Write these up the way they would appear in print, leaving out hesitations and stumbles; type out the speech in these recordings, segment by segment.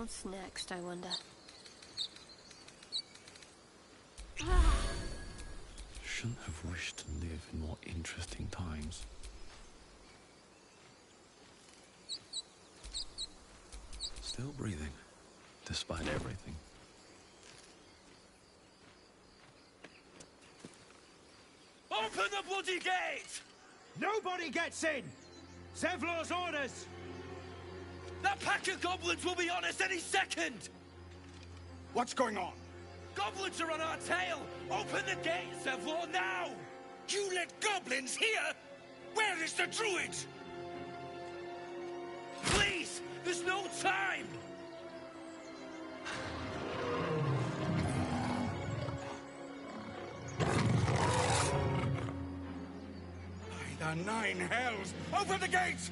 What's next, I wonder? Shouldn't have wished to live in more interesting times. Still breathing, despite everything. Open the bloody gate! Nobody gets in! Zevlor's orders! That pack of goblins will be on us any second! What's going on? Goblins are on our tail! Open the gate, Zevlor, now! You let goblins here? Where is the druid? Please! There's no time! By the 9 hells! Open the gates!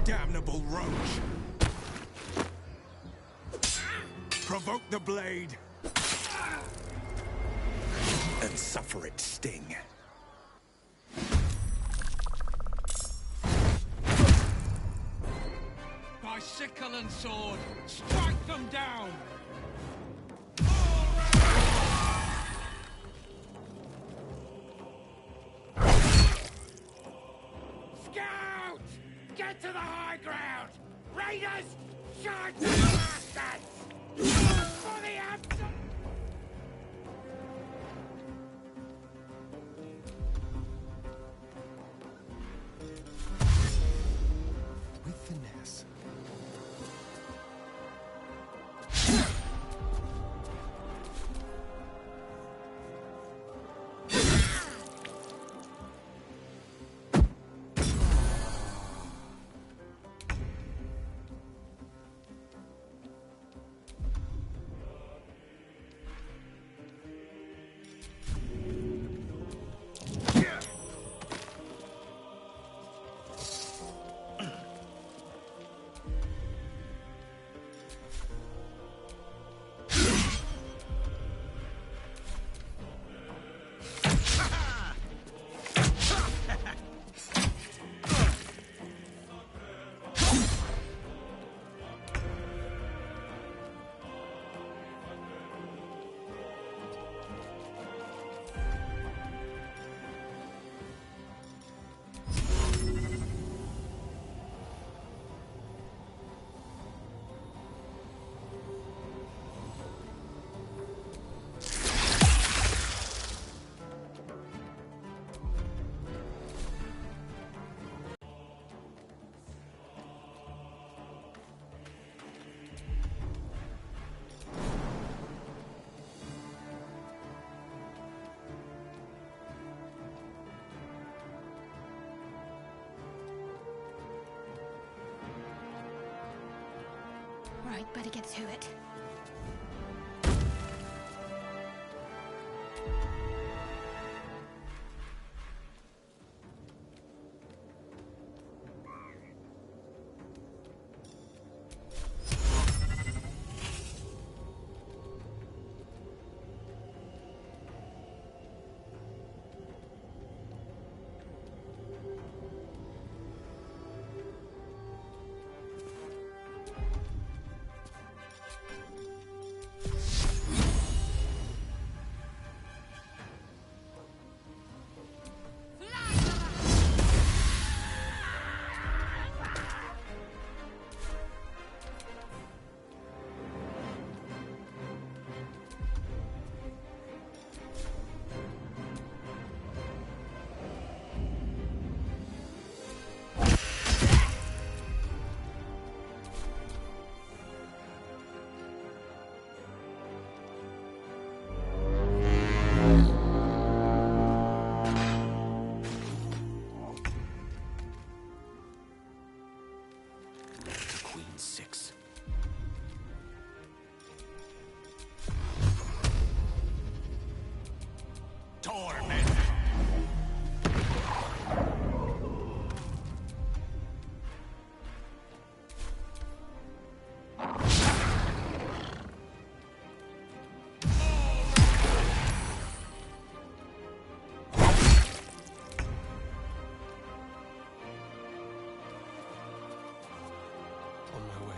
Damnable roach! Provoke the blade! And suffer its sting. By sickle and sword, strike them down! Scout! Get to the high ground! Raiders! Charge the bastards! For the absent! With finesse. Right, better get to it. torment. On my way.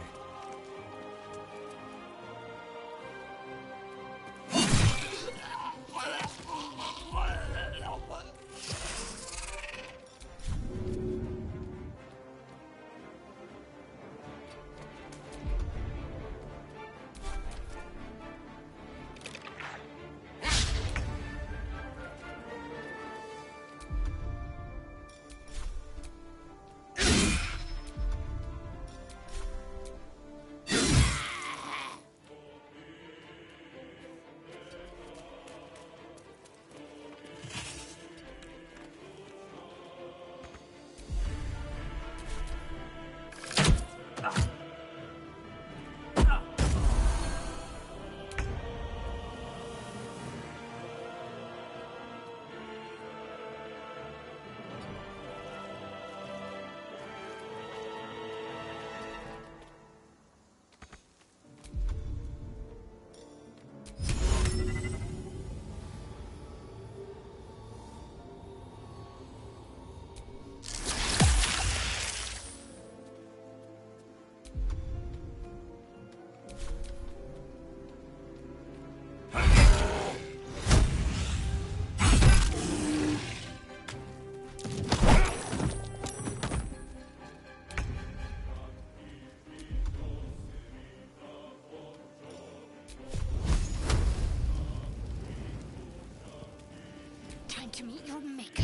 Time to meet your maker.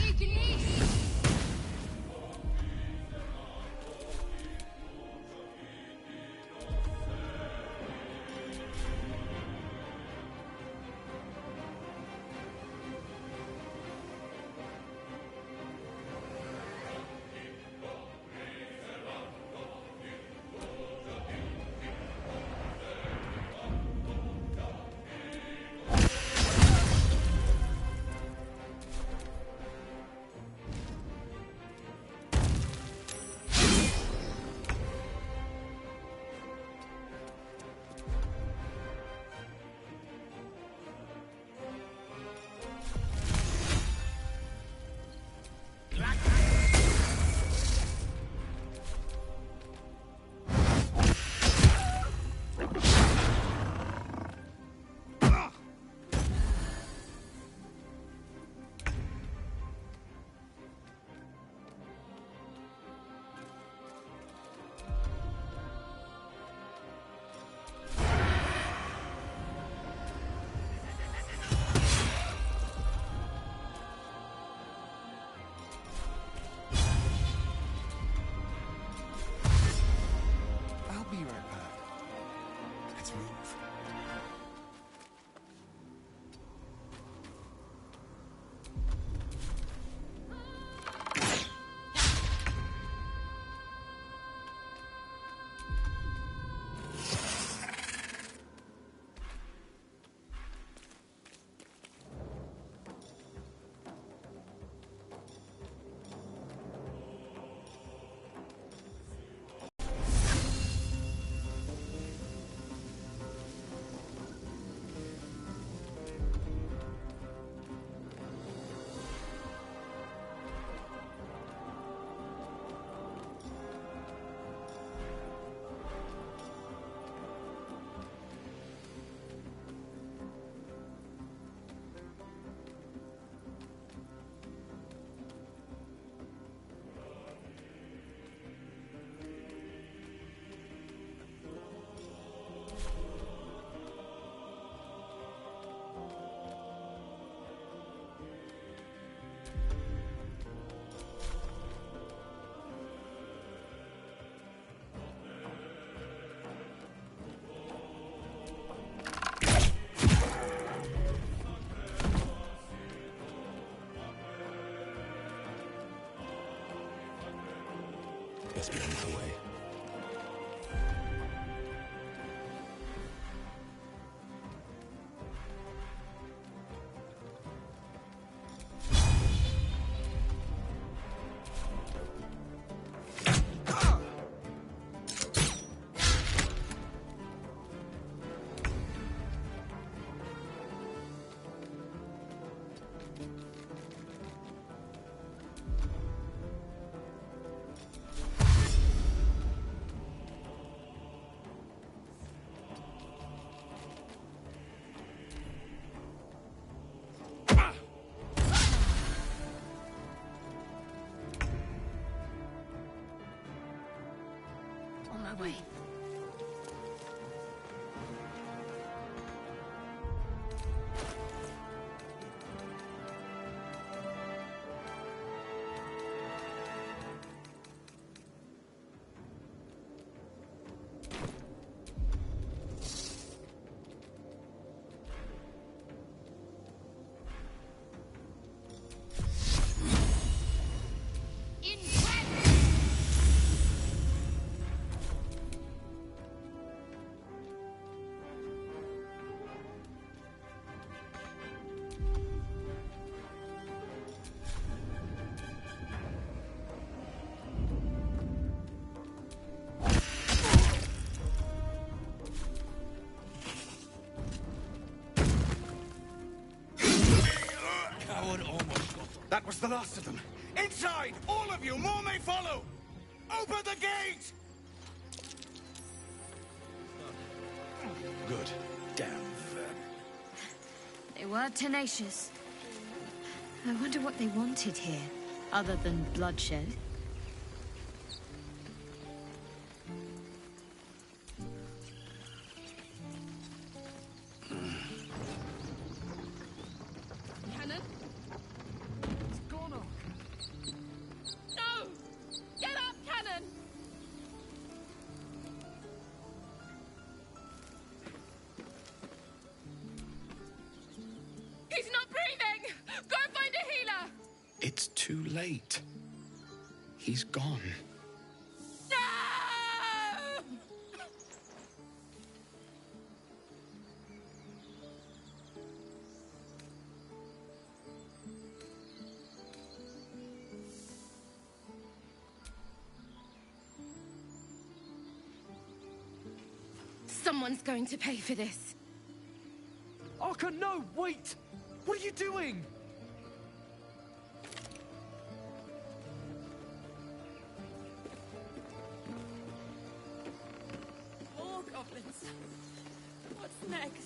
I'll be right back. Let's move. Best be on my way. way. That was the last of them. Inside! All of you! More may follow! Open the gate! Good. Damn them. They were tenacious. I wonder what they wanted here, other than bloodshed. Cannon? It's gone off. No! Get up, Cannon! He's not breathing! Go find a healer! It's too late. He's gone. No! Someone's going to pay for this. Arka, no! Wait! What are you doing? More goblins. What's next?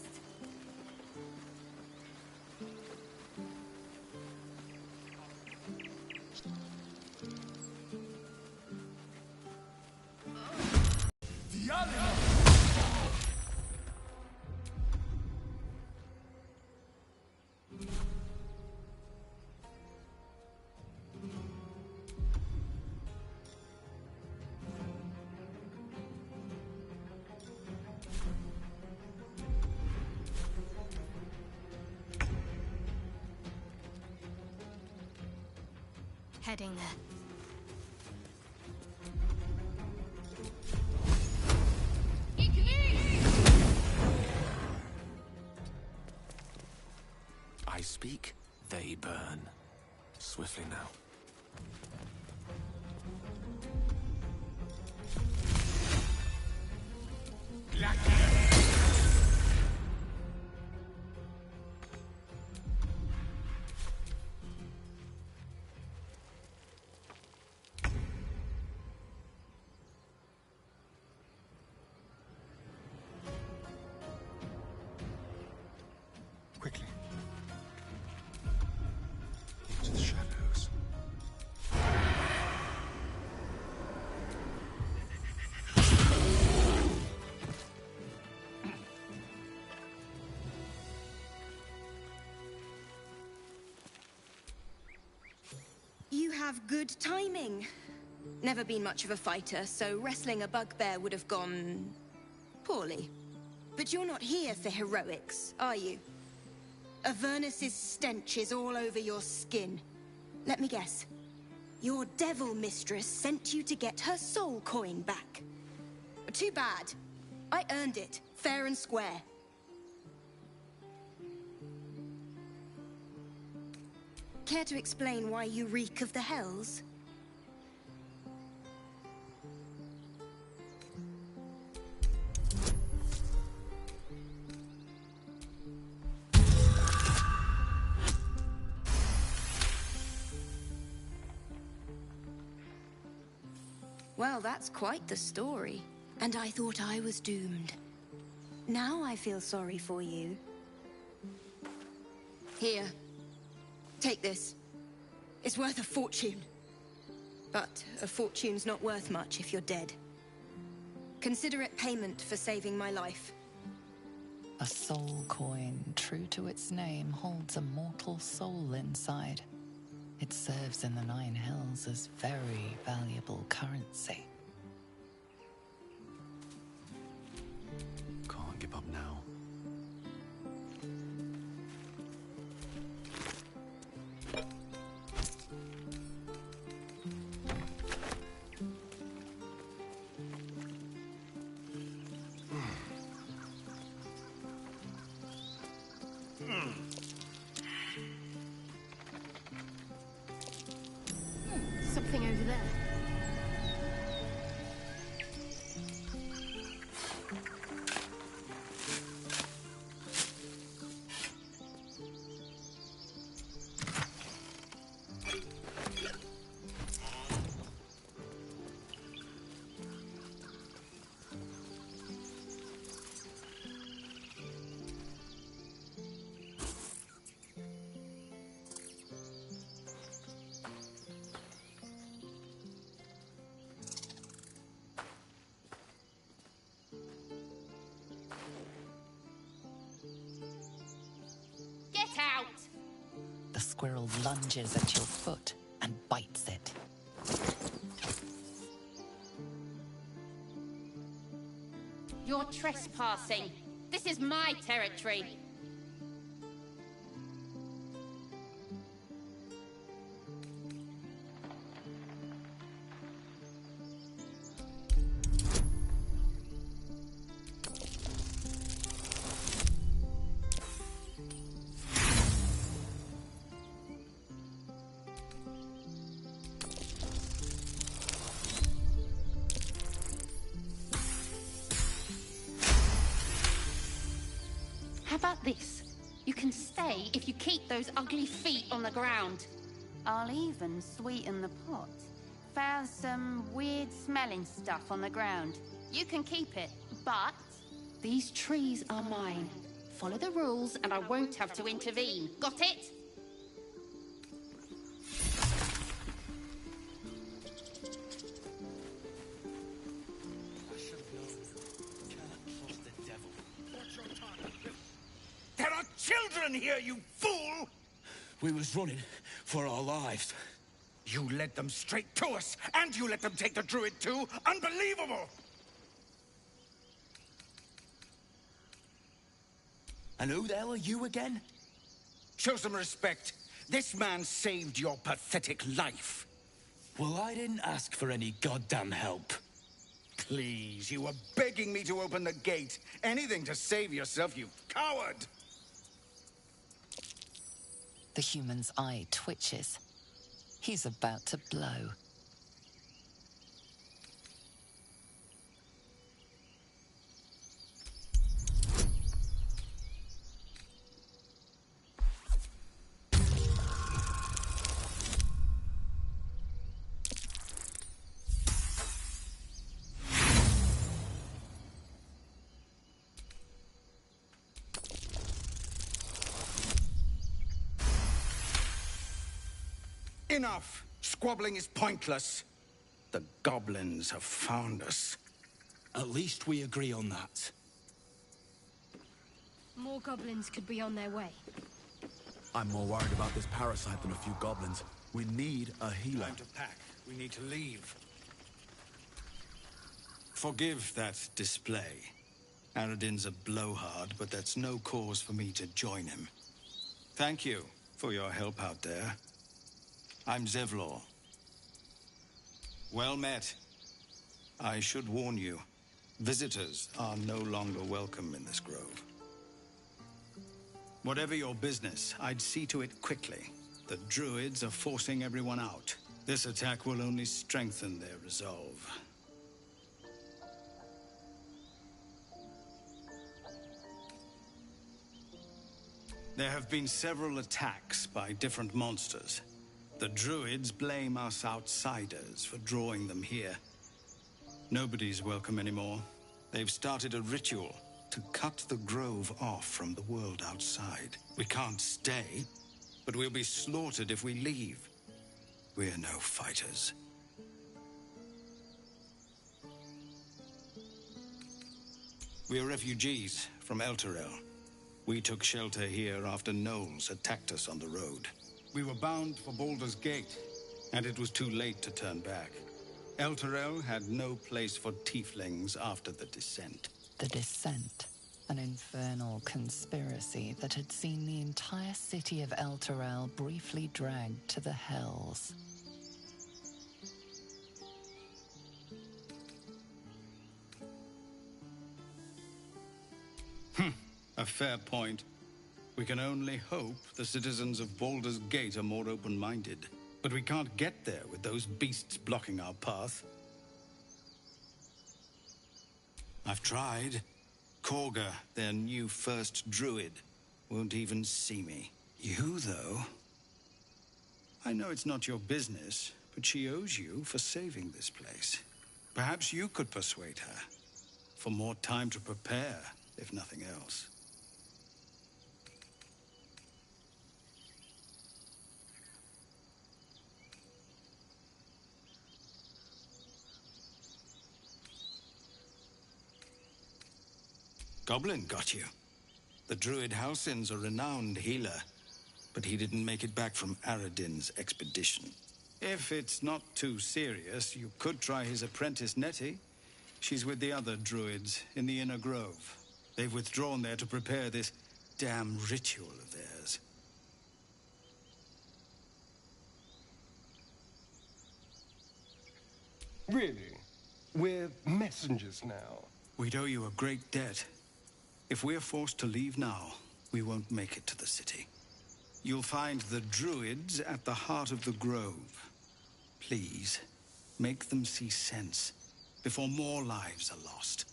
Heading there. I speak, they burn. Swiftly now. Quickly. Into the shadows. You have good timing. Never been much of a fighter, so wrestling a bugbear would have gone poorly. But you're not here for heroics, are you? Avernus's stench is all over your skin. Let me guess. Your devil mistress sent you to get her soul coin back. Too bad. I earned it, fair and square. Care to explain why you reek of the hells? Well, that's quite the story. And I thought I was doomed. Now I feel sorry for you. Here. Take this. It's worth a fortune. But a fortune's not worth much if you're dead. Consider it payment for saving my life. A soul coin, true to its name, holds a mortal soul inside. It serves in the Nine Hells as very valuable currency. Can't give up now. Something over there. Get out! The squirrel lunges at your foot and bites it. You're trespassing. This is my territory. How about this? You can stay if you keep those ugly feet on the ground. I'll even sweeten the pot. Found some weird smelling stuff on the ground. You can keep it, but these trees are mine. Follow the rules and I won't have to intervene. Got it? There are children here, you fool! We was running for our lives. You led them straight to us, and you let them take the druid too? Unbelievable! And who the hell are you again? Show some respect. This man saved your pathetic life. Well, I didn't ask for any goddamn help. Please, you were begging me to open the gate. Anything to save yourself, you coward! The human's eye twitches. He's about to blow. Enough! Squabbling is pointless. The goblins have found us. At least we agree on that. More goblins could be on their way. I'm more worried about this parasite than a few goblins. We need a healer. Time to pack. We need to leave. Forgive that display. Aradin's a blowhard, but that's no cause for me to join him. Thank you for your help out there. I'm Zevlor. Well met. I should warn you, visitors are no longer welcome in this grove. Whatever your business, I'd see to it quickly. The druids are forcing everyone out. This attack will only strengthen their resolve. There have been several attacks by different monsters. The druids blame us outsiders for drawing them here. Nobody's welcome anymore. They've started a ritual to cut the grove off from the world outside. We can't stay, but we'll be slaughtered if we leave. We're no fighters. We're refugees from Elturel. We took shelter here after gnolls attacked us on the road. We were bound for Baldur's Gate, and it was too late to turn back. Elturel had no place for tieflings after the Descent. The Descent, an infernal conspiracy that had seen the entire city of Elturel briefly dragged to the Hells. A fair point. We can only hope the citizens of Baldur's Gate are more open-minded. But we can't get there with those beasts blocking our path. I've tried. Korga, their new first druid, won't even see me. You, though? I know it's not your business, but she owes you for saving this place. Perhaps you could persuade her. For more time to prepare, if nothing else. Goblin got you. The druid Halsin's a renowned healer, but he didn't make it back from Aradin's expedition. If it's not too serious, you could try his apprentice Nettie. She's with the other druids in the Inner Grove. They've withdrawn there to prepare this damn ritual of theirs. Really? We're messengers now. We'd owe you a great debt. If we're forced to leave now, we won't make it to the city. You'll find the druids at the heart of the grove. Please, make them see sense before more lives are lost.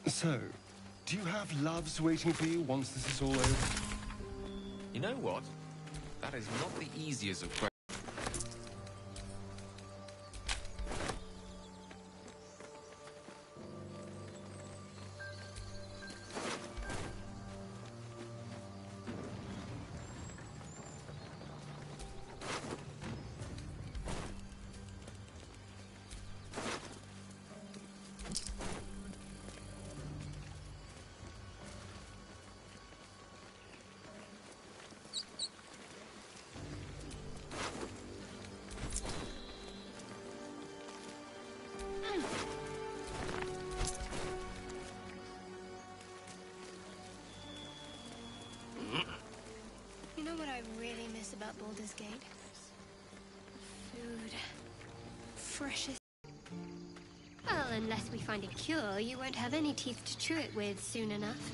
So, do you have loves waiting for you once this is all over? You know what? That is not the easiest of questions. You know what I really miss about Baldur's Gate? Food. Fresh as... Well, unless we find a cure, you won't have any teeth to chew it with soon enough.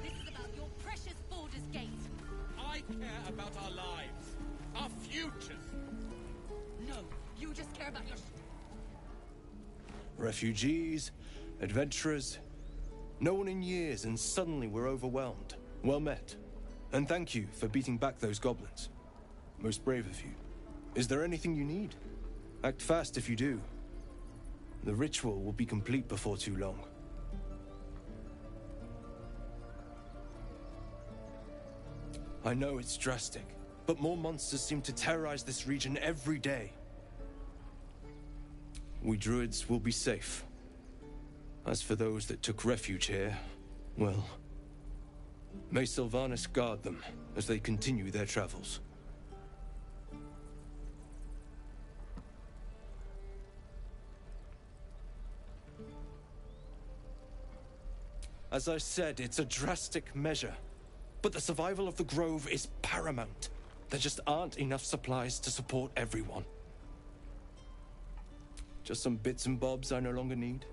This is about your precious Baldur's Gate. I care about our lives. Our futures. No, you just care about your... Refugees, adventurers, no one in years, and suddenly we're overwhelmed. Well met. And thank you for beating back those goblins. Most brave of you. Is there anything you need? Act fast if you do. The ritual will be complete before too long. I know it's drastic, but more monsters seem to terrorize this region every day. We druids will be safe. As for those that took refuge here, well, may Sylvanas guard them as they continue their travels. As I said, it's a drastic measure. but the survival of the Grove is paramount. There just aren't enough supplies to support everyone. Just some bits and bobs I no longer need.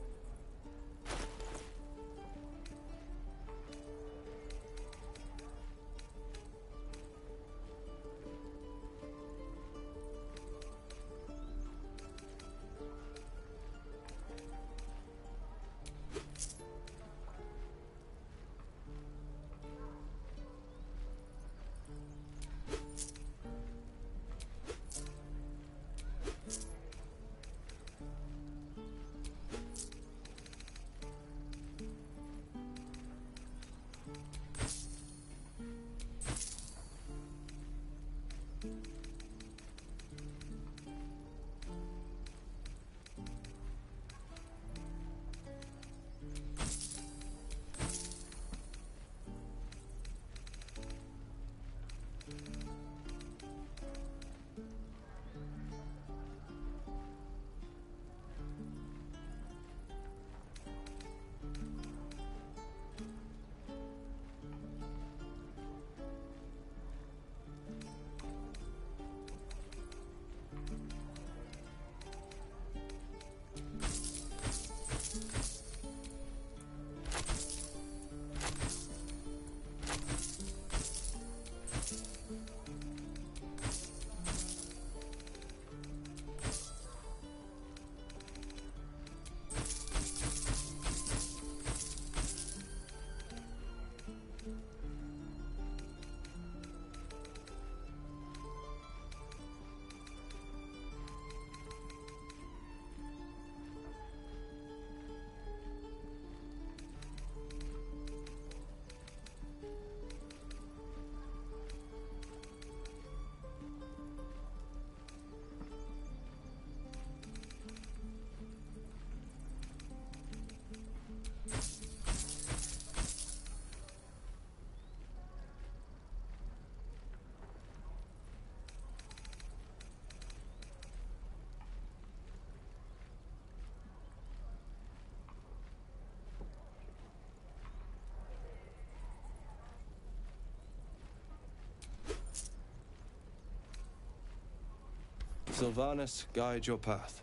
Sylvanas, guide your path.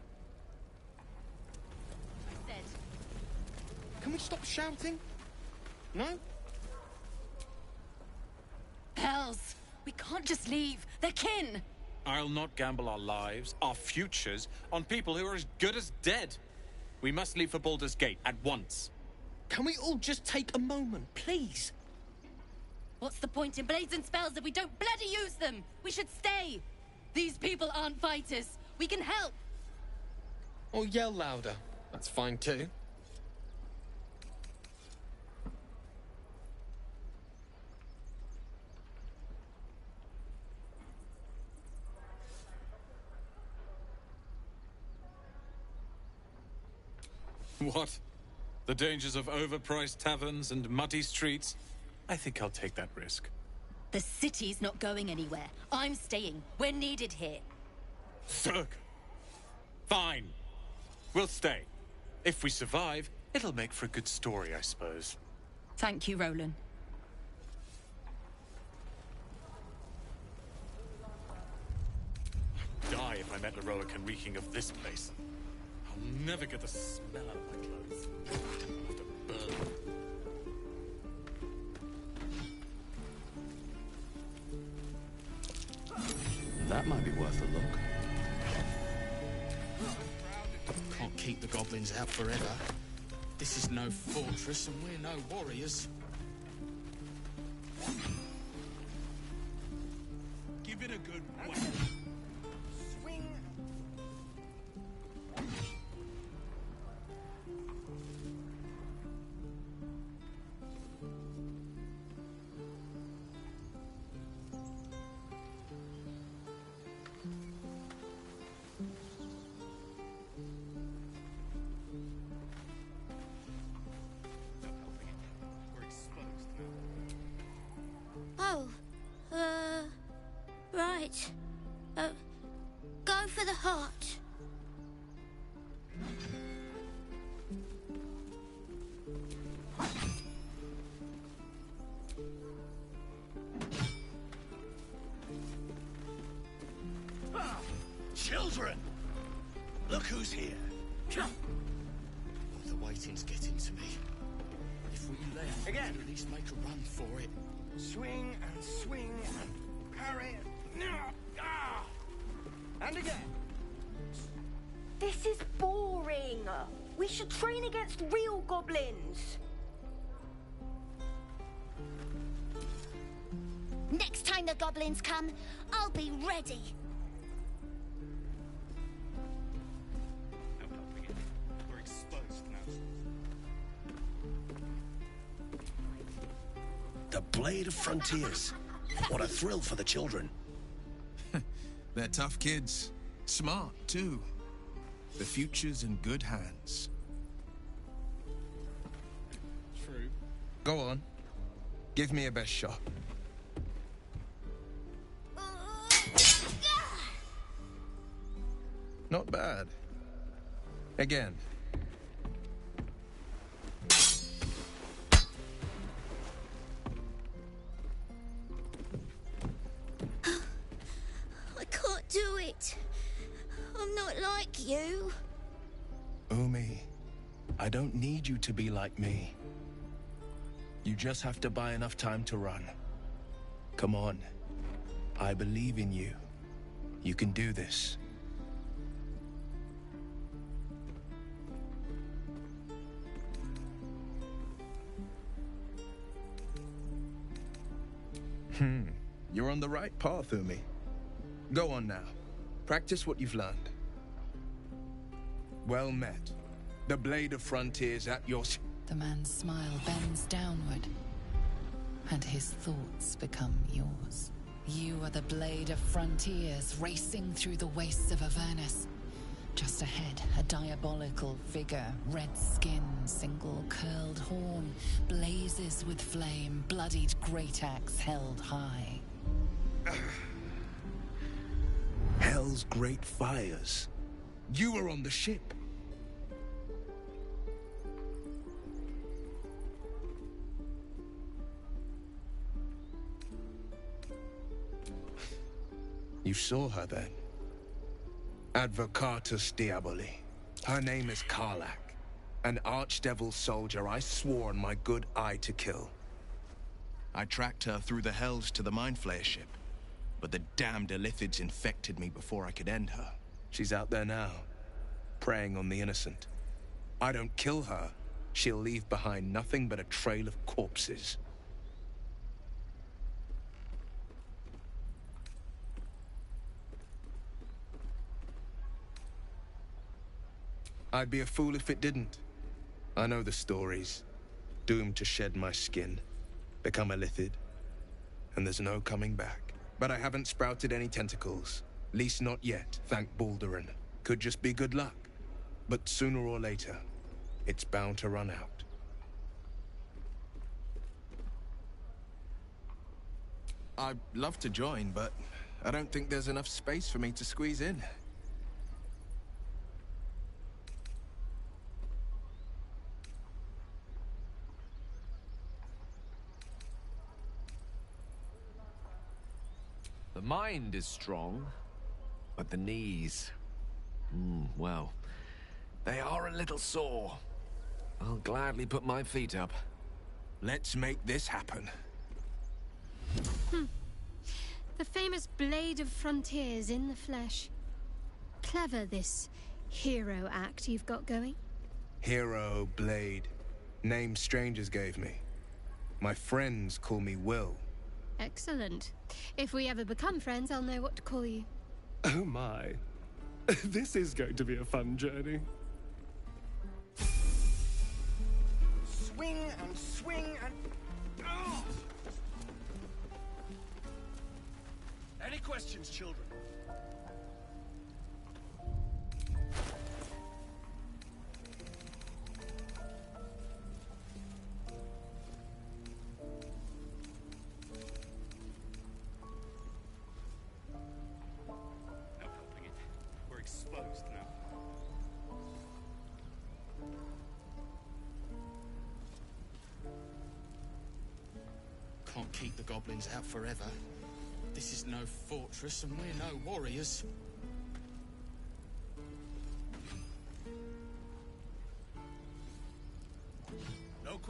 Can we stop shouting? No? Hells! We can't just leave. They're kin! I'll not gamble our lives, our futures, on people who are as good as dead. We must leave for Baldur's Gate at once. Can we all just take a moment, please? What's the point in blazing spells if we don't bloody use them? We should stay! These people aren't fighters. We can help! Or yell louder. That's fine too. What? The dangers of overpriced taverns and muddy streets? I think I'll take that risk. The city's not going anywhere. I'm staying. We're needed here. Zerg! Fine. We'll stay. If we survive, it'll make for a good story, I suppose. Thank you, Roland. I'd die if I met Leroican reeking of this place. I'll never get the smell out of my clothes. I'll have to burn them. That might be worth a look. Can't keep the goblins out forever. This is no fortress and we're no warriors. Give it a good whack. Swing. Oh, right. Go for the heart. Look who's here. Oh, the waiting's getting to me. If we left, Again. we'd at least make a run for it. Swing and parry. And again. This is boring. We should train against real goblins. Next time the goblins come, I'll be ready. We're exposed now. The Blade of Frontiers. What a thrill for the children. They're tough kids. Smart, too. The future's in good hands. True. Go on. Give me a best shot. Not bad. Again. I can't do it. I'm not like you. Umi, I don't need you to be like me. You just have to buy enough time to run. Come on. I believe in you. You can do this. You're on the right path, Umi. Go on now. Practice what you've learned. Well met. The Blade of Frontiers at your... The man's smile bends downward, and his thoughts become yours. You are the Blade of Frontiers, racing through the wastes of Avernus. Just ahead, a diabolical figure, red skin, single curled horn, blazes with flame, bloodied great axe held high. Hell's great fires. You were on the ship. You saw her then. Advocatus Diaboli. Her name is Karlach, an archdevil soldier I swore on my good eye to kill. I tracked her through the hells to the Mind Flayer ship, but the damned Illithids infected me before I could end her. She's out there now, preying on the innocent. I don't kill her, she'll leave behind nothing but a trail of corpses. I'd be a fool if it didn't. I know the stories. Doomed to shed my skin, become a Lithid, and there's no coming back. But I haven't sprouted any tentacles. Least not yet, thank Baldurin. Could just be good luck. But sooner or later, it's bound to run out. I'd love to join, but I don't think there's enough space for me to squeeze in. The mind is strong, but the knees... well, they are a little sore. I'll gladly put my feet up. Let's make this happen. The famous Blade of Frontiers in the flesh. Clever, this hero act you've got going. Hero, Blade. Name strangers gave me. My friends call me Will. Excellent. If we ever become friends, I'll know what to call you. Oh my. This is going to be a fun journey. Swing and... Oh! Any questions, children? No helping it. We're exposed now. Can't keep the goblins out forever. This is no fortress, and we're no warriors.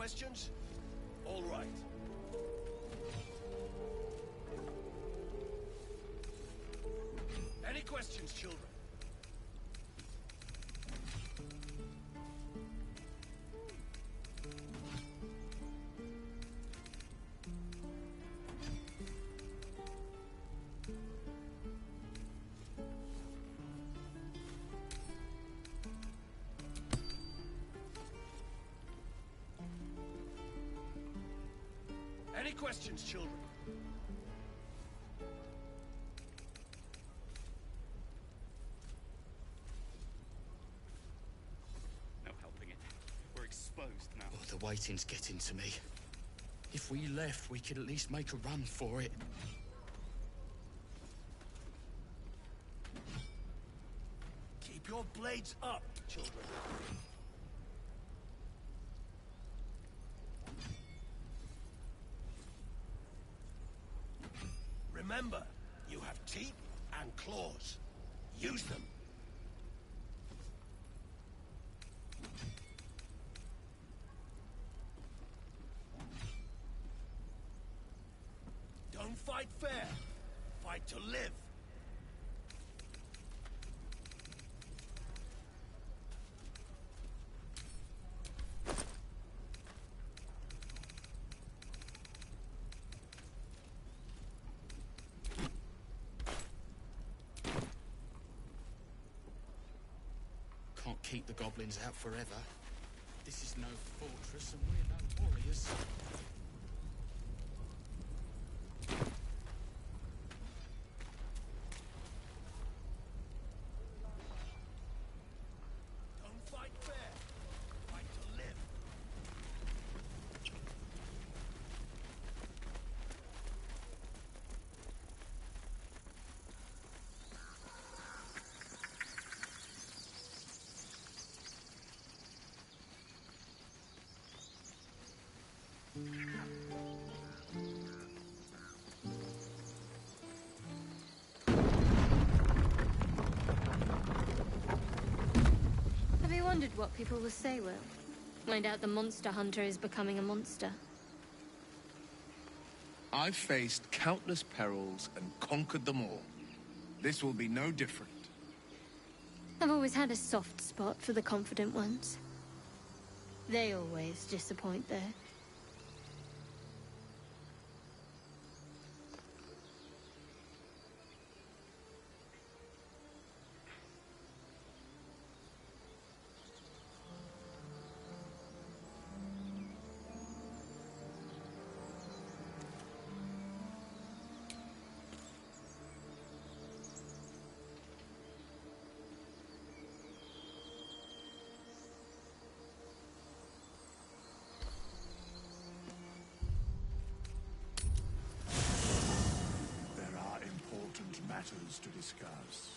questions? All right. Any questions, children? Any questions, children? No helping it. We're exposed now. Oh, the waiting's getting to me. If we left, we could at least make a run for it. Keep your blades up, children. Remember, you have teeth and claws. Use them. Don't fight fair. Fight to live. Can't keep the goblins out forever. This is no fortress and we're no warriors. Don't fight fair. Fight to live. Have you wondered what people will say, Will? Find out the monster hunter is becoming a monster. I've faced countless perils and conquered them all. This will be no different. I've always had a soft spot for the confident ones. They always disappoint, though. There are important matters to discuss.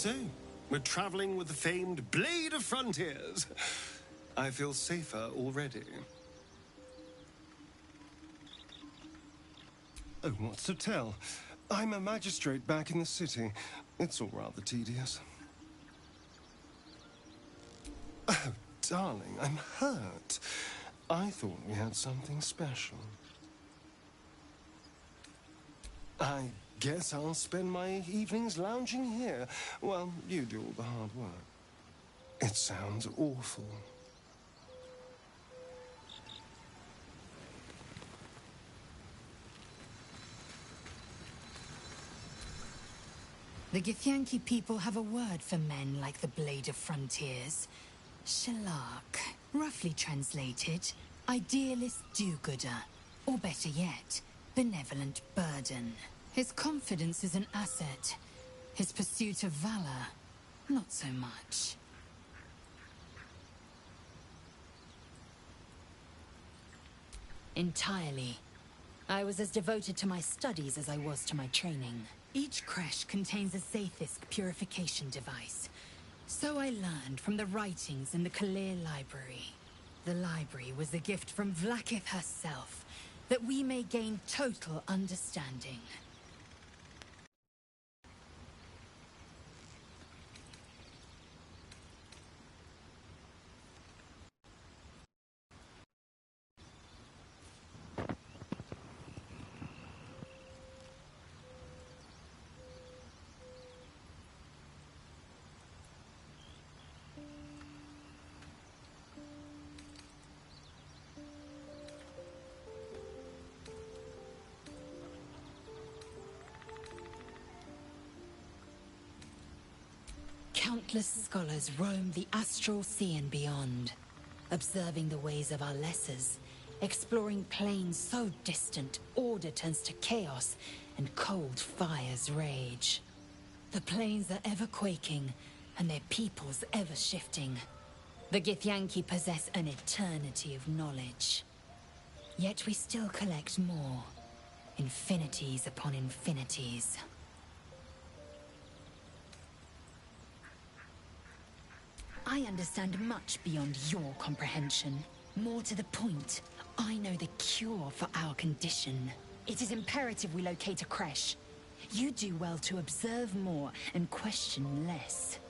say. We're traveling with the famed Blade of Frontiers. I feel safer already. Oh, what's to tell? I'm a magistrate back in the city. It's all rather tedious. Oh, darling, I'm hurt. I thought we had something special. I guess I'll spend my evenings lounging here while you do all the hard work. It sounds awful. The Githyanki people have a word for men like the Blade of Frontiers. Shalak. Roughly translated, idealist do-gooder. Or better yet, benevolent burden. His confidence is an asset. His pursuit of valor, not so much. Entirely. I was as devoted to my studies as I was to my training. Each creche contains a Zaithisk purification device. So I learned from the writings in the Kalir Library. The library was a gift from Vlaakith herself, that we may gain total understanding. Countless scholars roam the astral sea and beyond, observing the ways of our lessers, exploring planes so distant order turns to chaos and cold fires rage. The planes are ever quaking, and their peoples ever shifting. The Githyanki possess an eternity of knowledge. Yet we still collect more, infinities upon infinities. I understand much beyond your comprehension. More to the point, I know the cure for our condition. It is imperative we locate a creche. You do well to observe more and question less.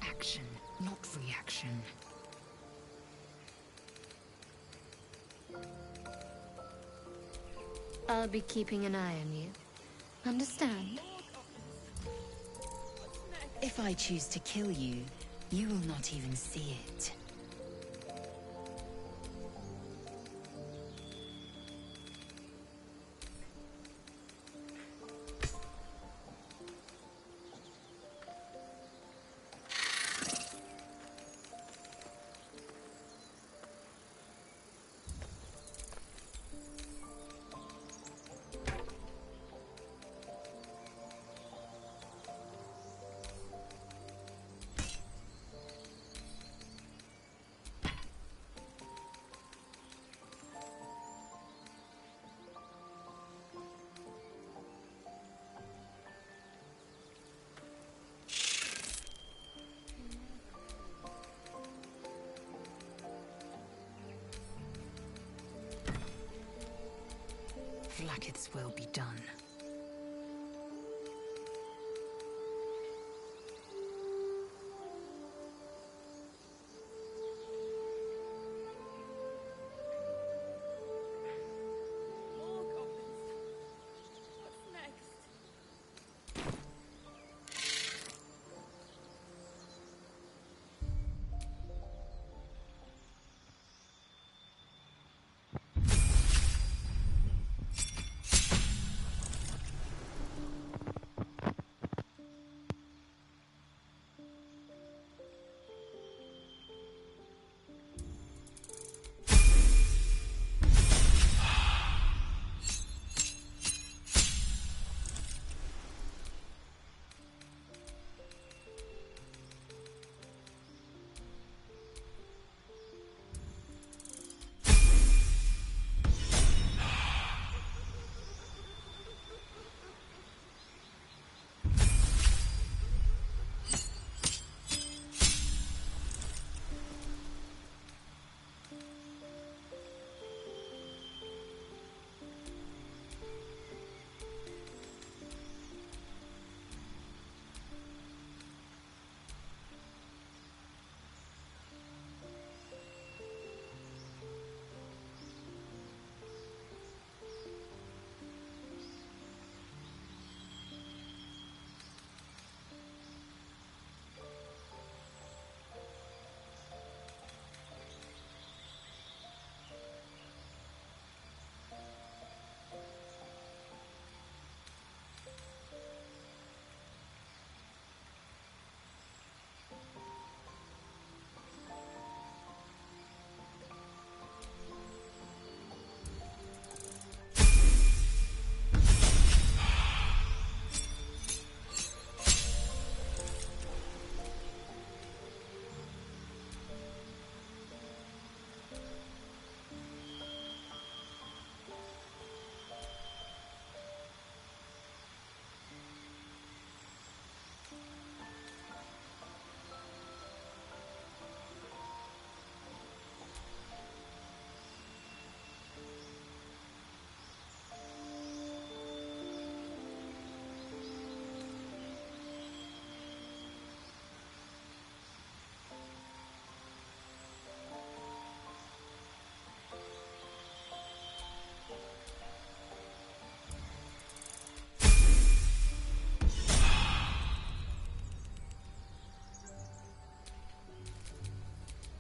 Action, not reaction. I'll be keeping an eye on you. Understand? If I choose to kill you, you will not even see it. back, its will be done.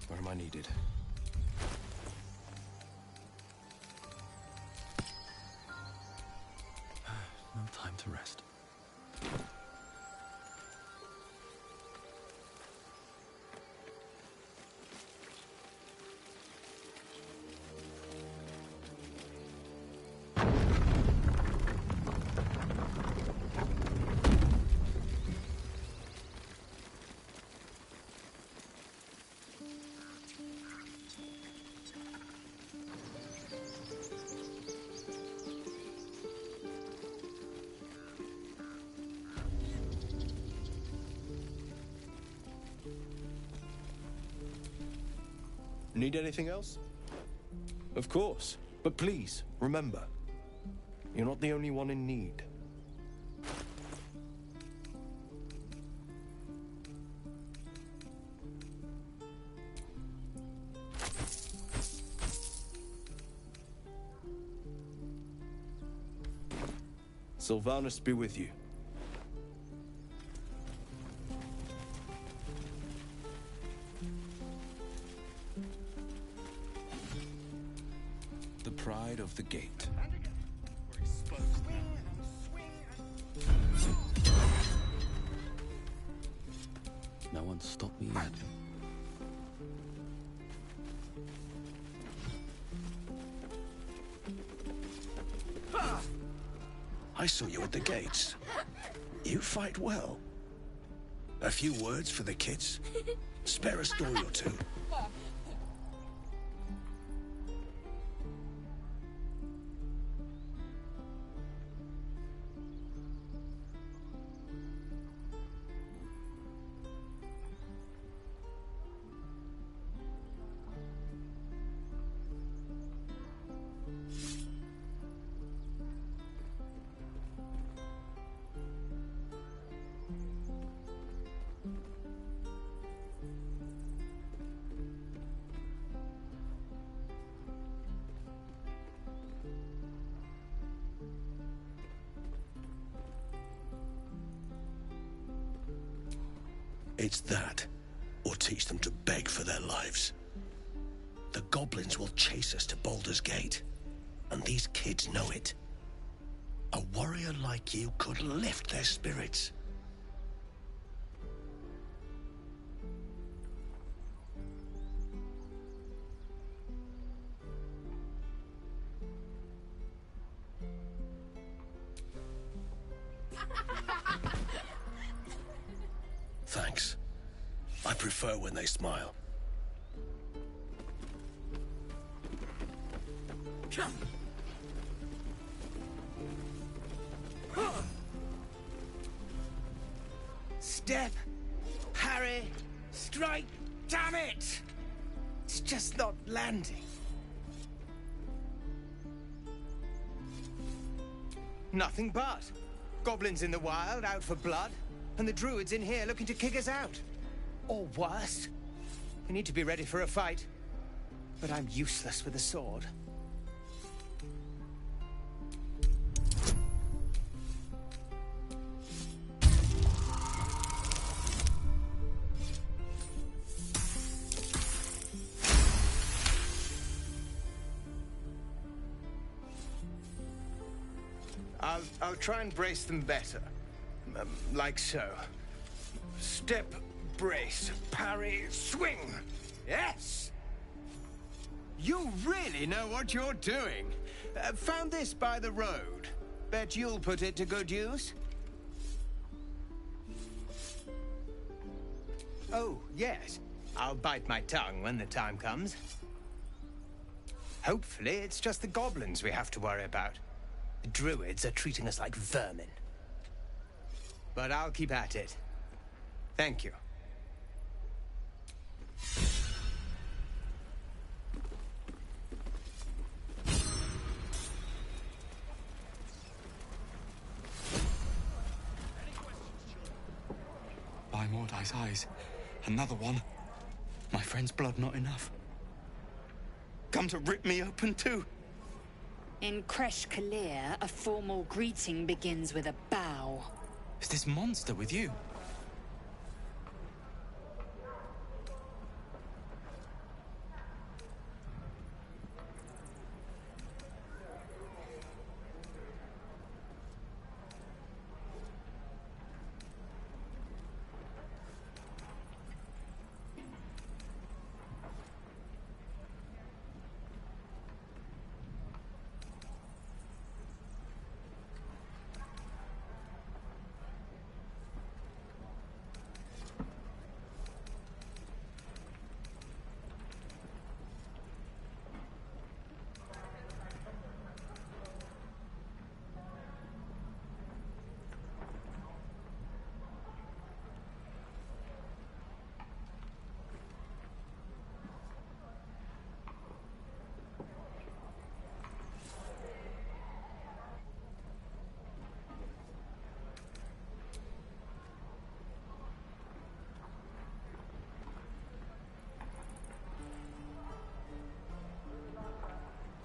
Where am I needed? No time to rest. Need anything else? Of course. But please, remember, you're not the only one in need. Sylvanus be with you. The pride of the gate. No one's stopped me yet. I saw you at the gates. You fight well. A few words for the kids? Spare a story or two. It's that, or teach them to beg for their lives. The goblins will chase us to Baldur's Gate, and these kids know it. A warrior like you could lift their spirits. Thanks. I prefer when they smile. Step, parry, strike, damn it! It's just not landing. Nothing but. Goblins in the wild, out for blood, and the druids in here looking to kick us out. Or worse. We need to be ready for a fight. But I'm useless with a sword. I'll try and brace them better. Like so. Step, brace, parry, swing. Yes! You really know what you're doing. Found this by the road. Bet you'll put it to good use. Oh, yes. I'll bite my tongue when the time comes. Hopefully, it's just the goblins we have to worry about. The druids are treating us like vermin. But I'll keep at it. Thank you. By Mordai's eyes, another one. My friend's blood not enough. Come to rip me open too. In Kresh Kalir, a formal greeting begins with a bow. Is this monster with you?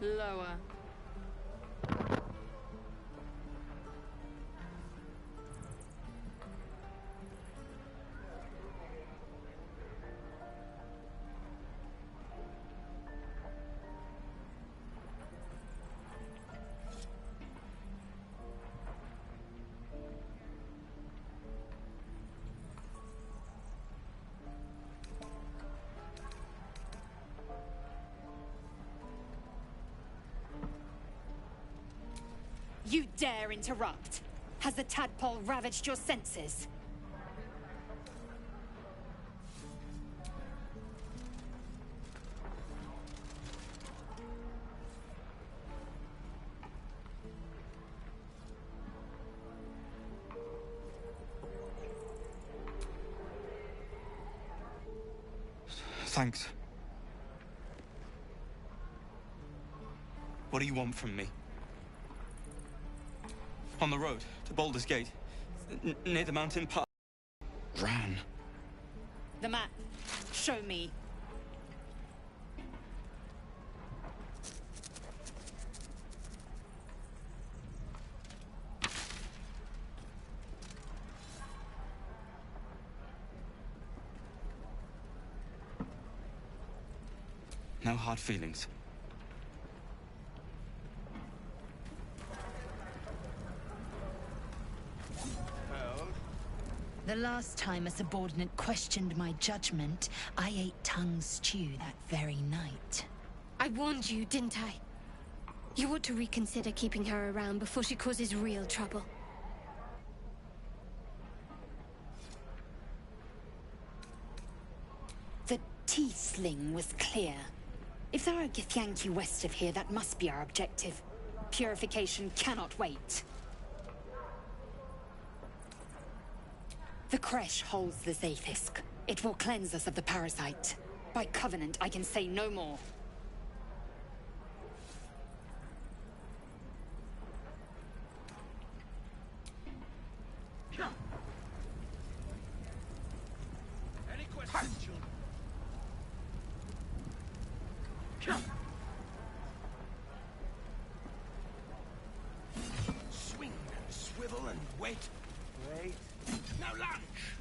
Lower. You dare interrupt? Has the tadpole ravaged your senses? Thanks. What do you want from me? On the road to Baldur's Gate, near the mountain pass. Ran. The map. Show me. No hard feelings. The last time a subordinate questioned my judgment, I ate tongue stew that very night. I warned you, didn't I? You ought to reconsider keeping her around before she causes real trouble. The Tiefling was clear. If there are Githyanki west of here, that must be our objective. Purification cannot wait. The Kresh holds the Zaithisk. It will cleanse us of the parasite. By covenant, I can say no more. Any questions, children? Swing and swivel and wait. Wait. Now lunge!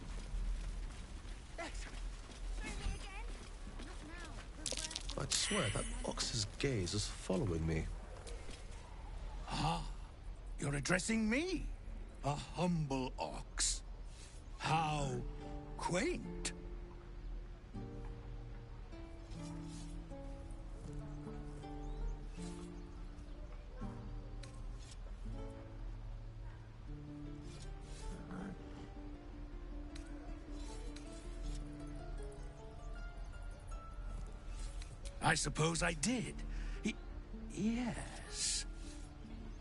I'd swear that ox's gaze is following me. Ah, you're addressing me? A humble ox. How quaint. I suppose I did. Yes.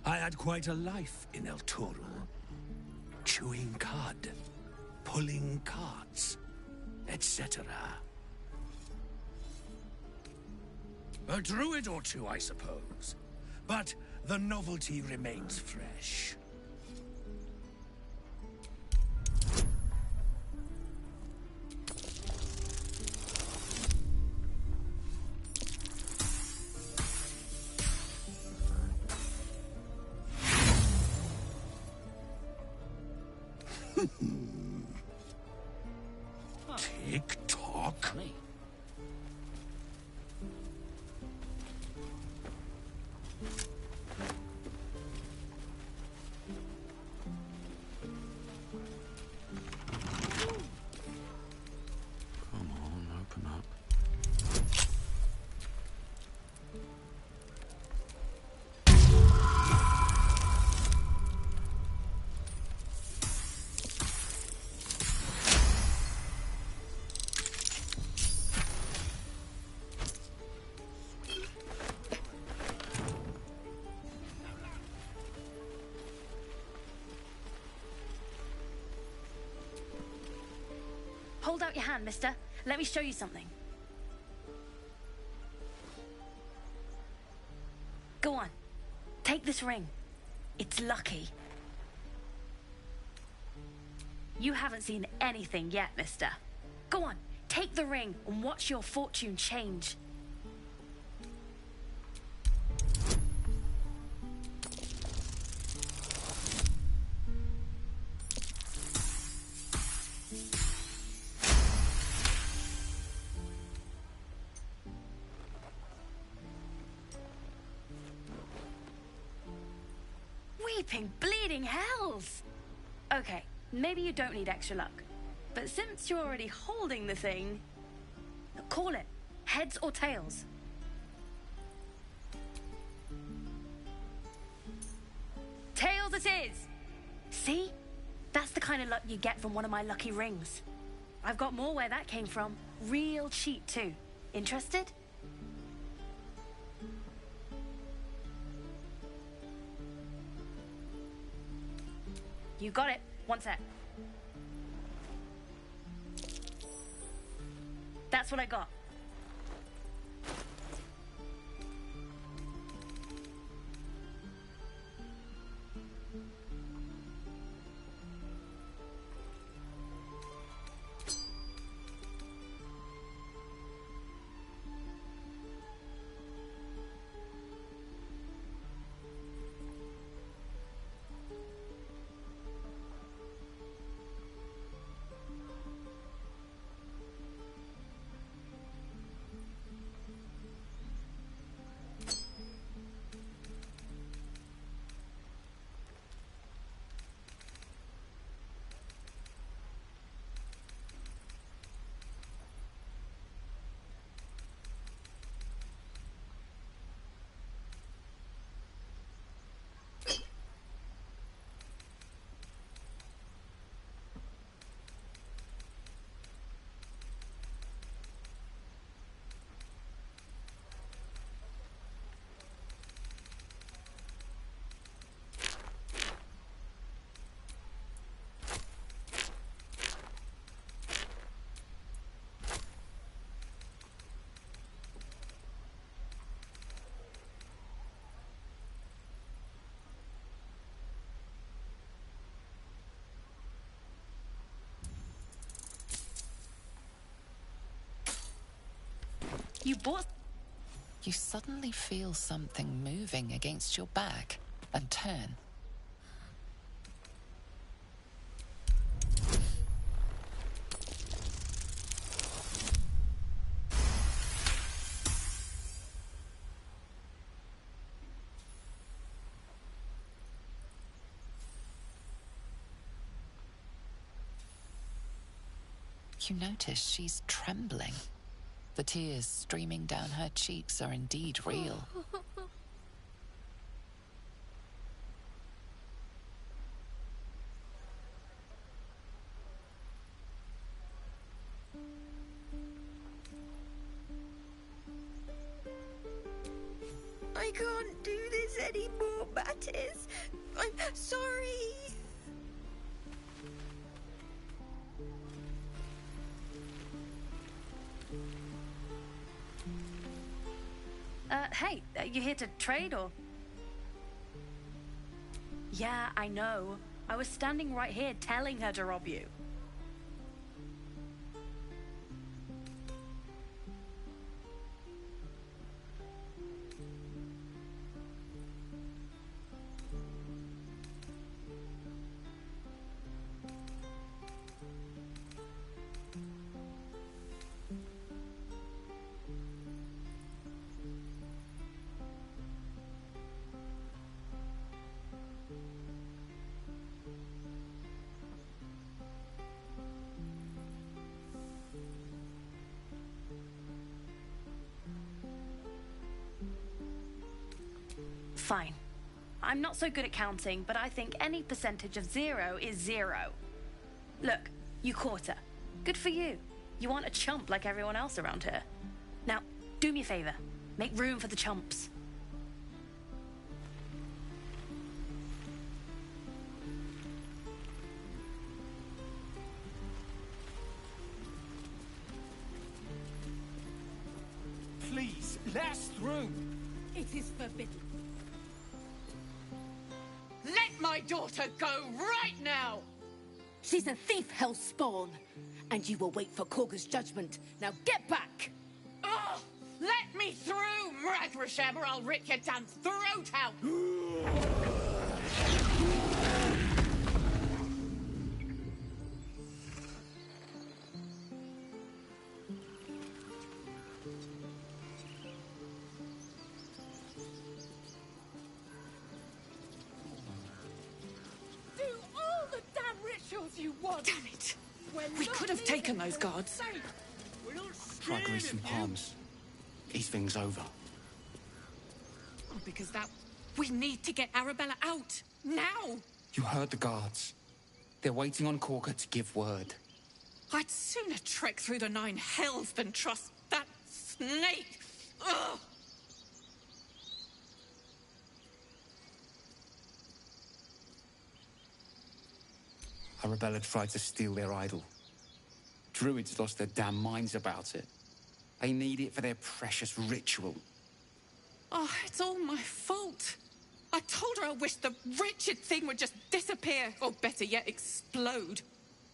I had quite a life in El Toro. Chewing cud, pulling carts, etc. A druid or two, I suppose. But the novelty remains fresh. Tick-tock. Come on, open up. Hold out your hand, mister. Let me show you something. Go on. Take this ring. It's lucky. You haven't seen anything yet, mister. Go on. Take the ring and watch your fortune change. Weeping, bleeding hells! Okay, maybe you don't need extra luck. But since you're already holding the thing, call it. Heads or tails? Tails it is! See? That's the kind of luck you get from one of my lucky rings. I've got more where that came from. Real cheap too. Interested? You got it. One sec. That's what I got. You bought... You suddenly feel something moving against your back and turn. You notice she's trembling. The tears streaming down her cheeks are indeed real. I can't do this anymore, Mattis. I'm sorry. Hey, you here to trade or...? Yeah, I know. I was standing right here telling her to rob you. Fine. I'm not so good at counting, but I think any percentage of 0 is 0. Look, you caught her. Good for you. You aren't a chump like everyone else around here. Now, do me a favor. Make room for the chumps. Please, let us through. It is forbidden. Let my daughter go right now! She's a thief, hell spawn. And you will wait for Korga's judgment. Now get back! Oh, let me through, Mragrasham, or I'll rip your damn throat out! You want. Damn it! We could have taken those guards. Try greasing palms. Ease things over. Oh, because that... We need to get Arabella out. Now! You heard the guards. They're waiting on Korga to give word. I'd sooner trek through the 9 hells than trust that snake. Ugh! Arabella tried to steal their idol. Druids lost their damn minds about it. They need it for their precious ritual. Oh, it's all my fault. I told her I wished the wretched thing would just disappear, or better yet, explode.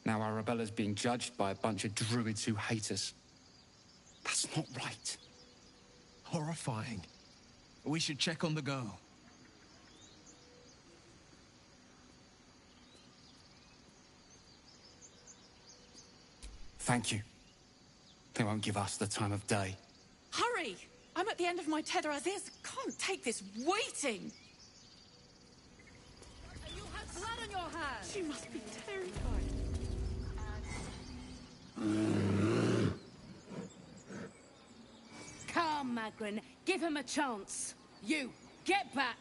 Now Arabella's being judged by a bunch of druids who hate us. That's not right. Horrifying. We should check on the girl. Thank you. They won't give us the time of day. Hurry! I'm at the end of my tether as is. Can't take this waiting. You have blood on your hands. She must be terrified. Come, Magrin. Give him a chance. You, get back.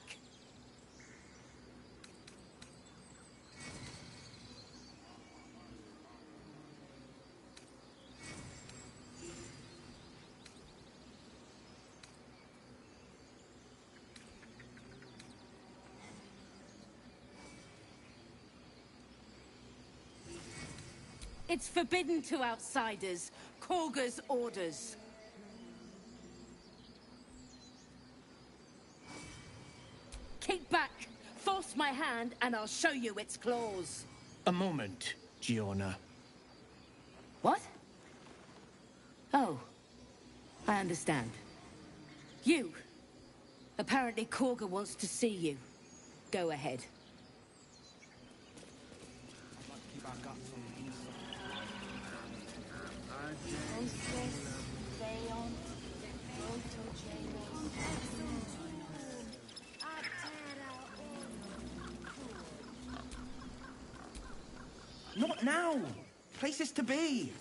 It's forbidden to outsiders. Korga's orders. Keep back. Force my hand and I'll show you its claws. A moment, Giona. What? Oh. I understand. You! Apparently Korga wants to see you. Go ahead. Not now! Places to be!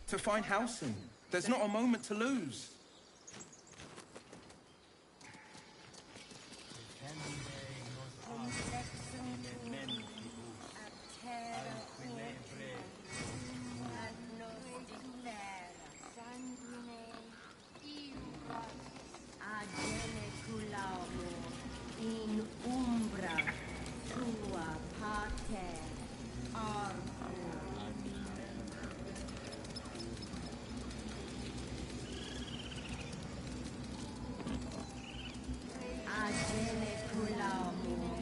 To find Halsin. There's not a moment to lose. In umbra tua pater Agele culamo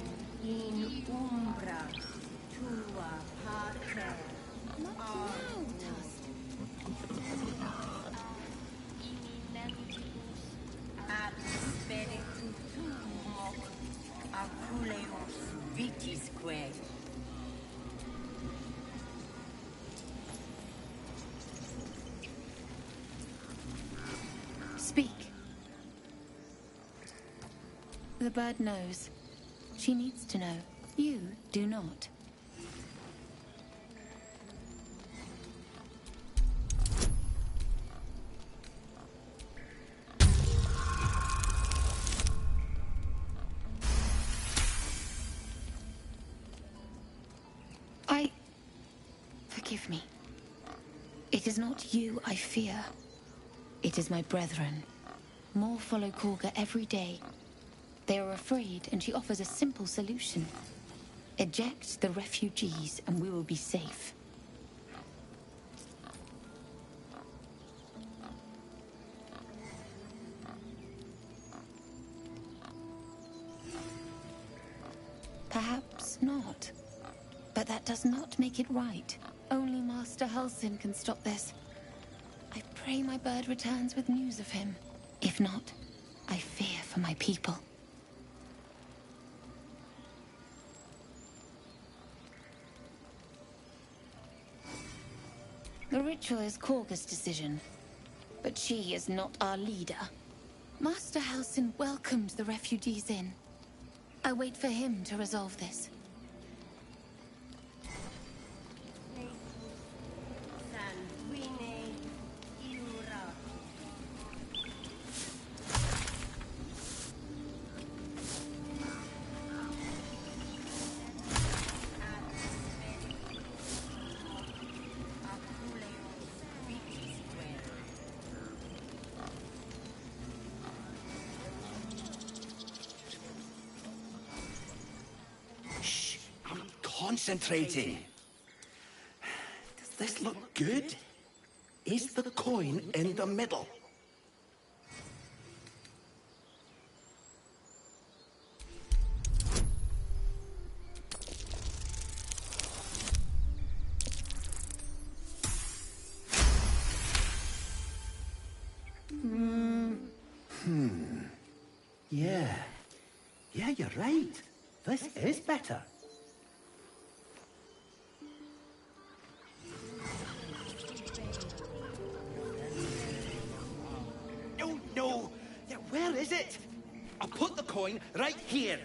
in umbra tua pater ab spiritu tuo aculeus vitisque. Speak. The bird knows. She needs to know. You do not. Forgive me. It is not you I fear. It is my brethren. More follow Korga every day. They are afraid, and she offers a simple solution. Eject the refugees, and we will be safe. Perhaps not. But that does not make it right. Only Master Halsin can stop this. I pray my bird returns with news of him. If not, I fear for my people. The ritual is Korga's decision, but she is not our leader. Master Halsin welcomed the refugees in. I wait for him to resolve this. Concentrating. Does this look good? Is the coin in the middle? Yeah, you're right. This is better. No! Yeah, where is it? I'll put the coin right here.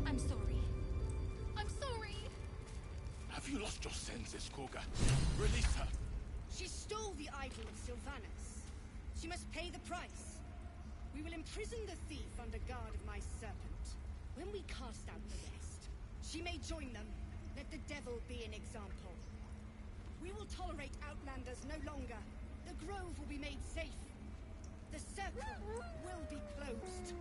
I'm sorry. I'm sorry. Have you lost your senses, Korga? Release her. She stole the idol of Sylvanas. She must pay the price. We will imprison the thief under guard of my serpent. When we cast out the rest, she may join them. Let the devil be an example. We will tolerate outlanders no longer. The grove will be made safe. The circle will be closed.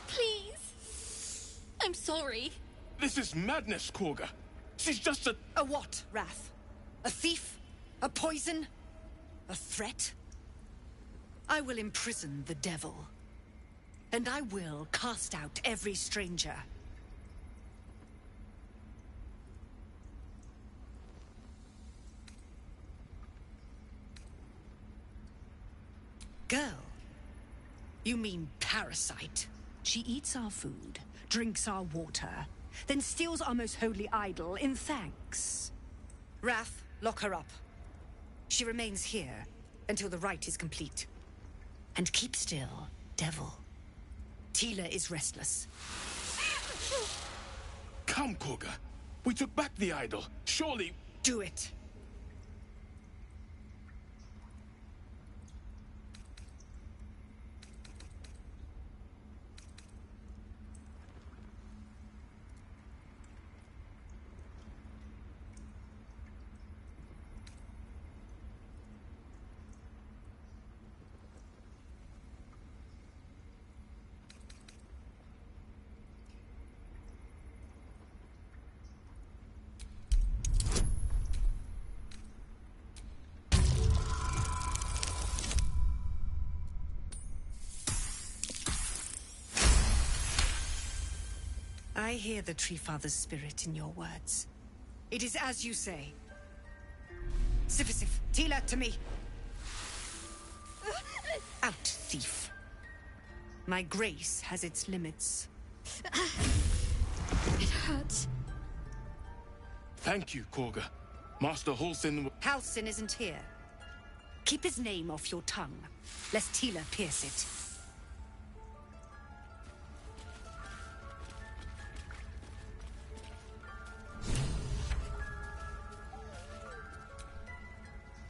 Please. I'm sorry. This is madness, Korga. She's just a... A what, Wrath? A thief? A poison? A threat? I will imprison the devil. And I will cast out every stranger. Girl? You mean parasite? She eats our food, drinks our water, then steals our most holy idol in thanks. Wrath, lock her up. She remains here until the rite is complete. And keep still, devil. Tila is restless. Come, Korga. We took back the idol. Surely... Do it. I hear the Tree Father's spirit in your words. It is as you say. Sifisif, Tila, to me. Out, thief. My grace has its limits. It hurts. Thank you, Korga. Master Halsin... Halsin isn't here. Keep his name off your tongue, lest Tila pierce it.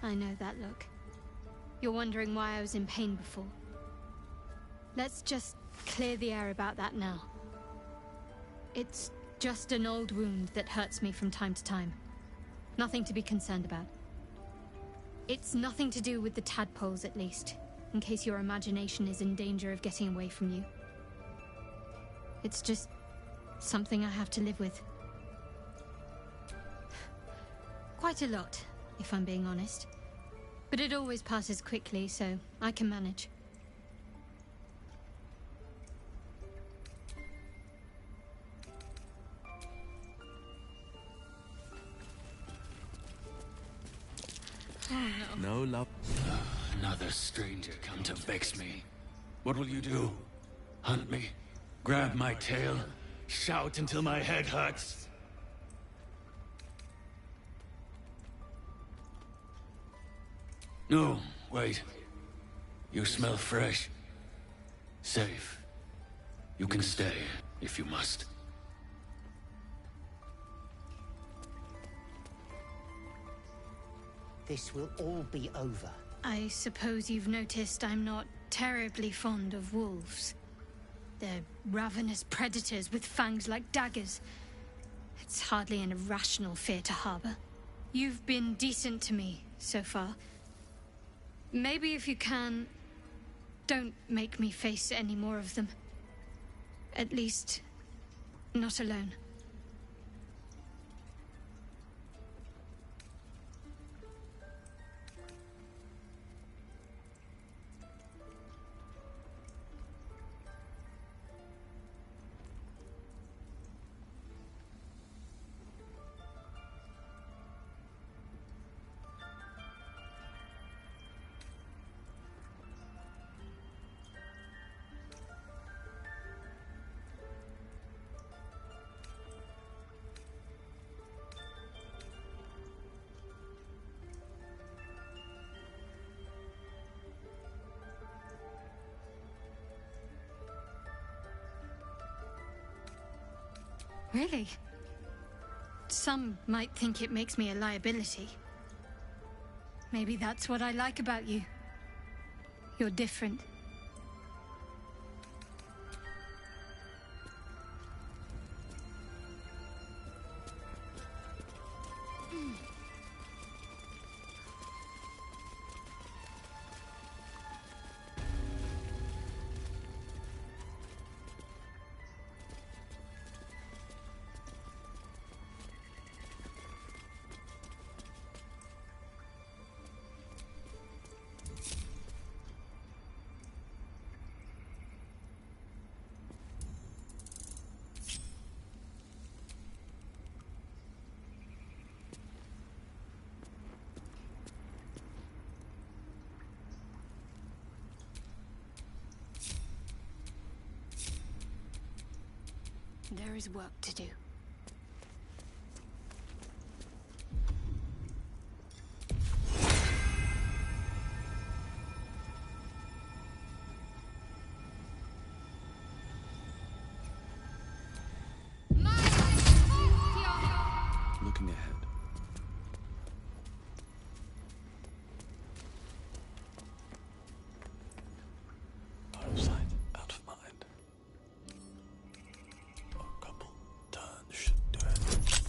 I know that look. You're wondering why I was in pain before. Let's just clear the air about that now. It's just an old wound that hurts me from time to time. Nothing to be concerned about. It's nothing to do with the tadpoles, at least, in case your imagination is in danger of getting away from you. It's just something I have to live with. Quite a lot, if I'm being honest. But it always passes quickly, so I can manage. Oh no. No love. Another stranger come to vex me. What will you do? Hunt me? Grab my tail? Shout until my head hurts? No, wait. You smell fresh. Safe. You can stay, if you must. This will all be over. I suppose you've noticed I'm not terribly fond of wolves. They're ravenous predators with fangs like daggers. It's hardly an irrational fear to harbor. You've been decent to me so far. Maybe if you can, don't make me face any more of them. At least, not alone. Really? Some might think it makes me a liability. Maybe that's what I like about you. You're different. There is work to do. Looking ahead. Out of sight, out of mind. A couple turns should do it.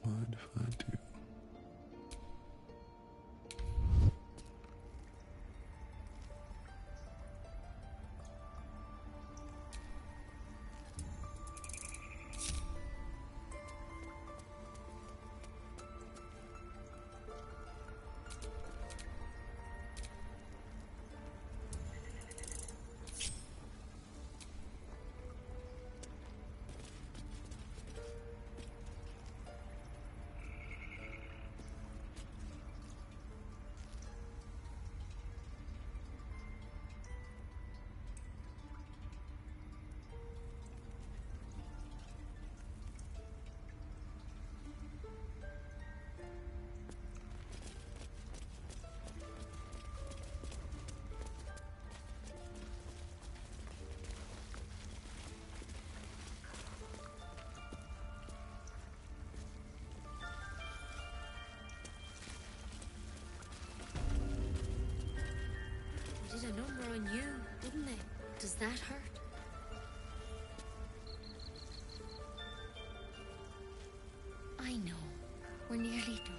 What if I do? Did a number on you, didn't they? Does that hurt? I know. We're nearly done.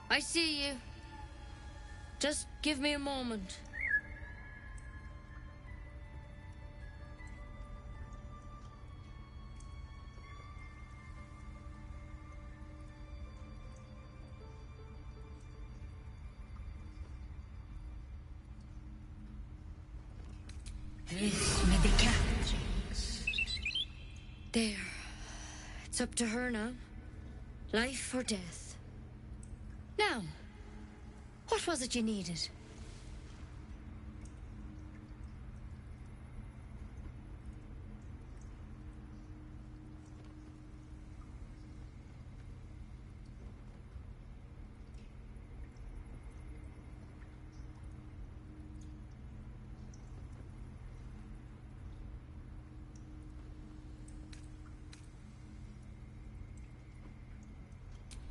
I see you. Just give me a moment. This may be Jinx. There. It's up to her now. Life or death. Now, what was it you needed?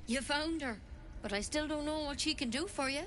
You found her, but I still don't know what she can do for you.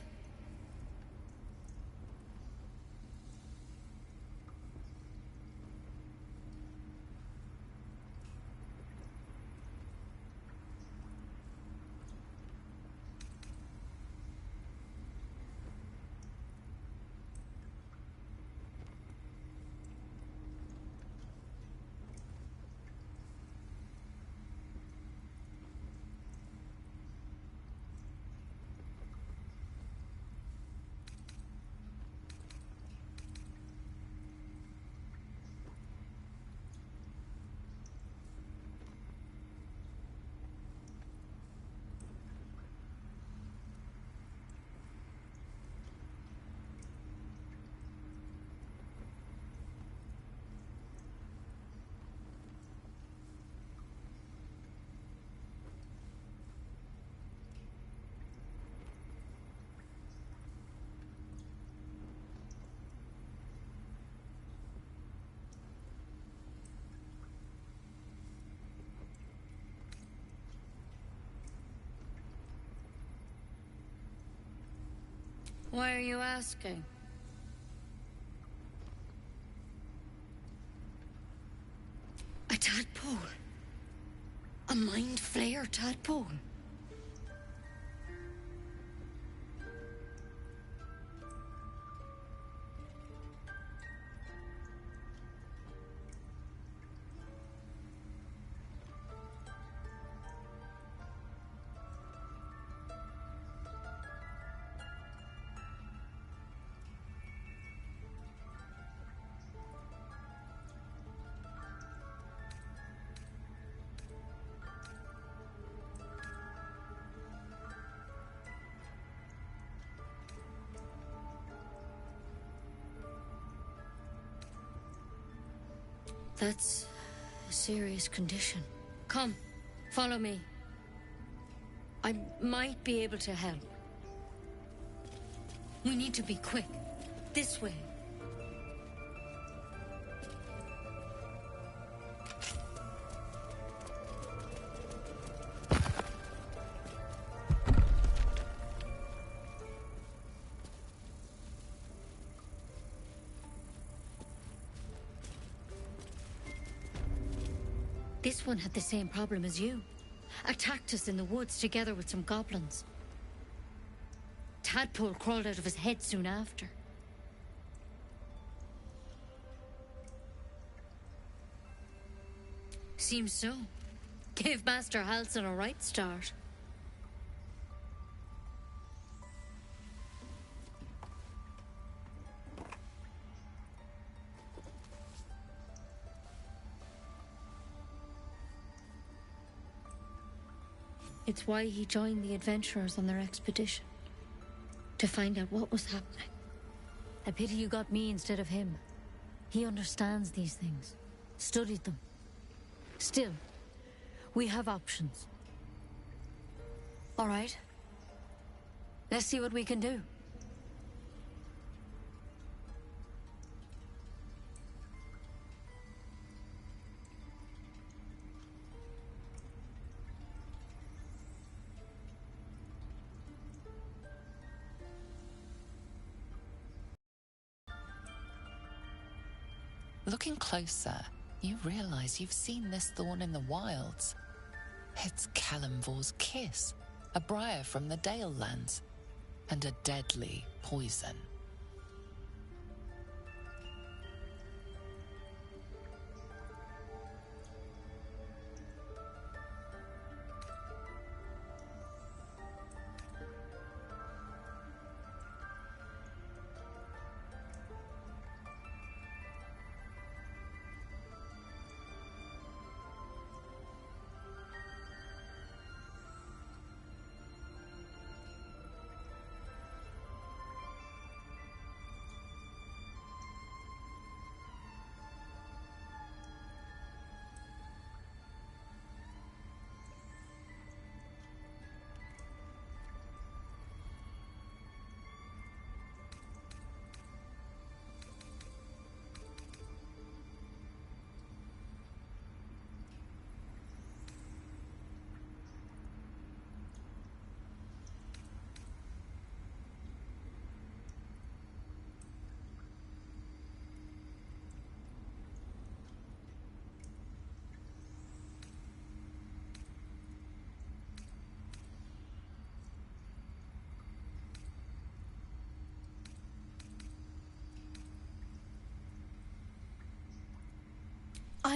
Why are you asking? A tadpole? A mind flayer tadpole? That's a serious condition. Come, follow me. I might be able to help. We need to be quick. This way. This one had the same problem as you. Attacked us in the woods together with some goblins. Tadpole crawled out of his head soon after. Seems so. Gave Master Halsin a right start. It's why he joined the adventurers on their expedition. To find out what was happening. A pity you got me instead of him. He understands these things. Studied them. Still, we have options. All right. Let's see what we can do. Looking closer, you realize you've seen this thorn in the wilds. It's Kalimvor's kiss, a briar from the Dale lands, and a deadly poison.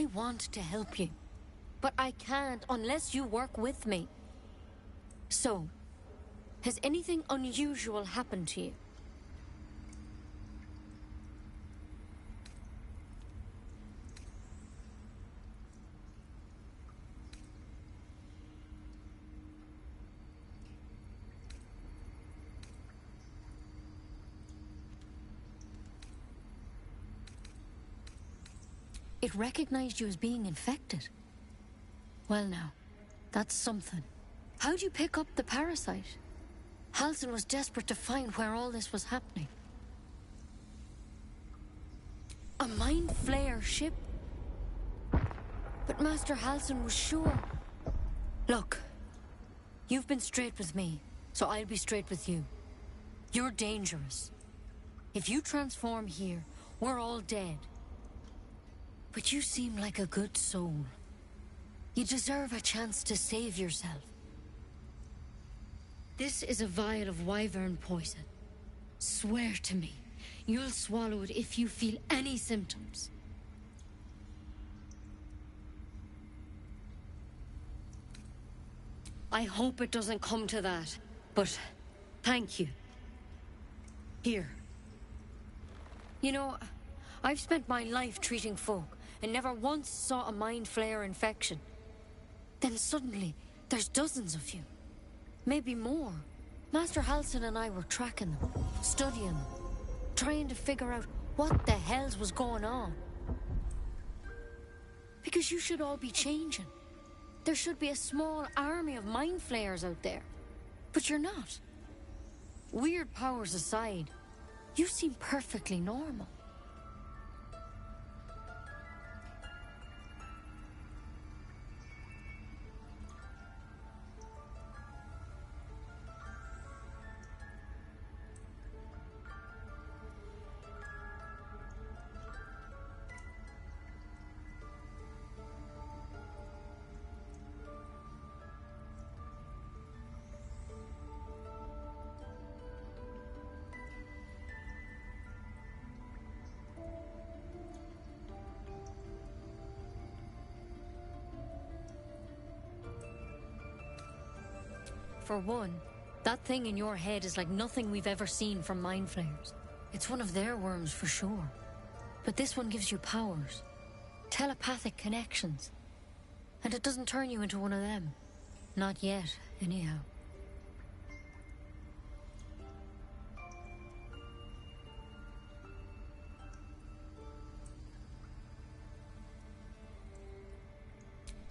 I want to help you, but I can't unless you work with me. So, has anything unusual happened to you? It recognized you as being infected. Well now, that's something. How'd you pick up the parasite? Halsin was desperate to find where all this was happening. A mind flayer ship? But Master Halsin was sure. Look, you've been straight with me, so I'll be straight with you. You're dangerous. If you transform here, we're all dead. But you seem like a good soul. You deserve a chance to save yourself. This is a vial of wyvern poison. Swear to me, you'll swallow it if you feel any symptoms. I hope it doesn't come to that, but thank you. Here. You know, I've spent my life treating folk and never once saw a mind flayer infection. Then suddenly, there's dozens of you. Maybe more. Master Halsin and I were tracking them, studying them, trying to figure out what the hells was going on. Because you should all be changing. There should be a small army of mind flayers out there. But you're not. Weird powers aside, you seem perfectly normal. For one, that thing in your head is like nothing we've ever seen from mind flayers. It's one of their worms for sure. But this one gives you powers. Telepathic connections. And it doesn't turn you into one of them. Not yet, anyhow.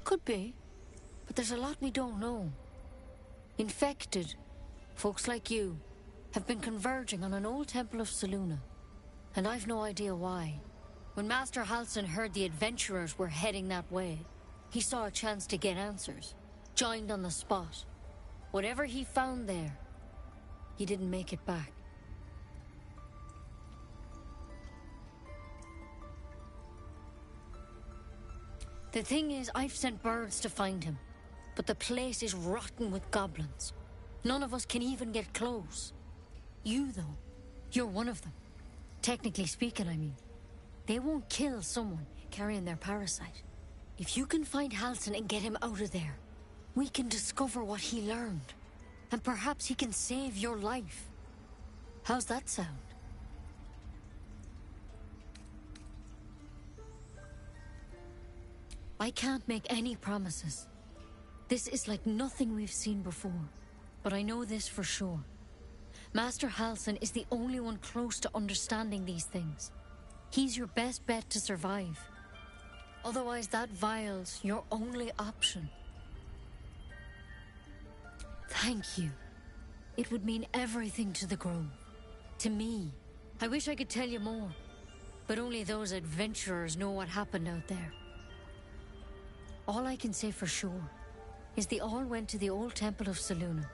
Could be. But there's a lot we don't know. Infected, folks like you, have been converging on an old temple of Selûne. And I've no idea why. When Master Halsin heard the adventurers were heading that way, he saw a chance to get answers, joined on the spot. Whatever he found there, he didn't make it back. The thing is, I've sent birds to find him. But the place is rotten with goblins. None of us can even get close. You, though, you're one of them. Technically speaking, I mean. They won't kill someone carrying their parasite. If you can find Halsin and get him out of there, we can discover what he learned. And perhaps he can save your life. How's that sound? I can't make any promises. This is like nothing we've seen before. But I know this for sure. Master Halsin is the only one close to understanding these things. He's your best bet to survive. Otherwise, that vial's your only option. Thank you. It would mean everything to the Grove. To me. I wish I could tell you more. But only those adventurers know what happened out there. All I can say for sure is they all went to the old temple of Selûne.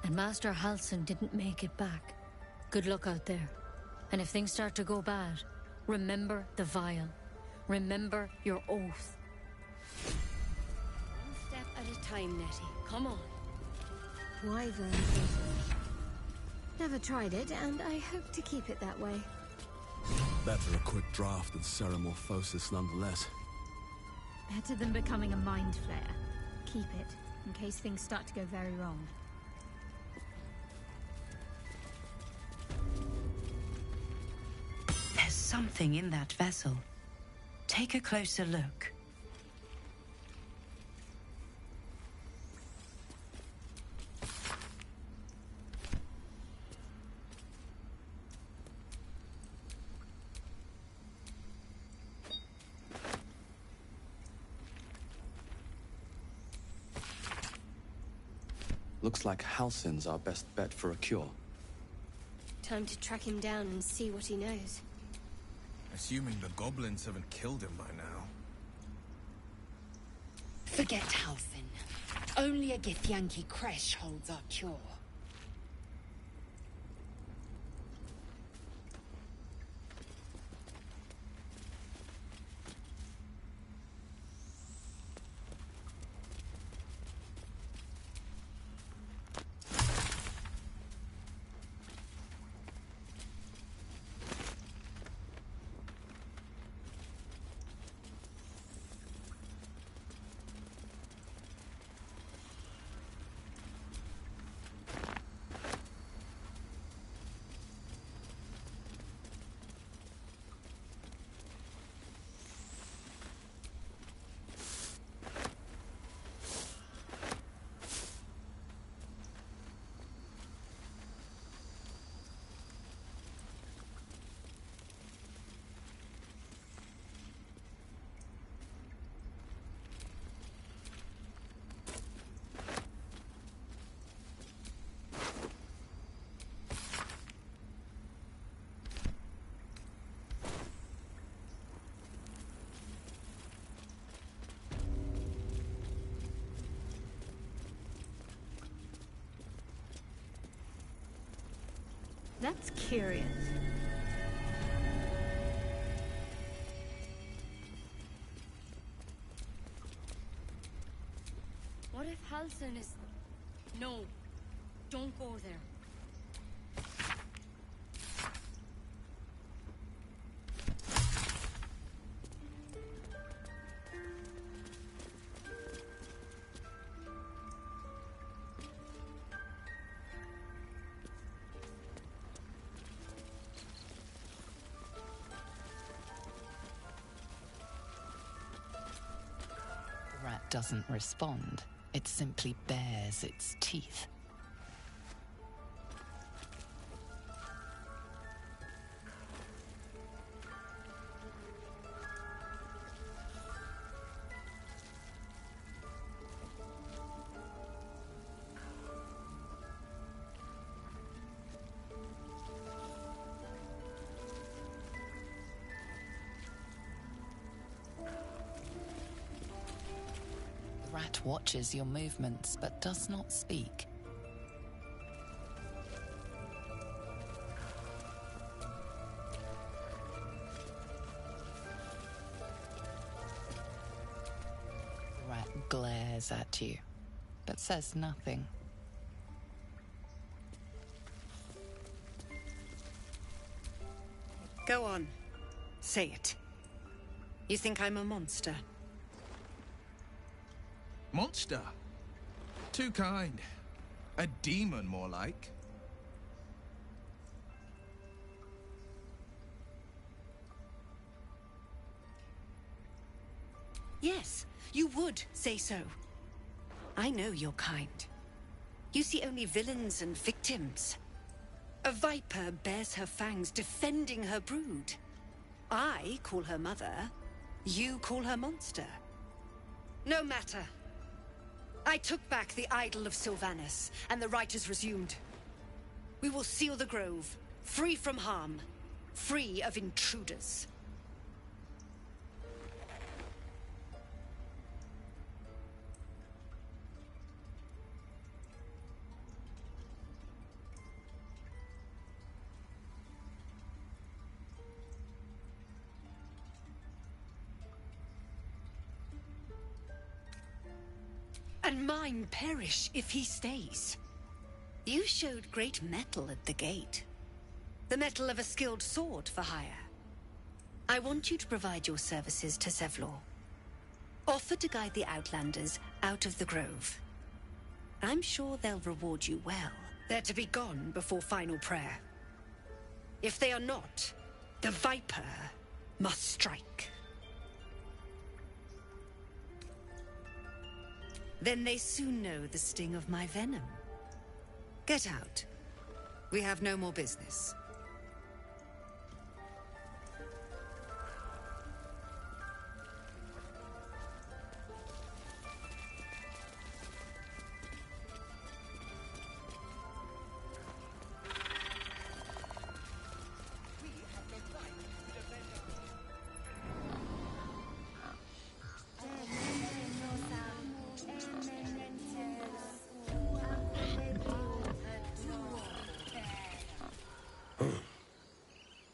And Master Halsin didn't make it back. Good luck out there. And if things start to go bad, remember the vial. Remember your oath. One step at a time, Nettie. Come on. Wyvern. Never tried it, and I hope to keep it that way. Better a quick draft than ceramorphosis nonetheless. Better than becoming a mind flayer. Keep it, in case things start to go very wrong. There's something in that vessel. Take a closer look. Looks like Halsin's our best bet for a cure. Time to track him down and see what he knows. Assuming the goblins haven't killed him by now. Forget Halsin. Only a Githyanki Kresh holds our cure. That's curious. What if Halsin is... No. Don't go there. The rat doesn't respond. It simply bares its teeth. The rat watches your movements, but does not speak. The rat glares at you, but says nothing. Go on. Say it. You think I'm a monster? Monster? Too kind. A demon, more like. Yes, you would say so. I know your kind. You see only villains and victims. A viper bears her fangs defending her brood. I call her mother. You call her monster. No matter. I took back the idol of Sylvanus, and the rite is resumed. We will seal the grove, free from harm, free of intruders. And mine perish if he stays. You showed great mettle at the gate. The mettle of a skilled sword for hire. I want you to provide your services to Zevlor. Offer to guide the Outlanders out of the grove. I'm sure they'll reward you well. They're to be gone before final prayer. If they are not, the Viper must strike. Then they soon know the sting of my venom. Get out. We have no more business.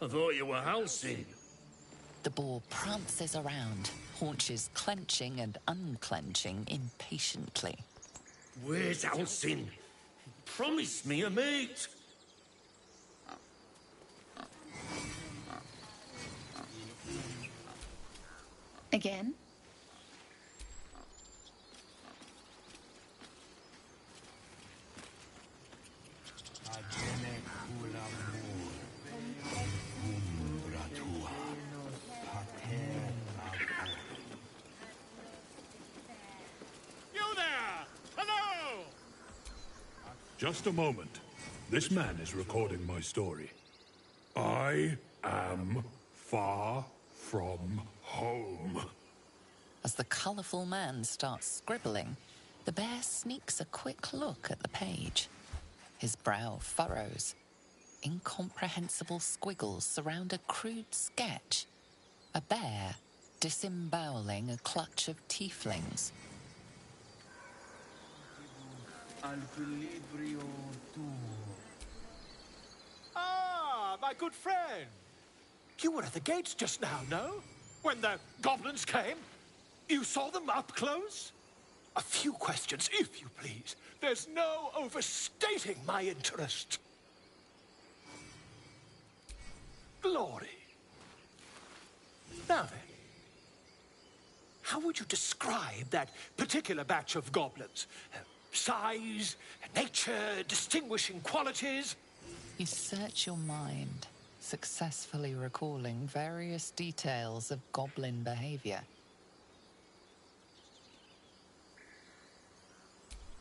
I thought you were Halsey. The boar prances around, haunches clenching and unclenching impatiently. Where's Halsey? Promise me a mate. Again? You there! Hello! Just a moment. This man is recording my story. I am far from home. As the colourful man starts scribbling, the bear sneaks a quick look at the page. His brow furrows. Incomprehensible squiggles surround a crude sketch. A bear disemboweling a clutch of tieflings. Ah, my good friend. You were at the gates just now, no? When the goblins came? You saw them up close? A few questions, if you please. There's no overstating my interest. Glory. Now then, how would you describe that particular batch of goblins? Size, nature, distinguishing qualities? You search your mind, successfully recalling various details of goblin behavior.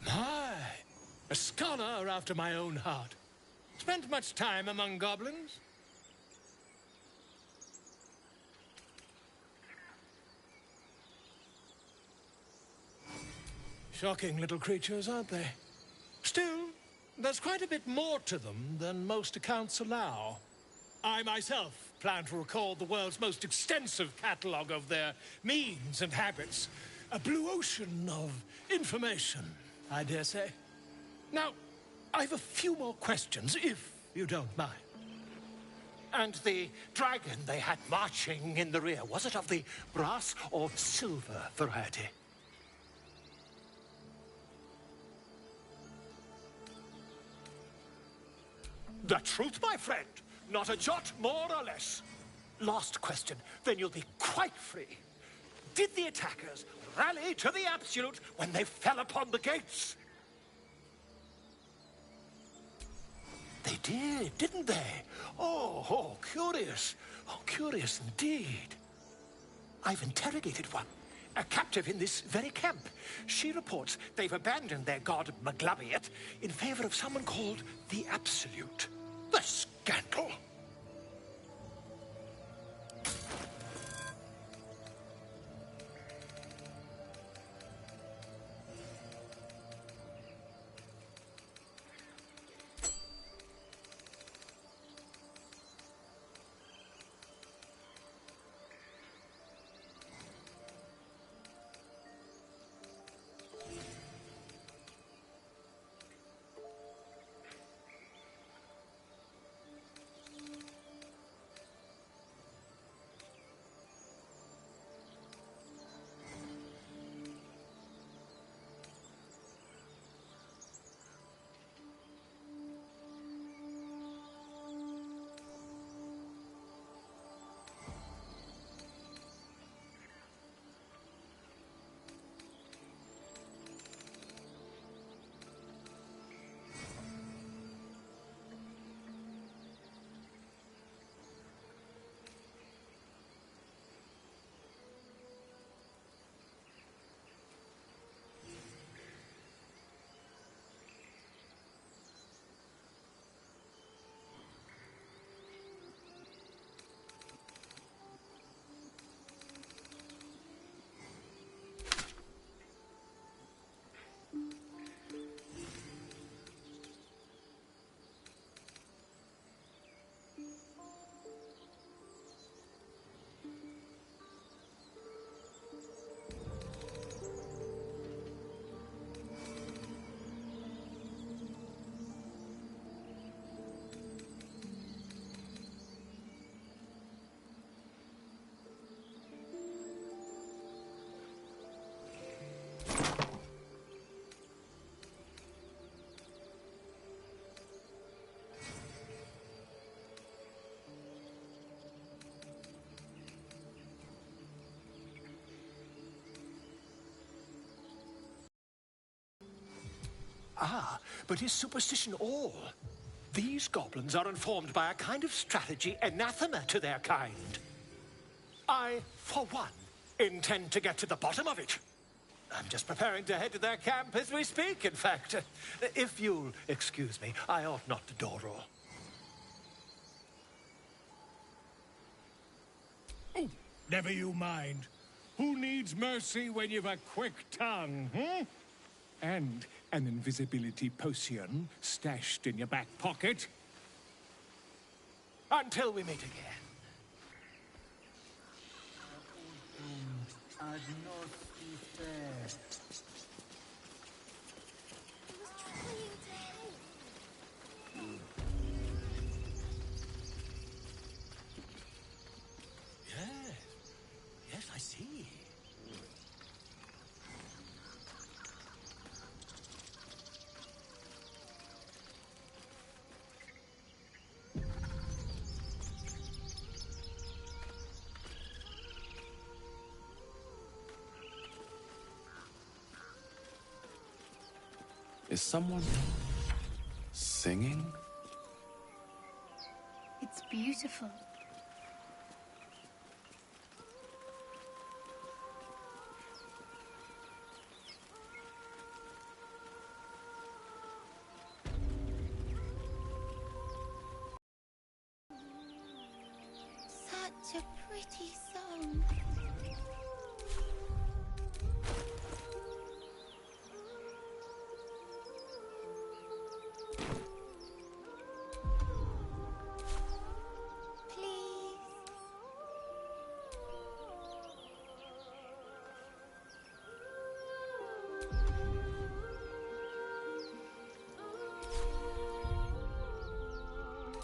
My, a scholar after my own heart. Spent much time among goblins? Shocking little creatures, aren't they? Still, there's quite a bit more to them than most accounts allow. I myself plan to record the world's most extensive catalogue of their means and habits. A blue ocean of information, I dare say. Now, I've a few more questions, if you don't mind. And the dragon they had marching in the rear, was it of the brass or silver variety? The truth, my friend. Not a jot more or less. Last question, then you'll be quite free. Did the attackers rally to the absolute when they fell upon the gates? They did, didn't they? Oh, curious. Oh, curious indeed. I've interrogated one, a captive in this very camp. She reports they've abandoned their god Maglabiet in favor of someone called the Absolute. The scandal! Ah, but is superstition all? These goblins are informed by a kind of strategy anathema to their kind. I, for one, intend to get to the bottom of it. I'm just preparing to head to their camp as we speak, in fact. If you'll excuse me, I ought not to dawdle. Oh, never you mind. Who needs mercy when you've a quick tongue, hmm? And an invisibility potion stashed in your back pocket. Until we meet again. Yes, I see. Is someone singing? It's beautiful. Such a pretty song.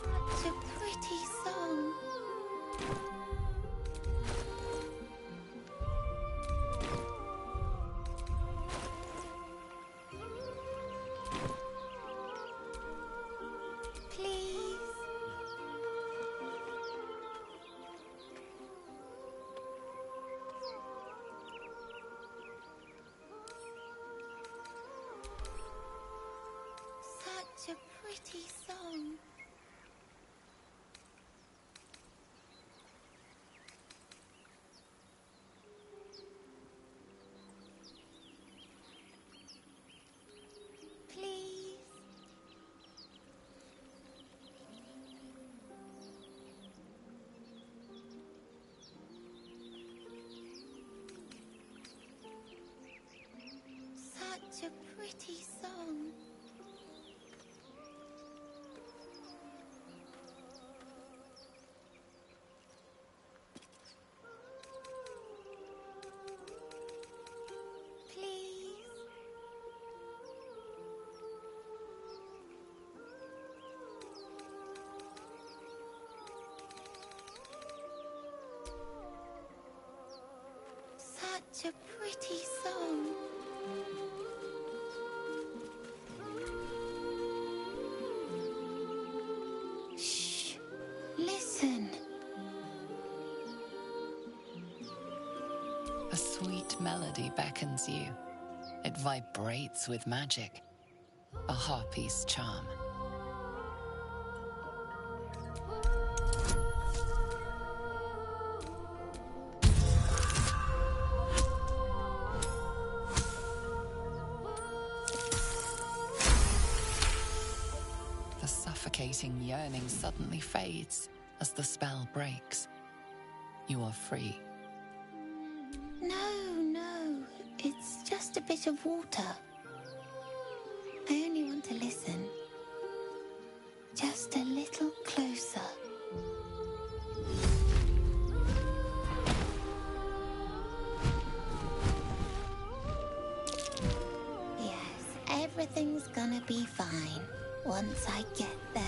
Such a pretty song. Please. Such a pretty song. Please. Such a pretty song. Please. Such a pretty song. Shh. Listen. A sweet melody beckons you. It vibrates with magic. A harpy's charm. The suffocating yearning suddenly fades as the spell breaks. You are free. No. It's just a bit of water. I only want to listen. Just a little closer. Yes, everything's gonna be fine once I get there.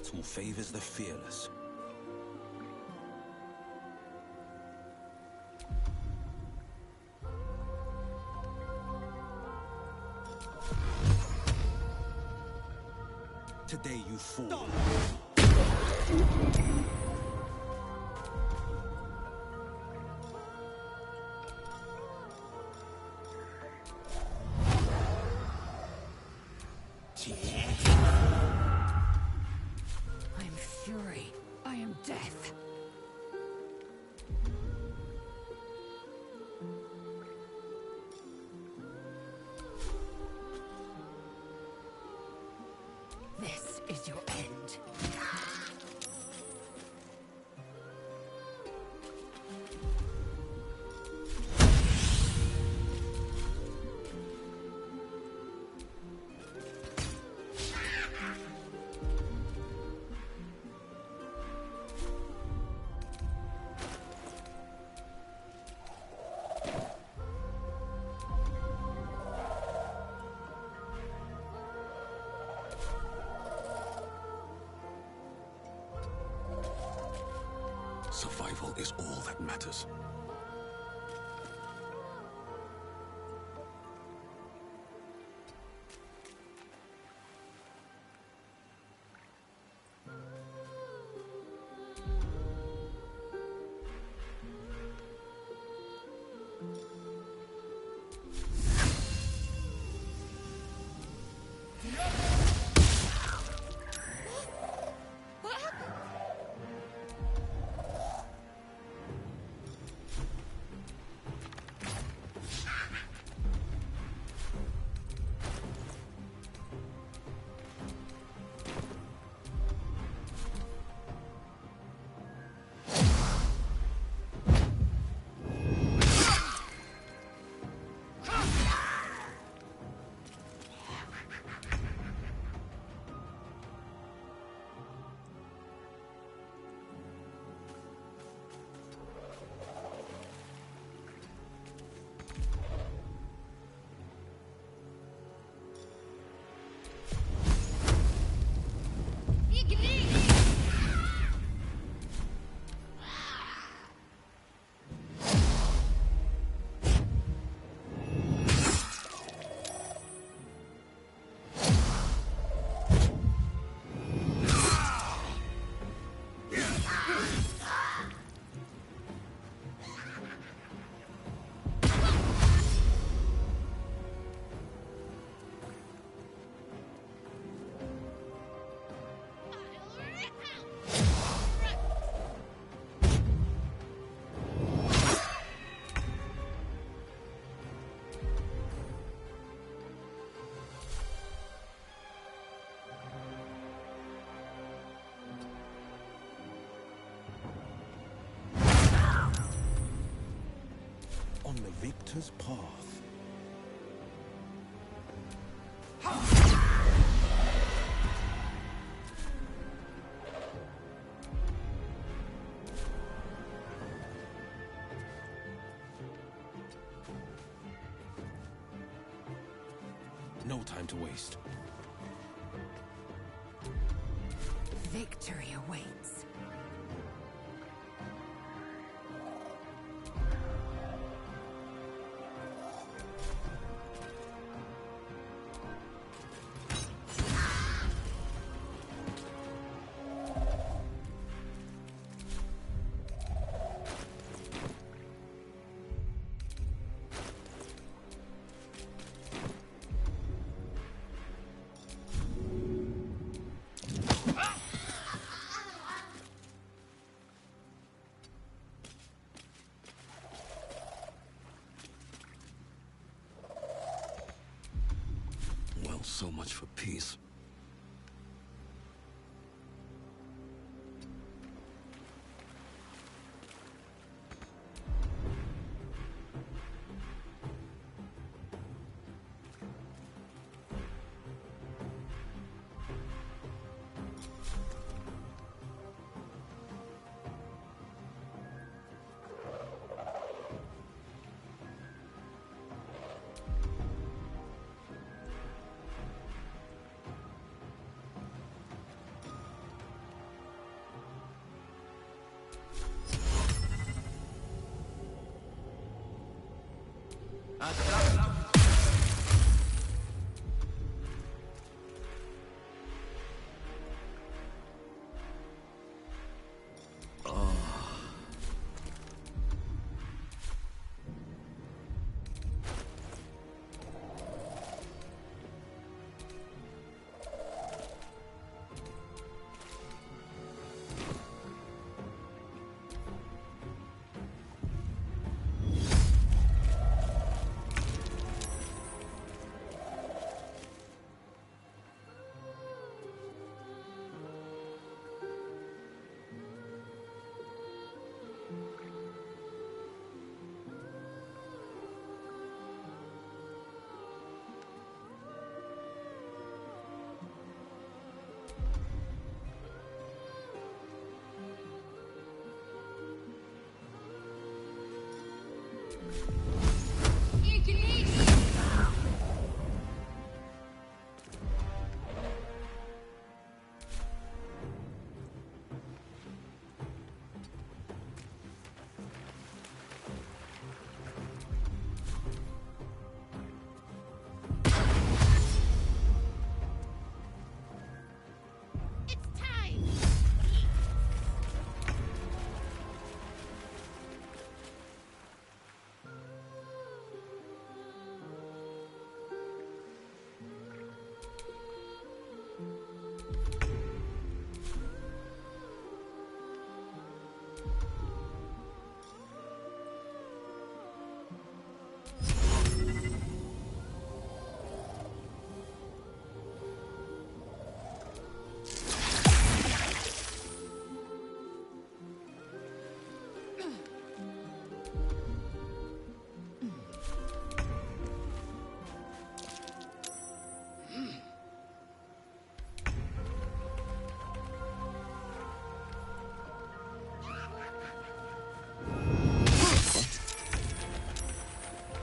battle favors the fearless. Today you fall. I am fury. I am death. This is your end. Survival is all that matters. On the victor's path. No time to waste. Victory awaits. Well, so much for peace.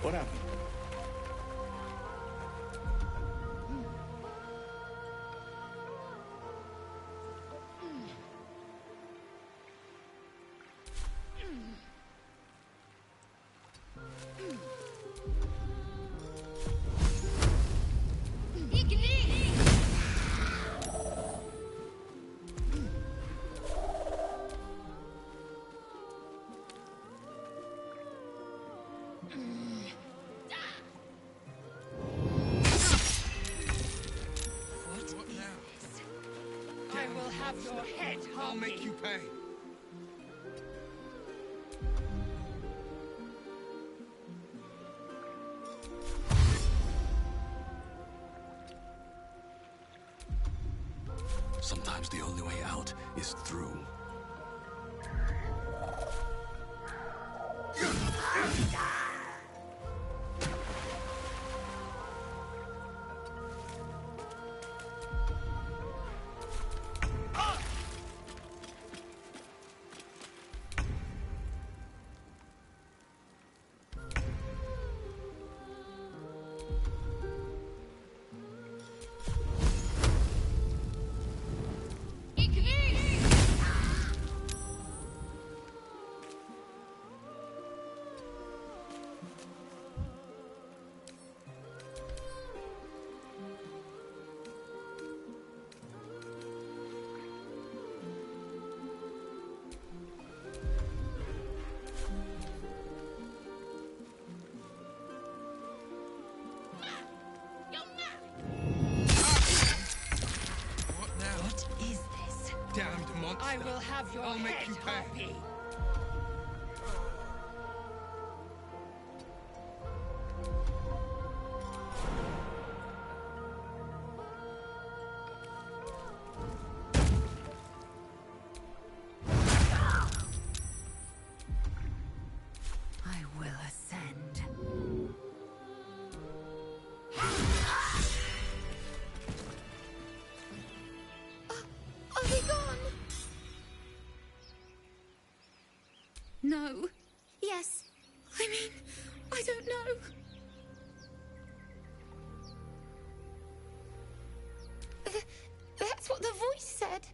What happened? I will have your head, I'll make you pay. Sometimes the only way out is through. Damned monster. I will have your I'll head, make you pay. Harpy. I will ascend. Are they gone? No. Yes. I mean, I don't know. That's what the voice said.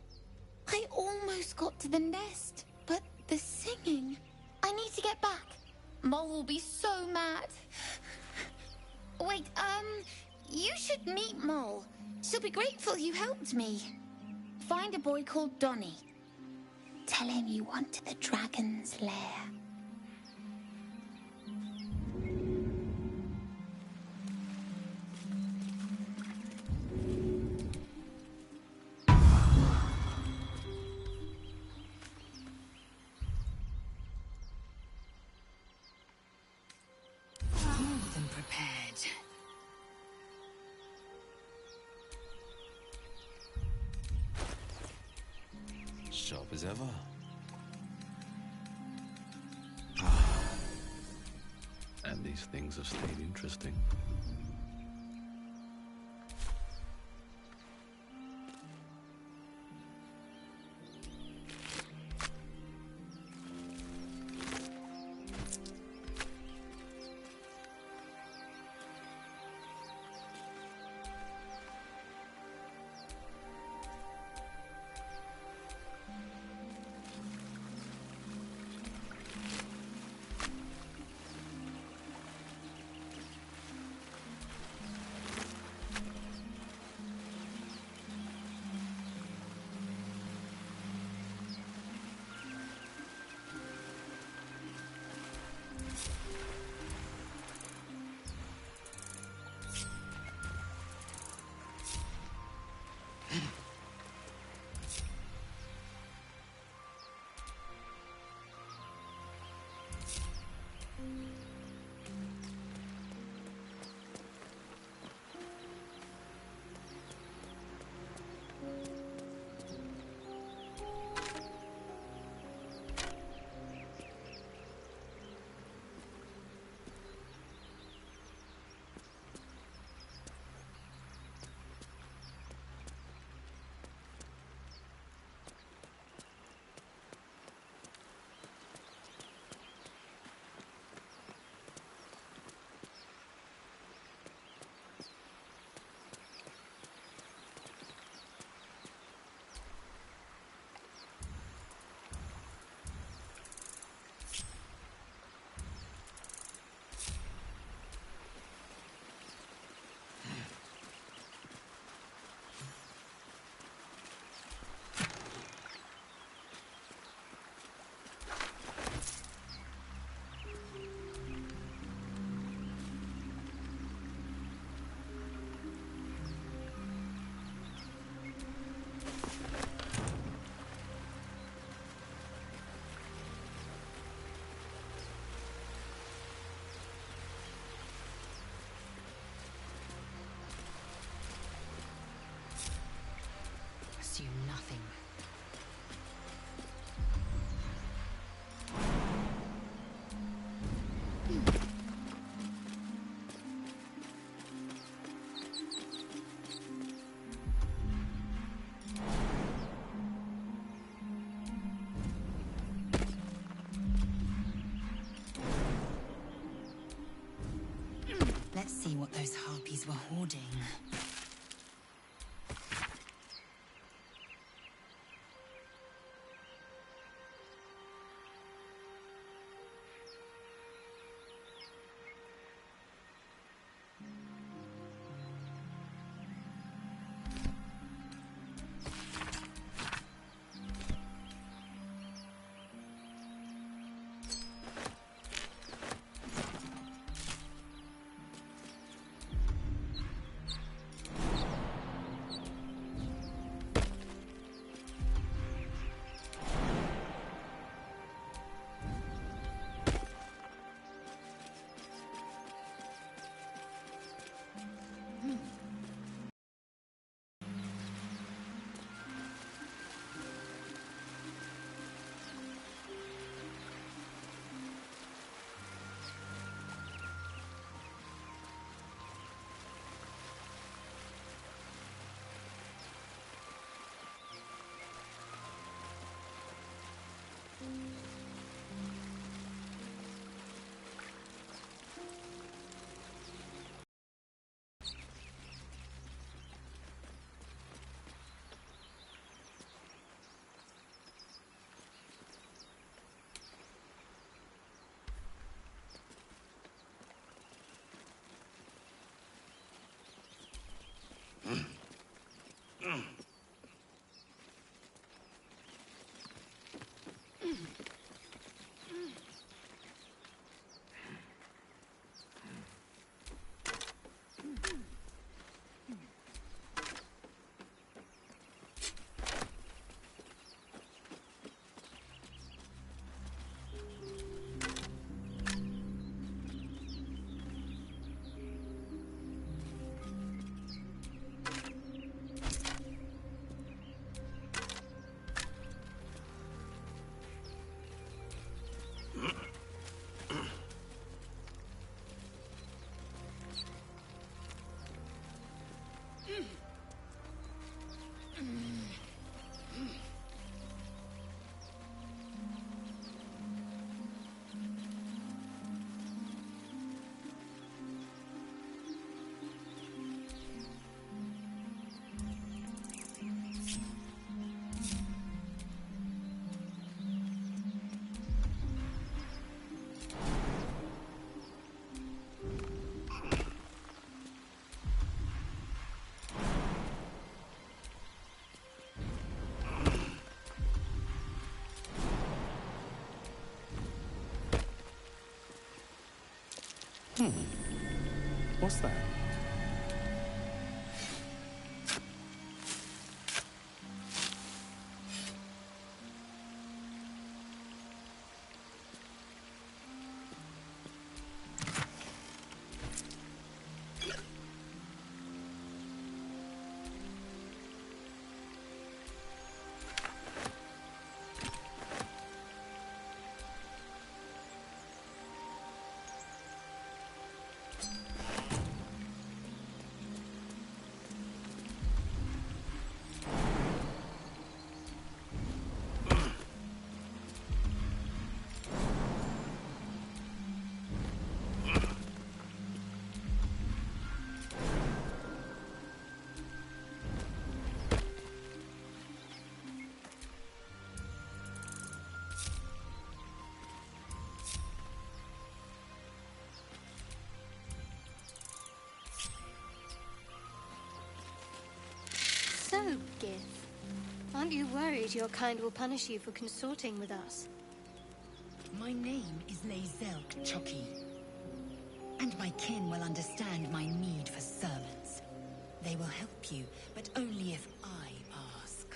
I almost got to the nest, but the singing... I need to get back. Mole will be so mad. Wait, you should meet Mole. She'll be grateful you helped me. Find a boy called Donny. Tell him you want to the dragon's lair. More than prepared. Sharp as ever. And these things have stayed interesting. Assume nothing. Let's see what those harpies were hoarding. What's that? So, Gith, aren't you worried your kind will punish you for consorting with us? My name is Lae'zel Choki, and my kin will understand my need for servants. They will help you, but only if I ask.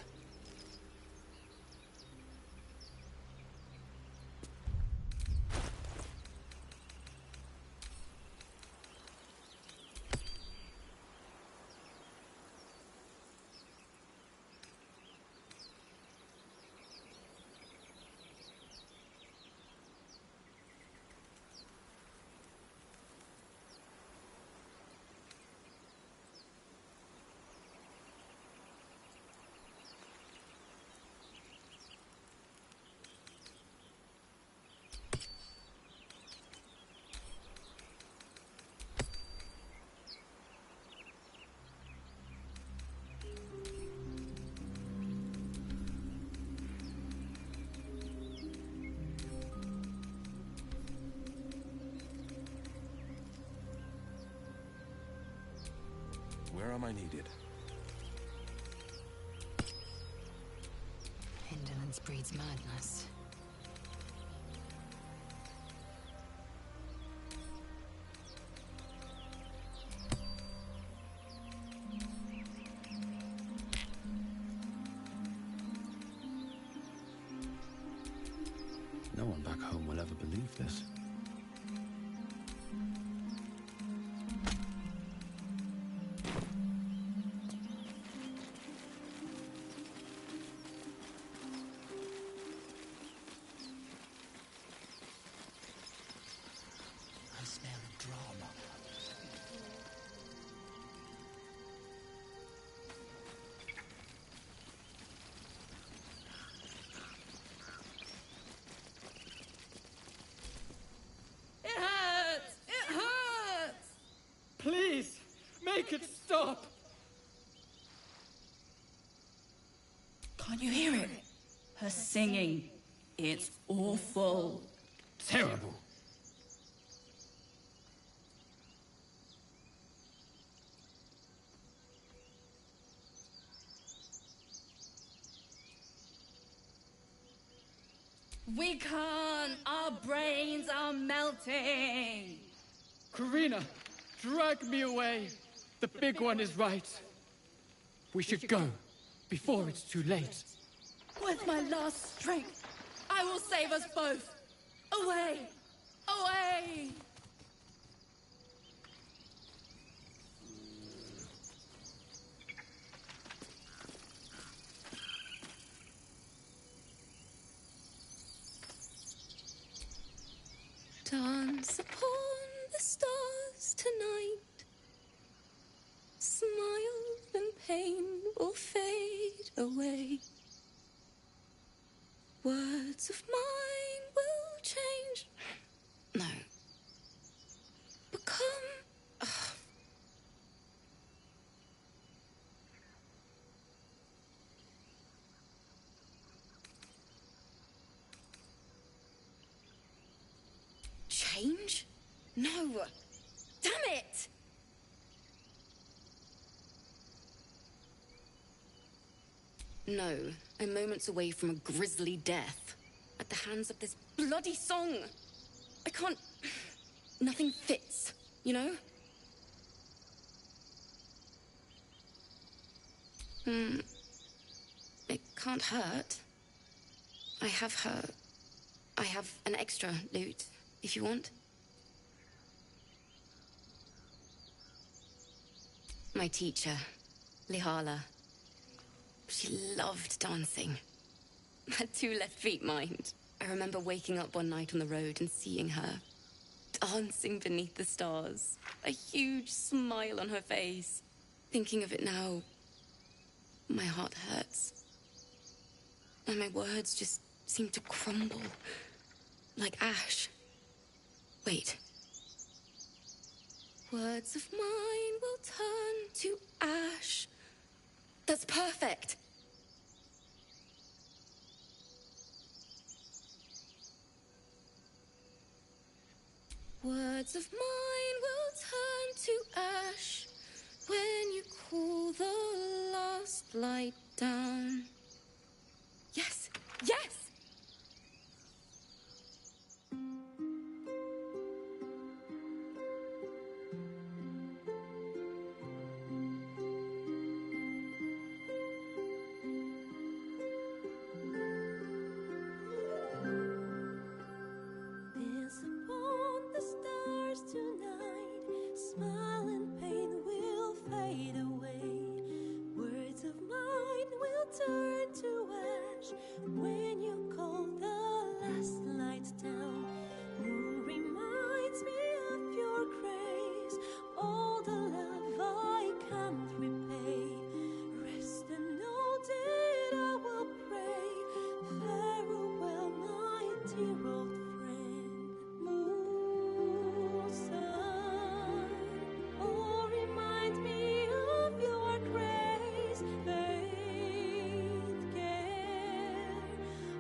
Where am I needed? Indolence breeds madness. No one back home will ever believe this. I smell drama. It hurts! It hurts! Please, make it stop! Can't you hear it? Her singing. It's awful. Terrible. We can't. Our brains are melting. Karina, drag me away. The big one is right. We should go before it's too late. With my last strength, I will save us both. Away! Away! Dance upon the stars tonight. Smile and pain will fade away. Words of mine will change. No. Become. Change? No. Damn it! No, I'm moments away from a grisly death. At the hands of this bloody song. I can't... nothing fits, you know? It can't hurt. I have an extra lute, if you want. My teacher, Lihala. She loved dancing. Had 2 left feet, mind. I remember waking up one night on the road and seeing her dancing beneath the stars, a huge smile on her face. Thinking of it now, my heart hurts. And my words just seem to crumble, like ash. Wait. Words of mine will turn to ash. That's perfect. Words of mine will turn to ash when you cool the last light down. Yes! Yes! Dance upon the stars tonight. Smile and pain will fade away. Words of mine will turn to ash when you call the last light down. Moon reminds me of your grace. All the love I can't repay. Rest and know that I will pray. Farewell, my dear old friend. Moon, sun, oh, remind me of your grace. Faith, care,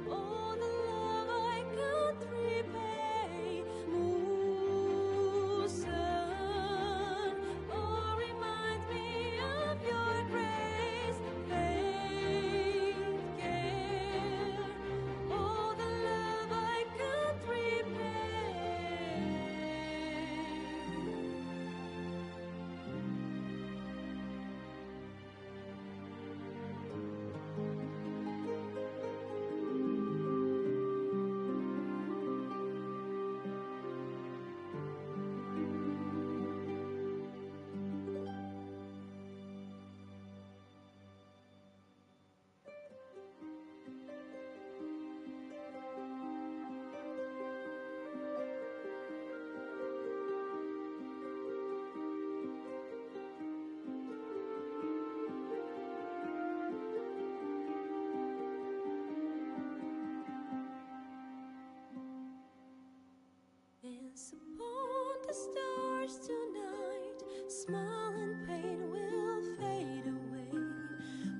all the love I can't repay. Moon, sun, oh, remind me of your grace. Faith, care, all the love I can't repay. Dance upon the stars tonight. Smile and pain will fade away.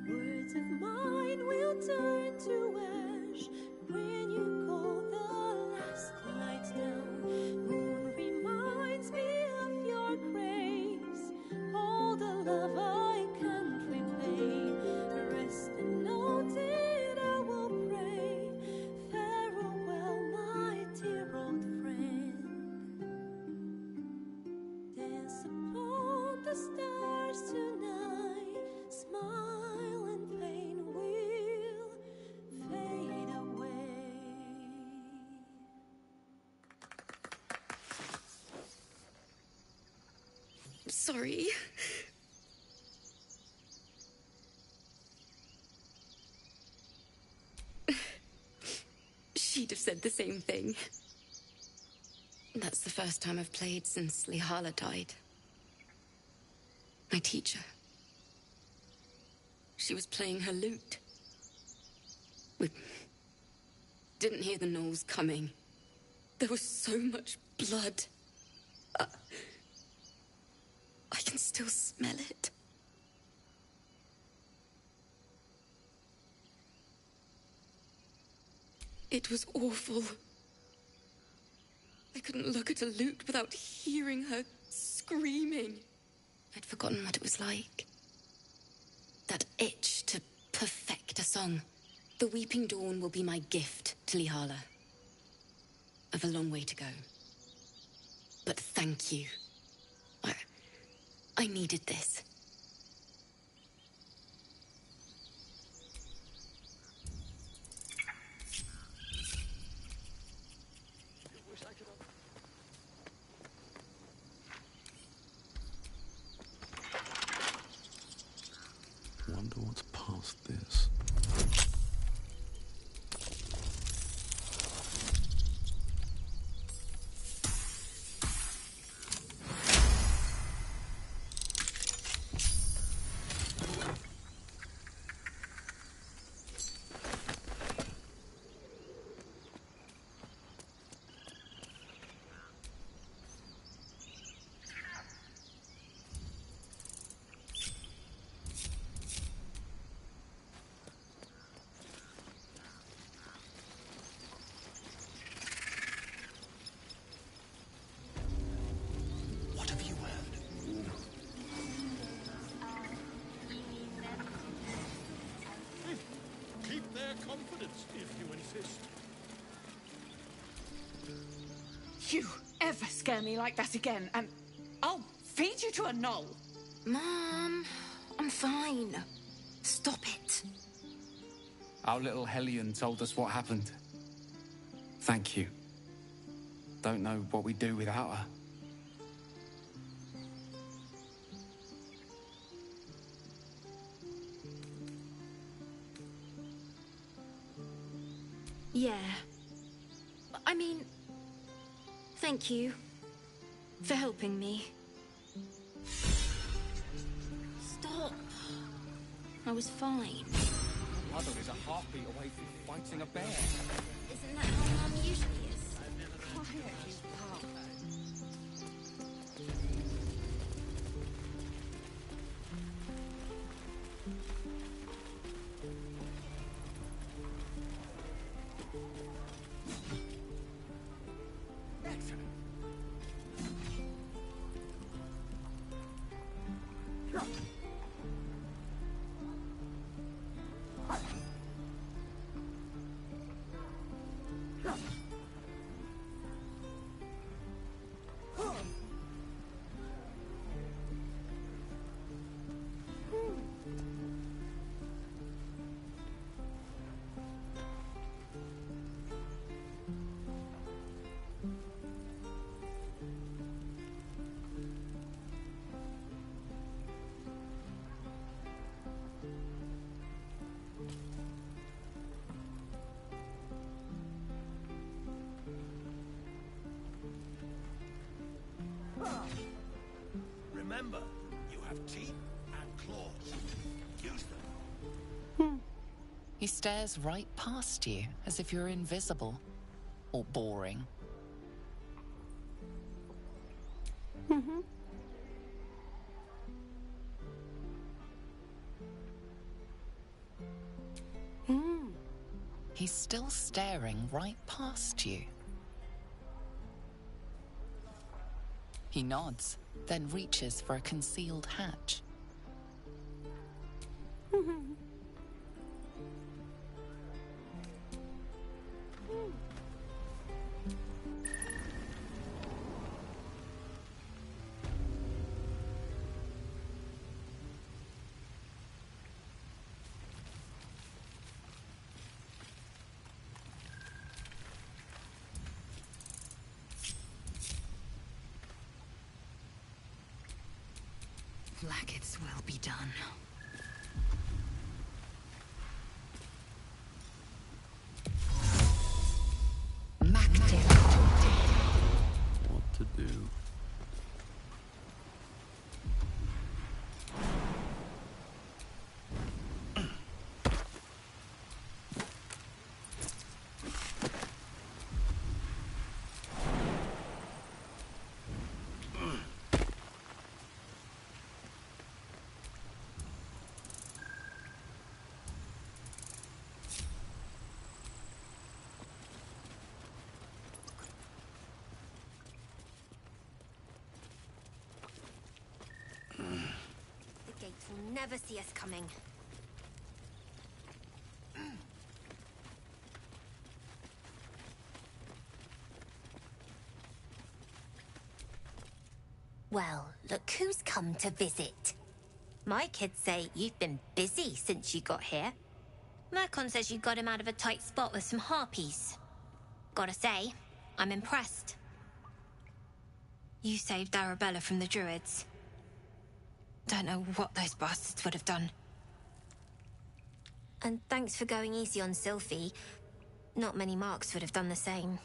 Words of mine will turn to ash when you call the last light down. Moon reminds me of your grace. All the love I can't repay. Rest and know that I will pray. Farewell, my dear old friend. Dance upon the stars tonight. Smile and pain will fade away. Sorry. She'd have said the same thing. That's the first time I've played since Lihala died. My teacher. She was playing her lute. We didn't hear the gnolls coming. There was so much blood. I can still smell it. It was awful. I couldn't look at a lute without hearing her screaming. I'd forgotten what it was like. That itch to perfect a song. The Weeping Dawn will be my gift to Lihala. I've a long way to go. But thank you. I needed this. Wonder what's past this. What have you heard? Keep their confidence, if you insist. You ever scare me like that again, and I'll feed you to a knoll. Mom, I'm fine. Stop it. Our little Hellion told us what happened. Thank you. Don't know what we'd do without her. Yeah. I mean, thank you for helping me. Stop. I was fine. Mother is a heartbeat away from fighting a bear. Isn't that how Mum usually is? Quiet, you pup. Remember, you have teeth and claws. Use them. He stares right past you, as if you're invisible. Or boring. He's still staring right past you. He nods, then reaches for a concealed hatch. Blackets will be done. What to do? The gates will never see us coming. who's come to visit. My kids say you've been busy since you got here. Mercon says you got him out of a tight spot with some harpies. Gotta say, I'm impressed. You saved Arabella from the Druids. Don't know what those bastards would have done. And thanks for going easy on Sylphie. Not many Marks would have done the same.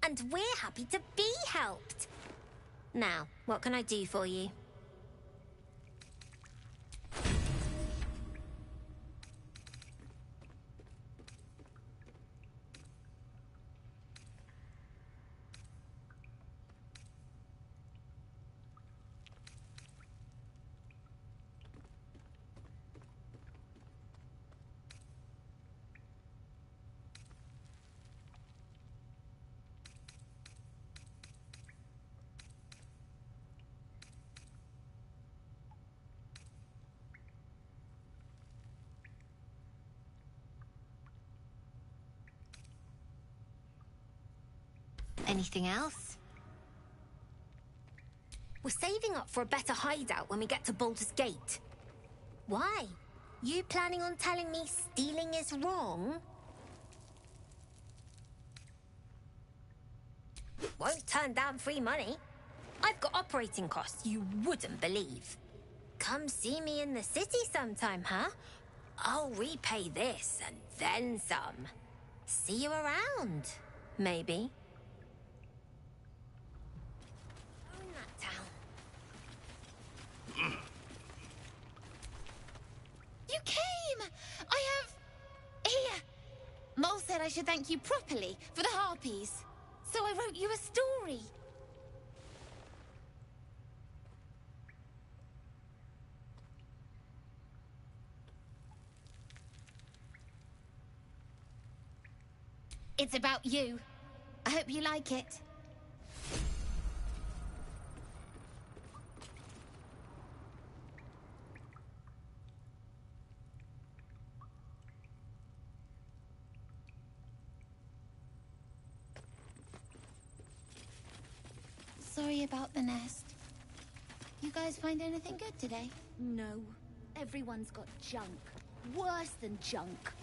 And we're happy to be helped. Now, what can I do for you? Anything else? We're saving up for a better hideout when we get to Baldur's Gate. Why? You planning on telling me stealing is wrong? Won't turn down free money. I've got operating costs you wouldn't believe. Come see me in the city sometime, huh? I'll repay this and then some. See you around, maybe. You came! I have... Here! Mole said I should thank you properly for the harpies. So I wrote you a story. It's about you. I hope you like it. Sorry about the nest. You guys find anything good today? No. Everyone's got junk. Worse than junk.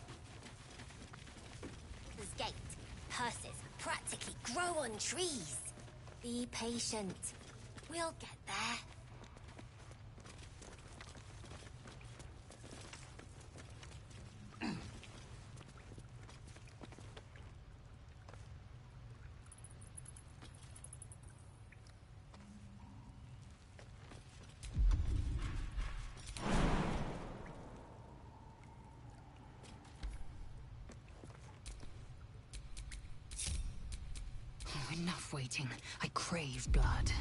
This gate. Purses practically grow on trees. Be patient. We'll get there. Enough waiting. I crave blood.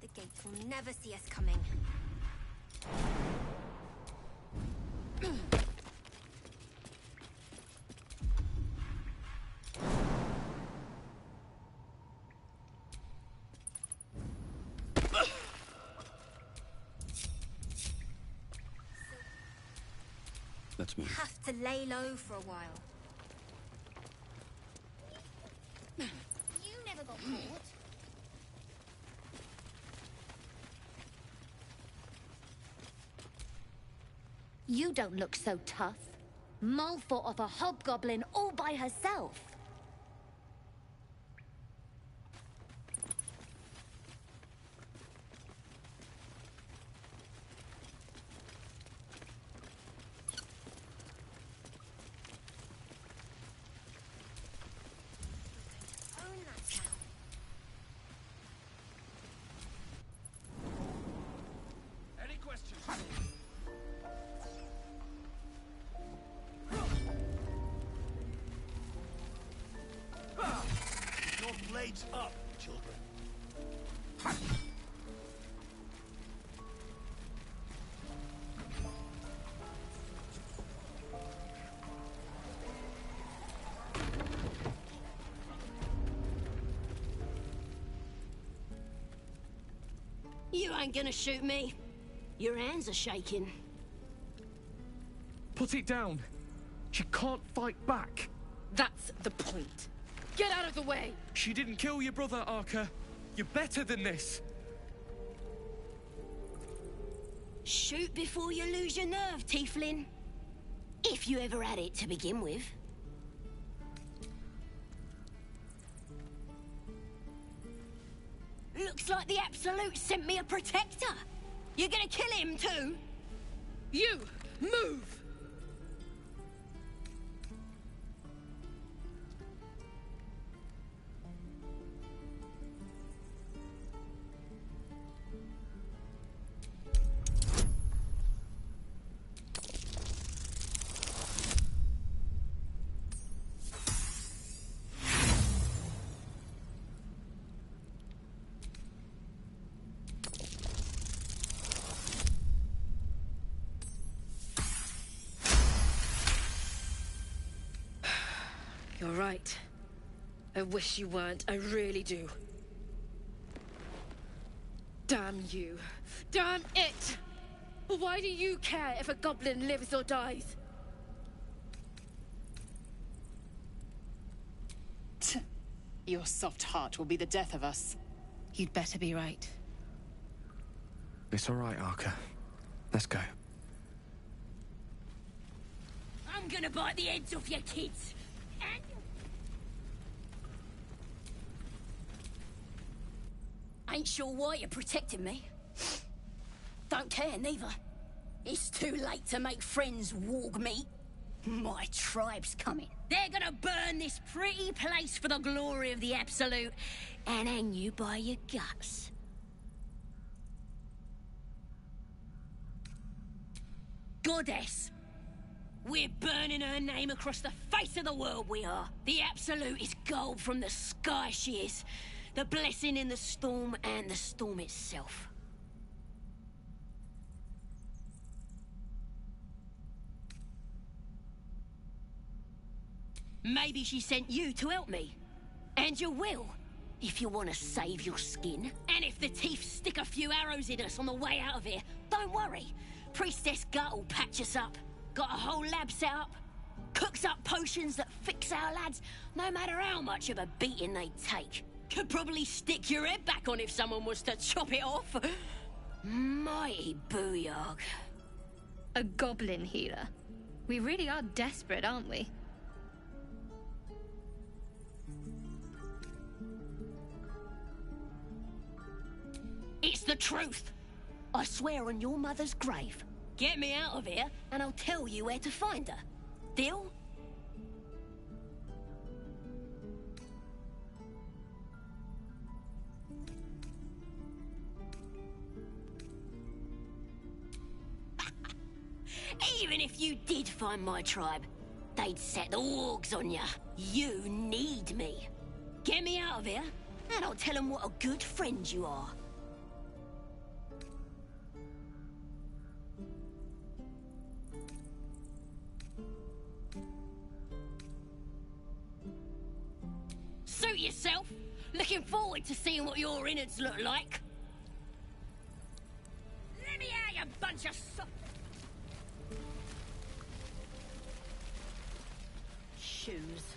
The gates will never see us coming. Let's move. Have to lay low for a while. You never got caught. You don't look so tough. Mull fought off a hobgoblin all by herself. Blades up, children. You ain't gonna shoot me. Your hands are shaking. Put it down. She can't fight back. That's the point. Get out of the way! She didn't kill your brother, Arka. You're better than this. Shoot before you lose your nerve, Tiefling. If you ever had it to begin with. Looks like the Absolute sent me a protector. You're gonna kill him too? You! Move! You're right. I wish you weren't. I really do. Damn you. Damn it! Why do you care if a goblin lives or dies? Your soft heart will be the death of us. You'd better be right. It's all right, Arka. Let's go. I'm gonna bite the heads off your kids. Ain't sure why you're protecting me. Don't care, neither. It's too late to make friends, warg meat. My tribe's coming. They're gonna burn this pretty place for the glory of the Absolute and hang you by your guts. Goddess. We're burning her name across the face of the world, we are. The Absolute is gold from the sky, she is. The blessing in the storm and the storm itself. Maybe she sent you to help me. And you will, if you want to save your skin. And if the teeth stick a few arrows in us on the way out of here, don't worry. Priestess Gut will patch us up. Got a whole lab set up. Cooks up potions that fix our lads, no matter how much of a beating they take. Could probably stick your head back on if someone was to chop it off. Mighty booyog. A goblin healer. We really are desperate, aren't we? It's the truth. I swear on your mother's grave. Get me out of here, and I'll tell you where to find her. Deal? Even if you did find my tribe, they'd set the wargs on you. You need me. Get me out of here, and I'll tell them what a good friend you are. Suit yourself. Looking forward to seeing what your innards look like. Let me out, you bunch of shoes.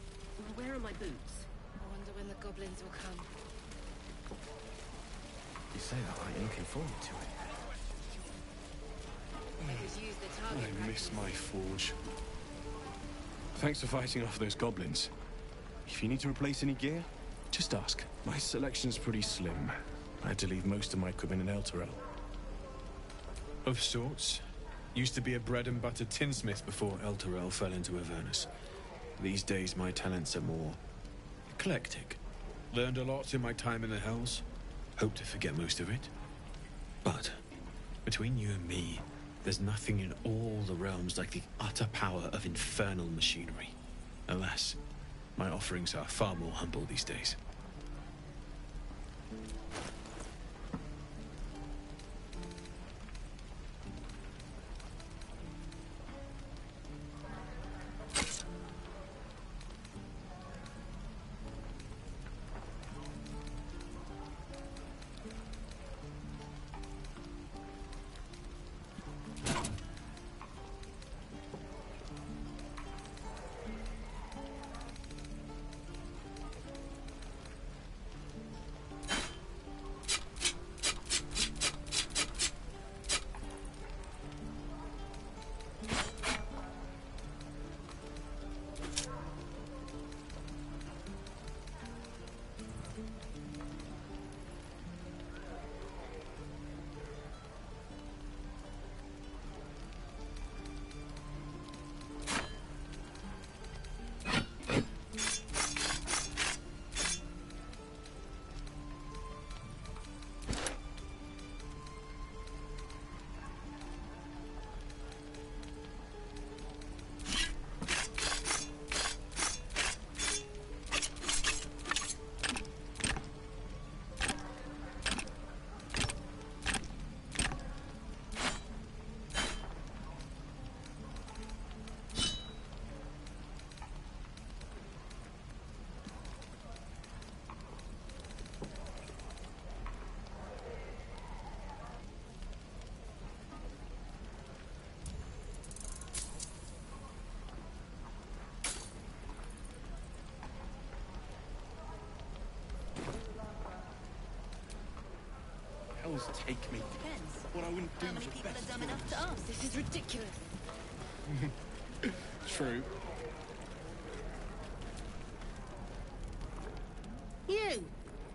Where are my boots? I wonder when the goblins will come. You say that like you're looking forward to it. I miss my forge. Thanks for fighting off those goblins. If you need to replace any gear, just ask. My selection's pretty slim. I had to leave most of my equipment in Elturel. Of sorts. Used to be a bread and butter tinsmith before Elturel fell into Avernus. These days my talents are more eclectic. Learned a lot in my time in the Hells. Hope to forget most of it. But between you and me, there's nothing in all the realms like the utter power of infernal machinery. Alas, my offerings are far more humble these days. Hells take me. Depends. What I wouldn't do How many for people best are dumb enough to ask? This is ridiculous. True. You!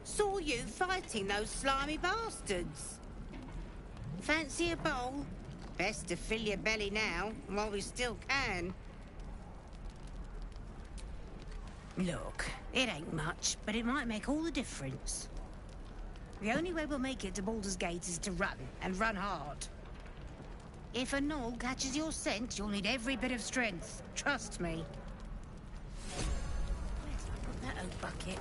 Saw you fighting those slimy bastards. Fancy a bowl? Best to fill your belly now, while we still can. Look, it ain't much, but it might make all the difference. The only way we'll make it to Baldur's Gate is to run, and run hard. If a gnoll catches your scent, you'll need every bit of strength. Trust me. Where did I put that old bucket?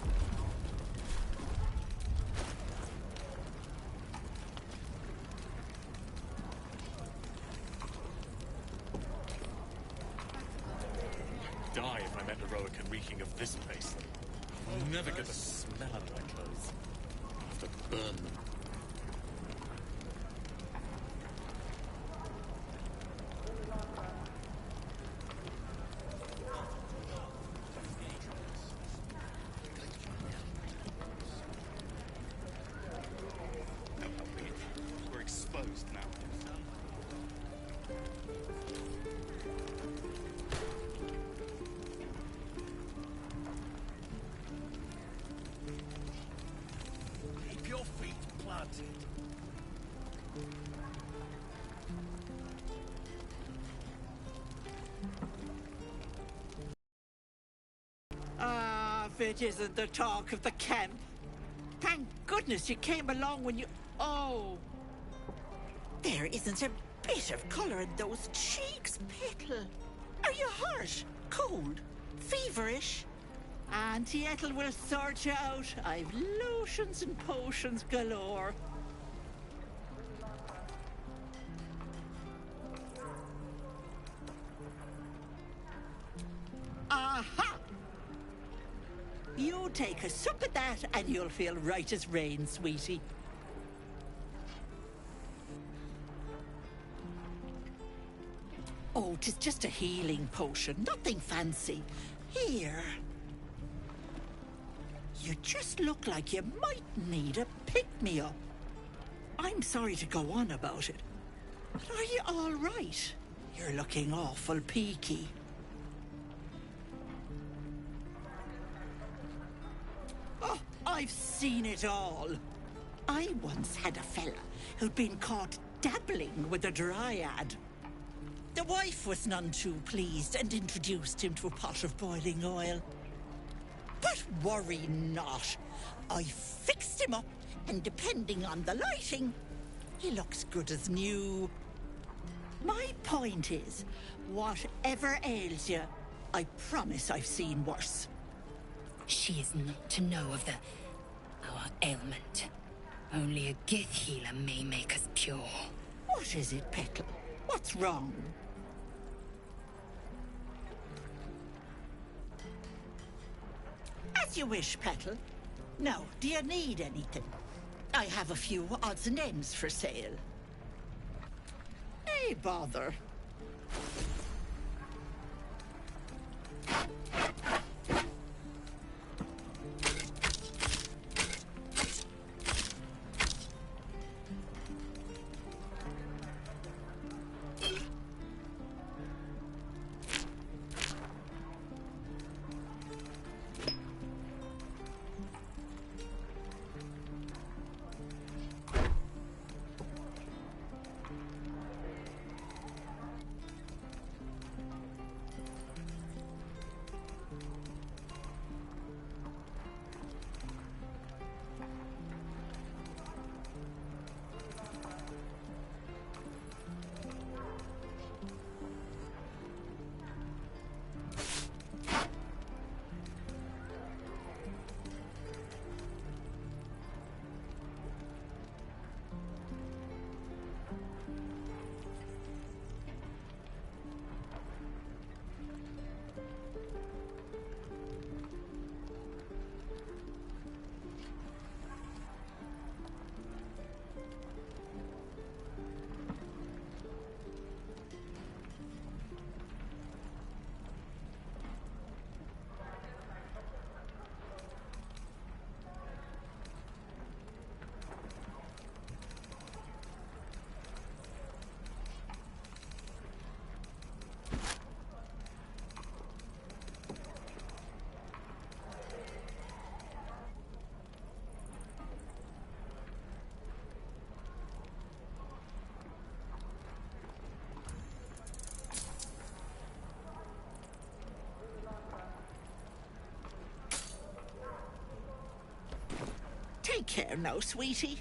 Die if I met a Roican reeking of this place. I'll never get the smell out of my clothes. I'll have to burn them. We're exposed now. Keep your feet planted. Ah, if it isn't the talk of the camp. Thank goodness you came along when you... Oh. There isn't a bit of colour in those cheeks, Petal. Are you hurt? Cold? Feverish? Auntie Ethel will sort you out. I've lotions and potions galore. Aha! You take a sup at that and you'll feel right as rain, sweetie. Oh, 'tis just a healing potion, nothing fancy. Here. You just look like you might need a pick-me-up. I'm sorry to go on about it, but are you all right? You're looking awful peaky. Oh, I've seen it all. I once had a fella who'd been caught dabbling with a dryad. The wife was none too pleased and introduced him to a pot of boiling oil. But worry not. I fixed him up, and depending on the lighting, he looks good as new. My point is, whatever ails you, I promise I've seen worse. She is not to know of the our ailment. Only a Gith healer may make us pure. What is it, Petal? What's wrong? As you wish, Petal. Now, do you need anything? I have a few odds and ends for sale. Hey, bother. Take care now, sweetie.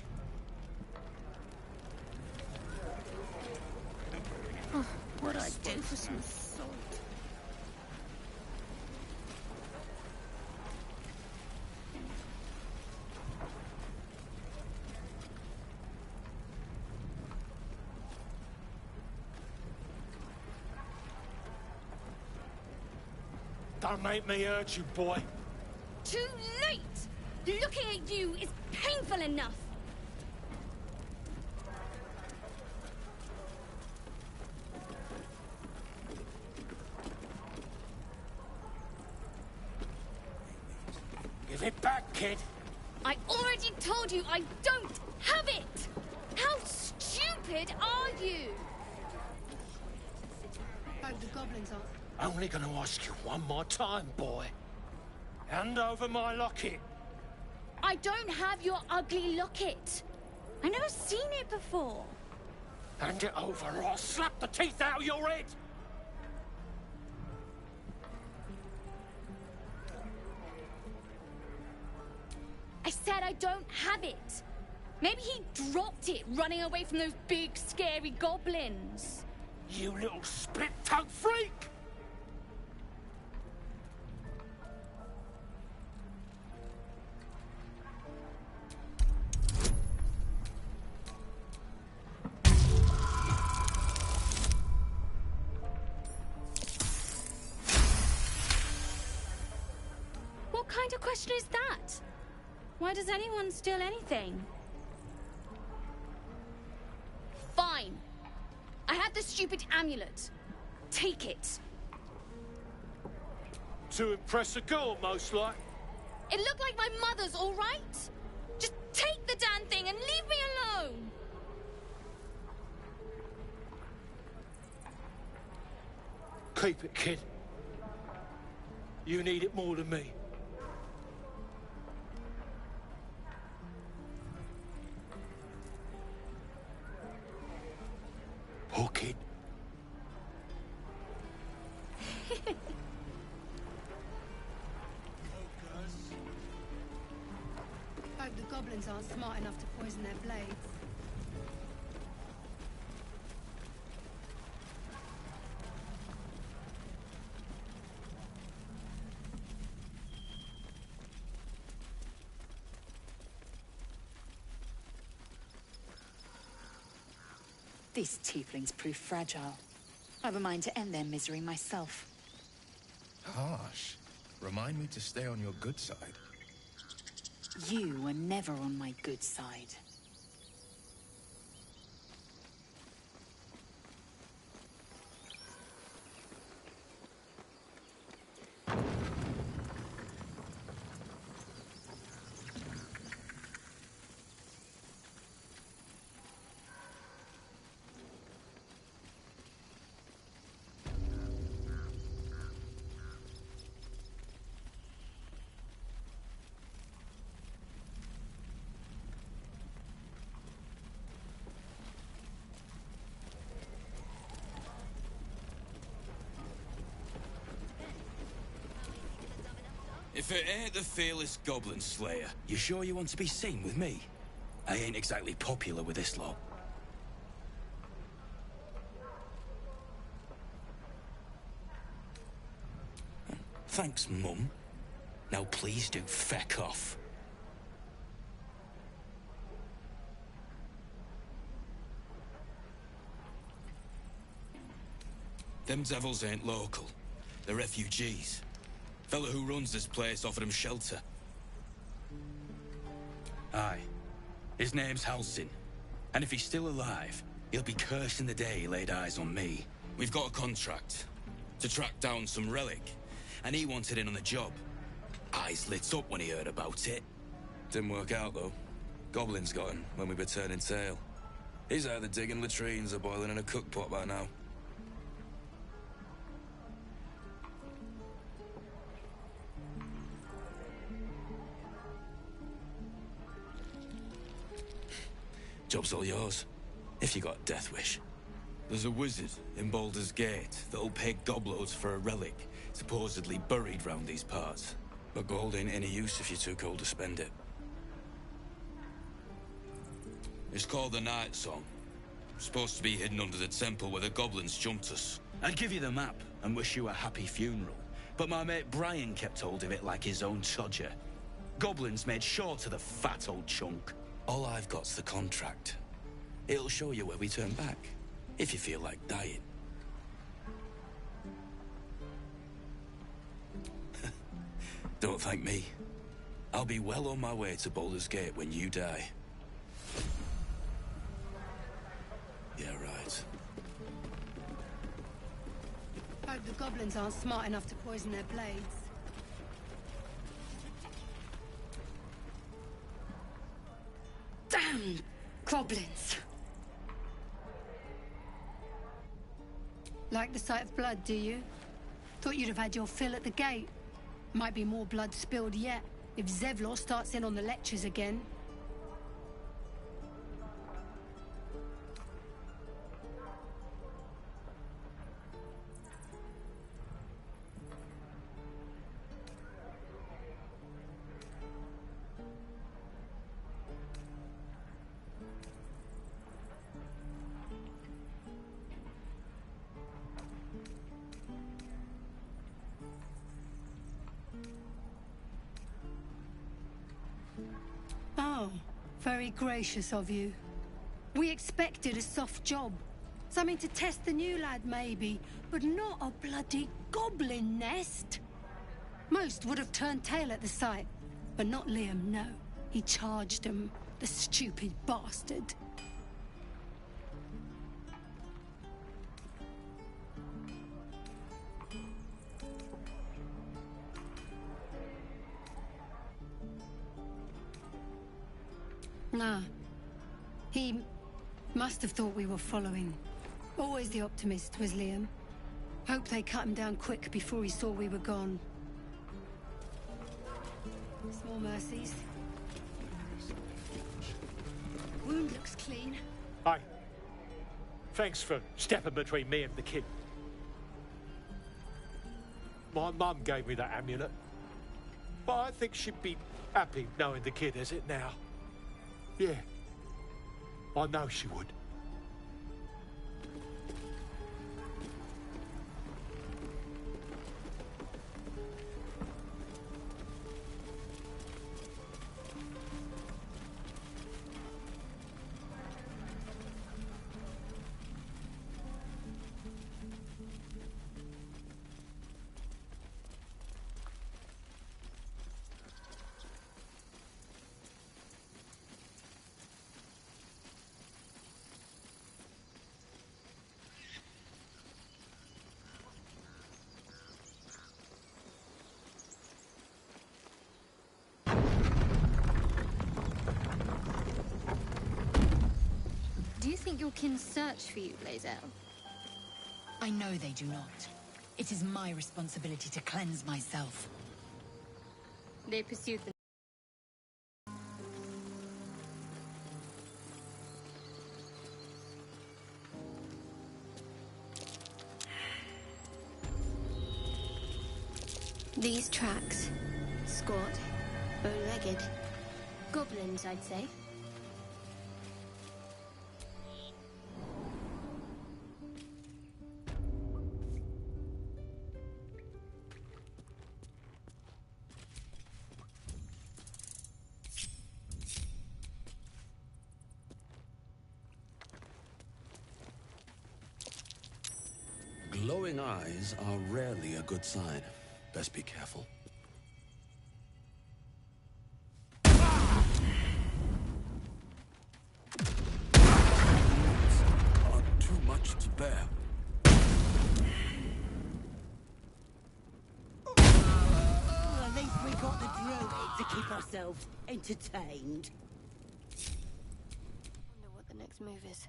Oh, what I'd do for some salt. Don't make me hurt you, boy. Too late! Looking at you is painful enough. Give it back, kid. I already told you I don't have it! How stupid are you? Hope the goblins are. Only gonna ask you one more time, boy. Hand over my locket. I don't have your ugly locket. I've never seen it before. Hand it over or I'll slap the teeth out of your head. I said I don't have it. Maybe he dropped it running away from those big, scary goblins. You little split-tongued freak! What kind of question is that? Why does anyone steal anything? Fine. I have the stupid amulet. Take it. To impress a girl, most like. It looked like my mother's, all right? Just take the damn thing and leave me alone. Keep it, kid. You need it more than me. Hook it. Hope the goblins aren't smart enough to poison their blades. These tieflings prove fragile. I've a mind to end their misery myself. Harsh. Remind me to stay on your good side. You were never on my good side. If it ain't the fearless Goblin Slayer, you sure you want to be seen with me? I ain't exactly popular with this lot. Thanks, Mum. Now please do feck off. Them devils ain't local. They're refugees. Fella who runs this place offered him shelter. Aye. His name's Halsin. And if he's still alive, he'll be cursing the day he laid eyes on me. We've got a contract to track down some relic, and he wanted in on the job. Eyes lit up when he heard about it. Didn't work out, though. Goblins got him when we were turning tail. He's either digging latrines or boiling in a cookpot by now. Job's all yours, if you got a death wish. There's a wizard in Baldur's Gate that'll pay gobloads for a relic, supposedly buried round these parts. But gold ain't any use if you're too cold to spend it. It's called the Night Song. Supposed to be hidden under the temple where the goblins jumped us. I'd give you the map and wish you a happy funeral, but my mate Brian kept hold of it like his own Todger. Goblins made short of the fat old chunk. All I've got's the contract. It'll show you where we turn back, if you feel like dying. Don't thank me. I'll be well on my way to Baldur's Gate when you die. Yeah, right. Hope the goblins aren't smart enough to poison their blades. Damn goblins! Like the sight of blood, do you? Thought you'd have had your fill at the gate. Might be more blood spilled yet, if Zevlor starts in on the lectures again. Oh, very gracious of you. We expected a soft job. Something to test the new lad, maybe, but not a bloody goblin nest. Most would have turned tail at the sight, but not Liam, no. He charged them, the stupid bastard. Nah. He must have thought we were following. Always the optimist was Liam. Hope they cut him down quick before he saw we were gone. Small mercies. Wound looks clean. Hi. Thanks for stepping between me and the kid. My mum gave me that amulet. But I think she'd be happy knowing the kid has it now. Yeah. I know she would. you think your kin search for you, Blazel? I know they do not. It is my responsibility to cleanse myself. They pursued the... These tracks. Squat. Bow-legged. Goblins, I'd say. Glowing eyes are rarely a good sign. Best be careful. Are too much to bear. Well, at least we got the druid to keep ourselves entertained. Wonder what the next move is.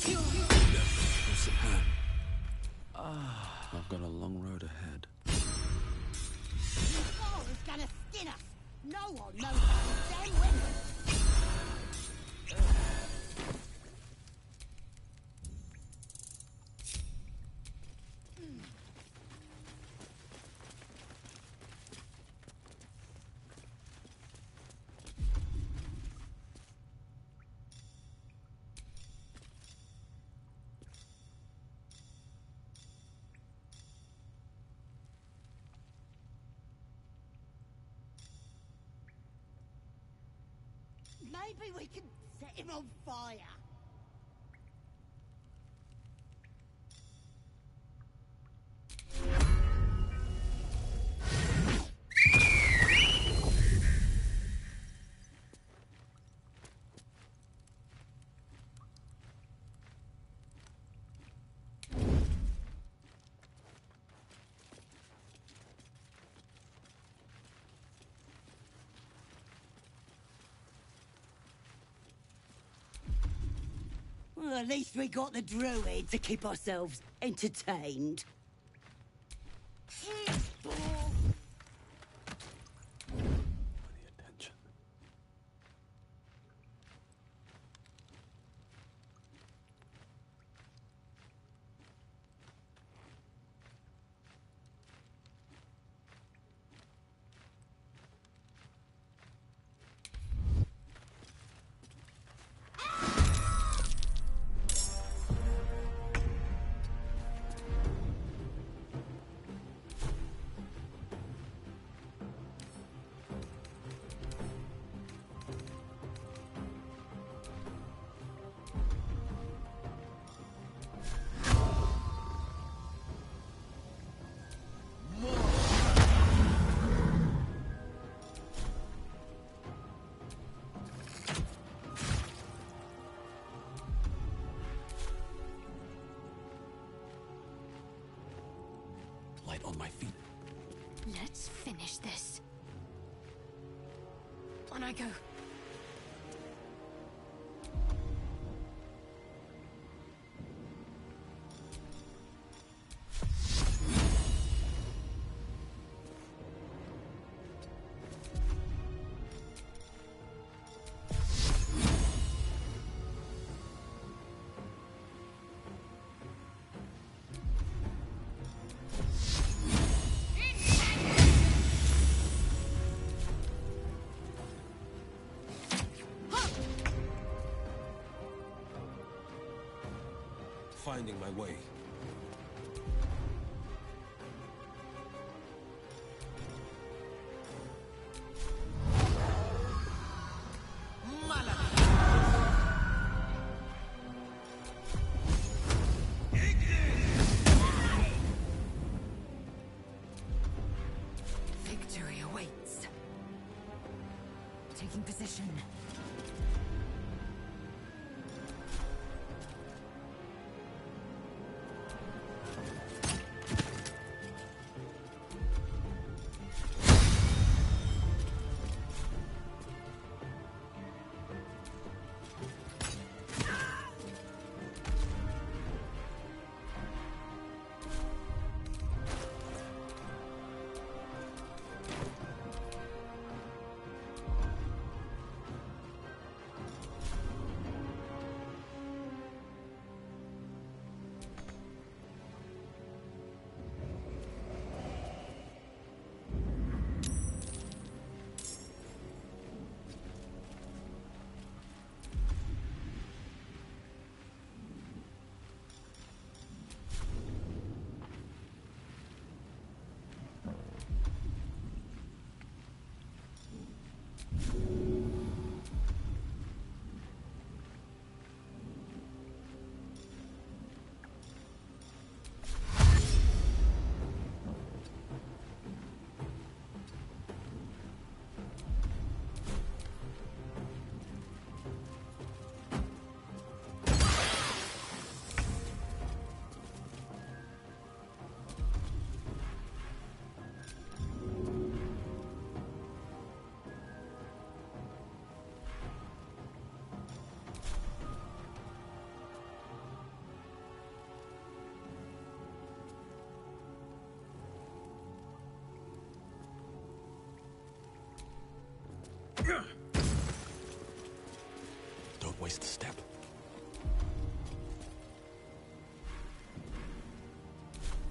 Close at hand. I've got a long road ahead. Baldur is gonna skin us. No one knows how to damn women. Maybe we can set him on fire. Well, at least we got the druid to keep ourselves entertained. Light on my feet. Let's finish this. On I go. Finding my way. awaits. Taking position. Don't waste a step.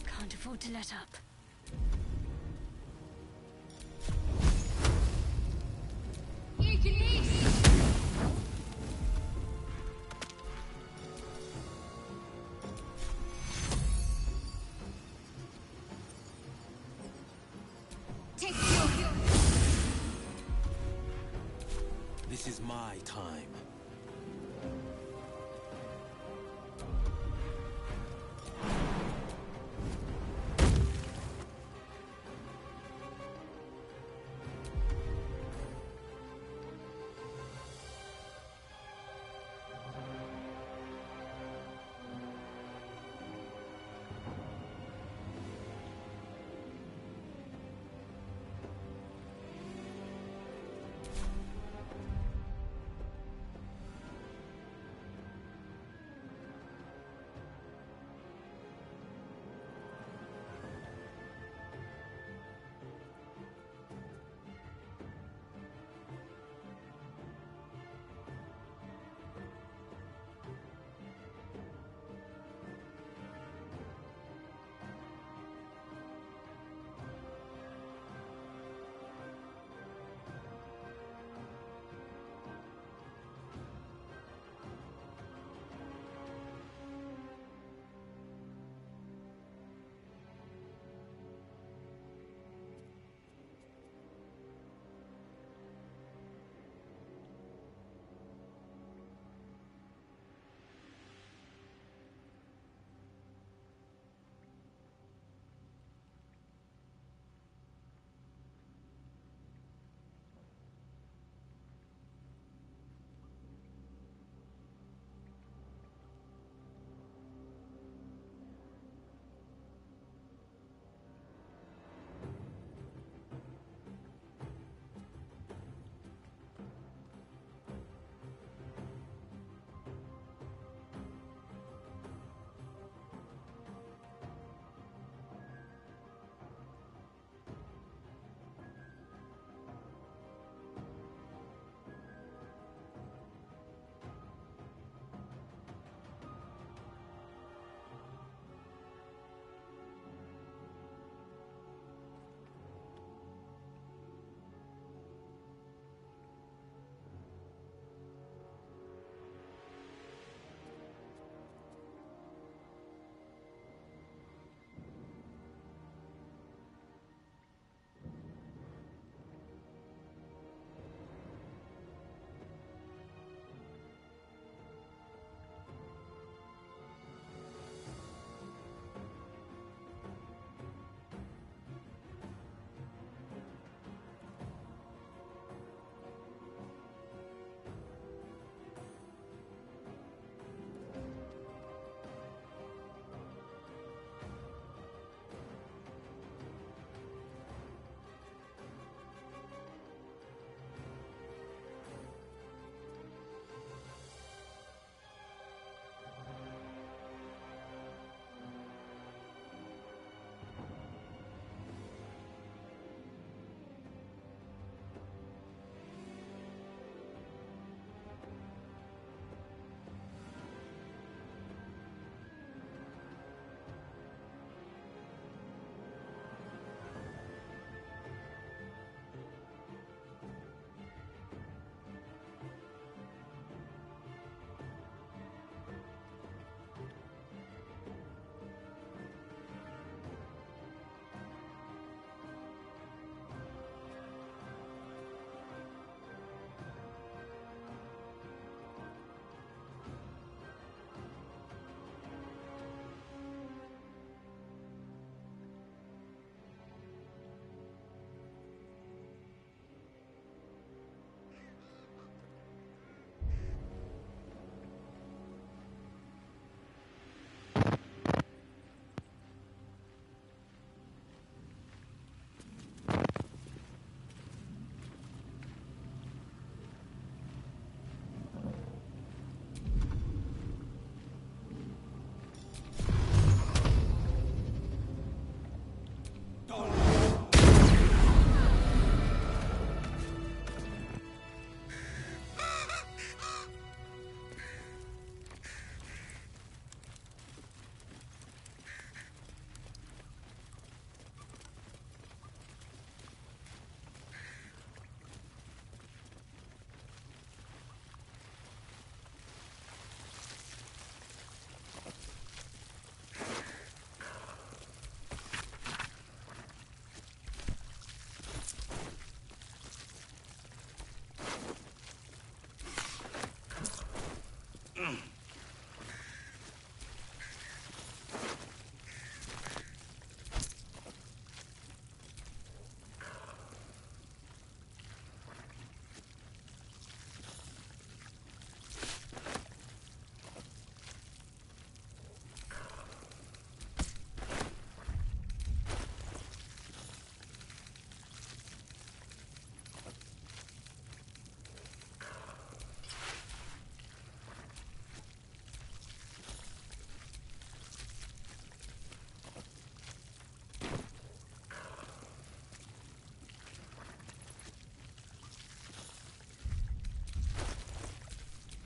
Can't afford to let up. This is my time.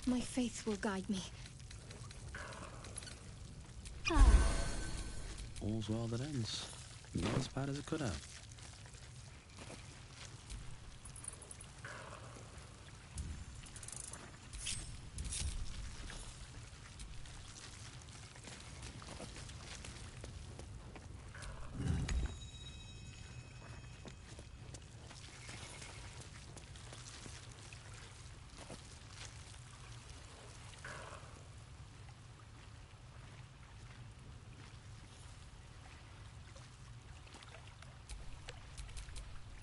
My faith will guide me. All's well that ends. Not as bad as it could have.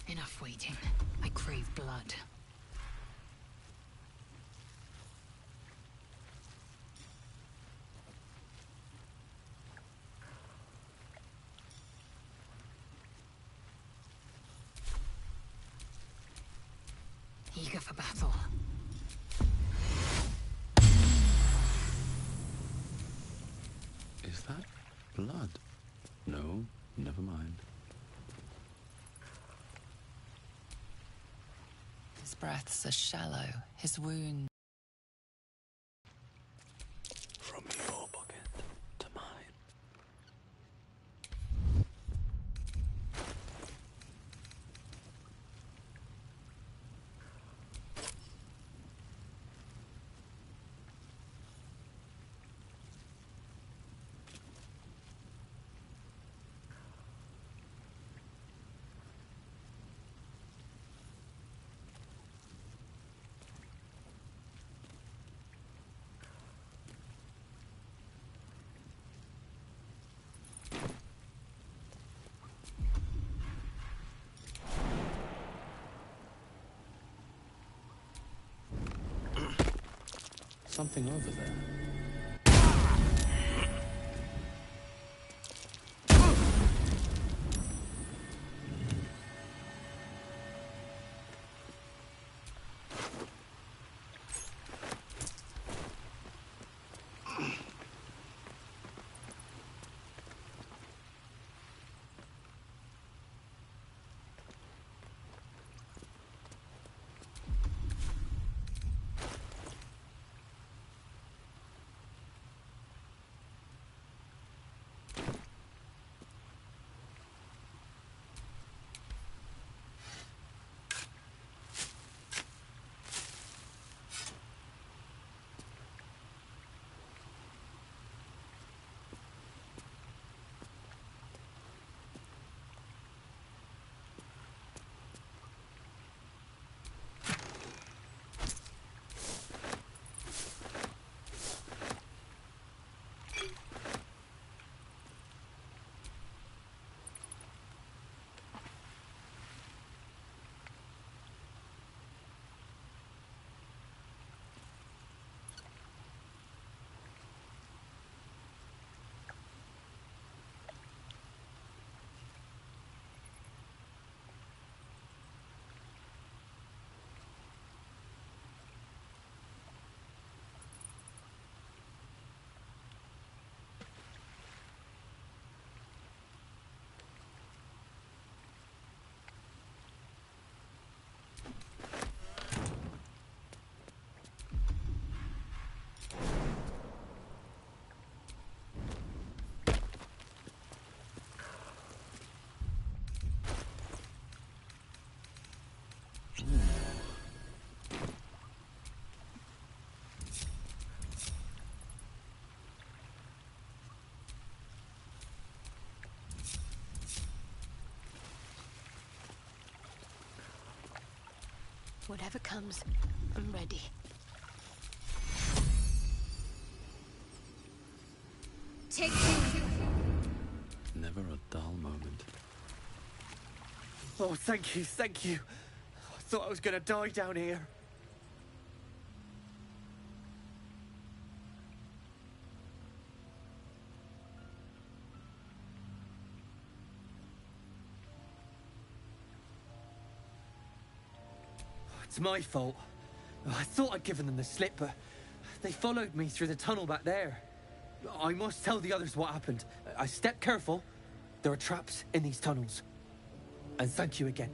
Enough waiting. I crave blood. Eager for battle. Is that blood? No, never mind. His breaths are shallow, his wound. From your pocket to mine. Something over there. Whatever comes, I'm ready. Take two. Never a dull moment. Oh, thank you, thank you. I thought I was gonna die down here. It's my fault. I thought I'd given them the slip, but they followed me through the tunnel back there. I must tell the others what happened. I stepped careful. There are traps in these tunnels. And thank you again.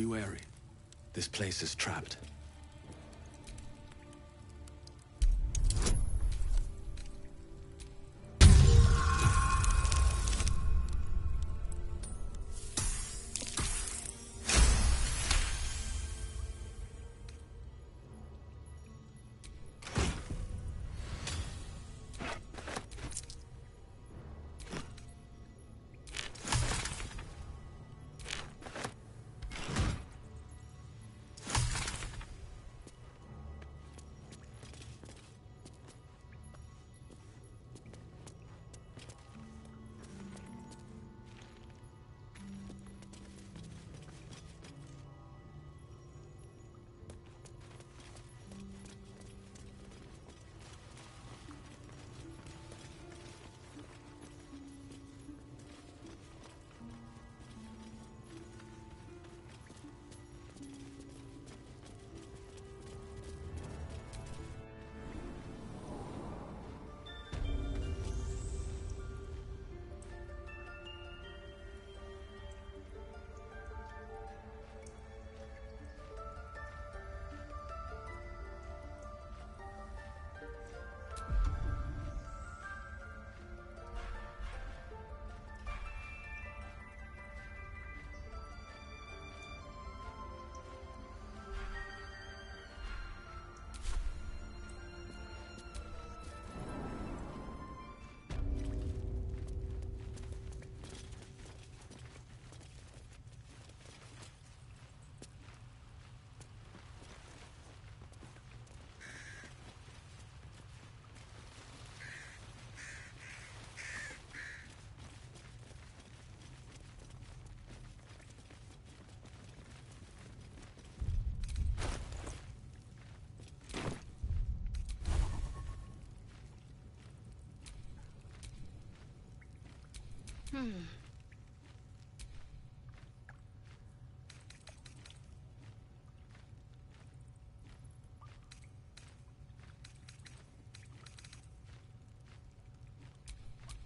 Be wary. This place is trapped.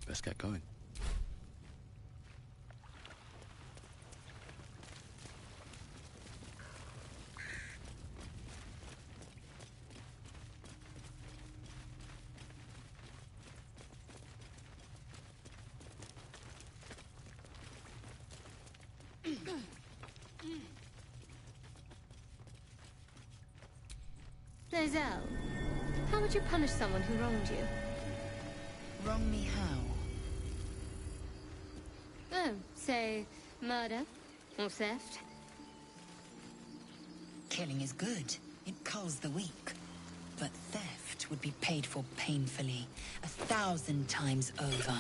Let's get going. Lae'zel, how would you punish someone who wronged you? Wrong me how? Oh, say, murder or theft? Killing is good. It culls the weak. But theft would be paid for painfully, 1,000 times over.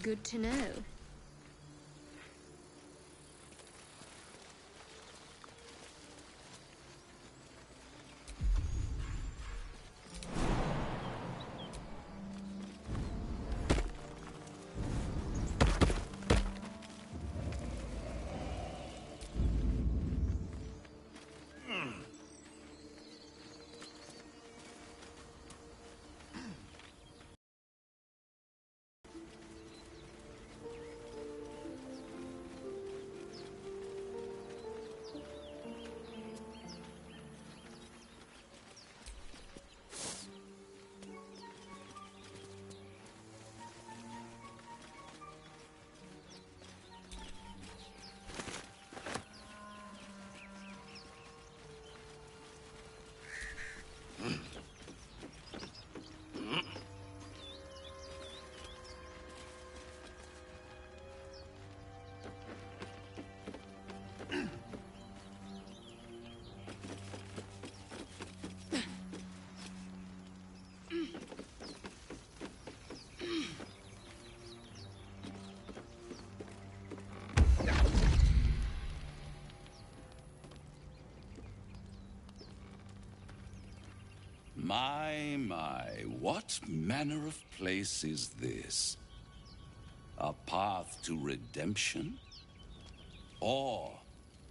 Good to know. My, what manner of place is this? A path to redemption? Or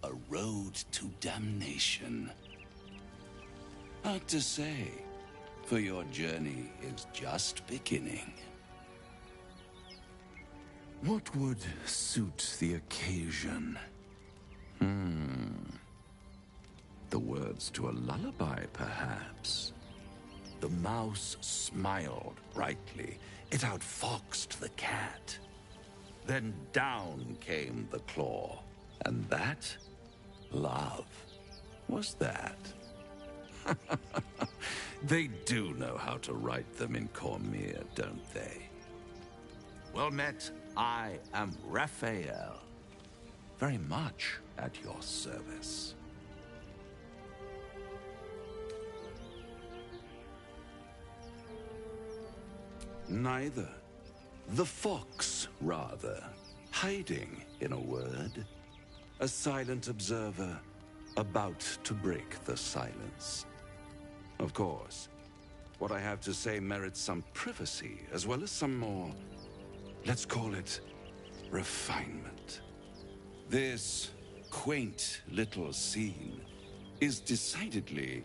a road to damnation? Hard to say, for your journey is just beginning. What would suit the occasion? The words to a lullaby, perhaps. The mouse smiled brightly. It outfoxed the cat. Then down came the claw. And that, love, was that. They do know how to write them in Cormyr, don't they? Well met, I am Raphael. Very much at your service. Neither. The fox, rather. Hiding, in a word. A silent observer, about to break the silence. Of course, what I have to say merits some privacy, as well as some more, let's call it, refinement. This quaint little scene is decidedly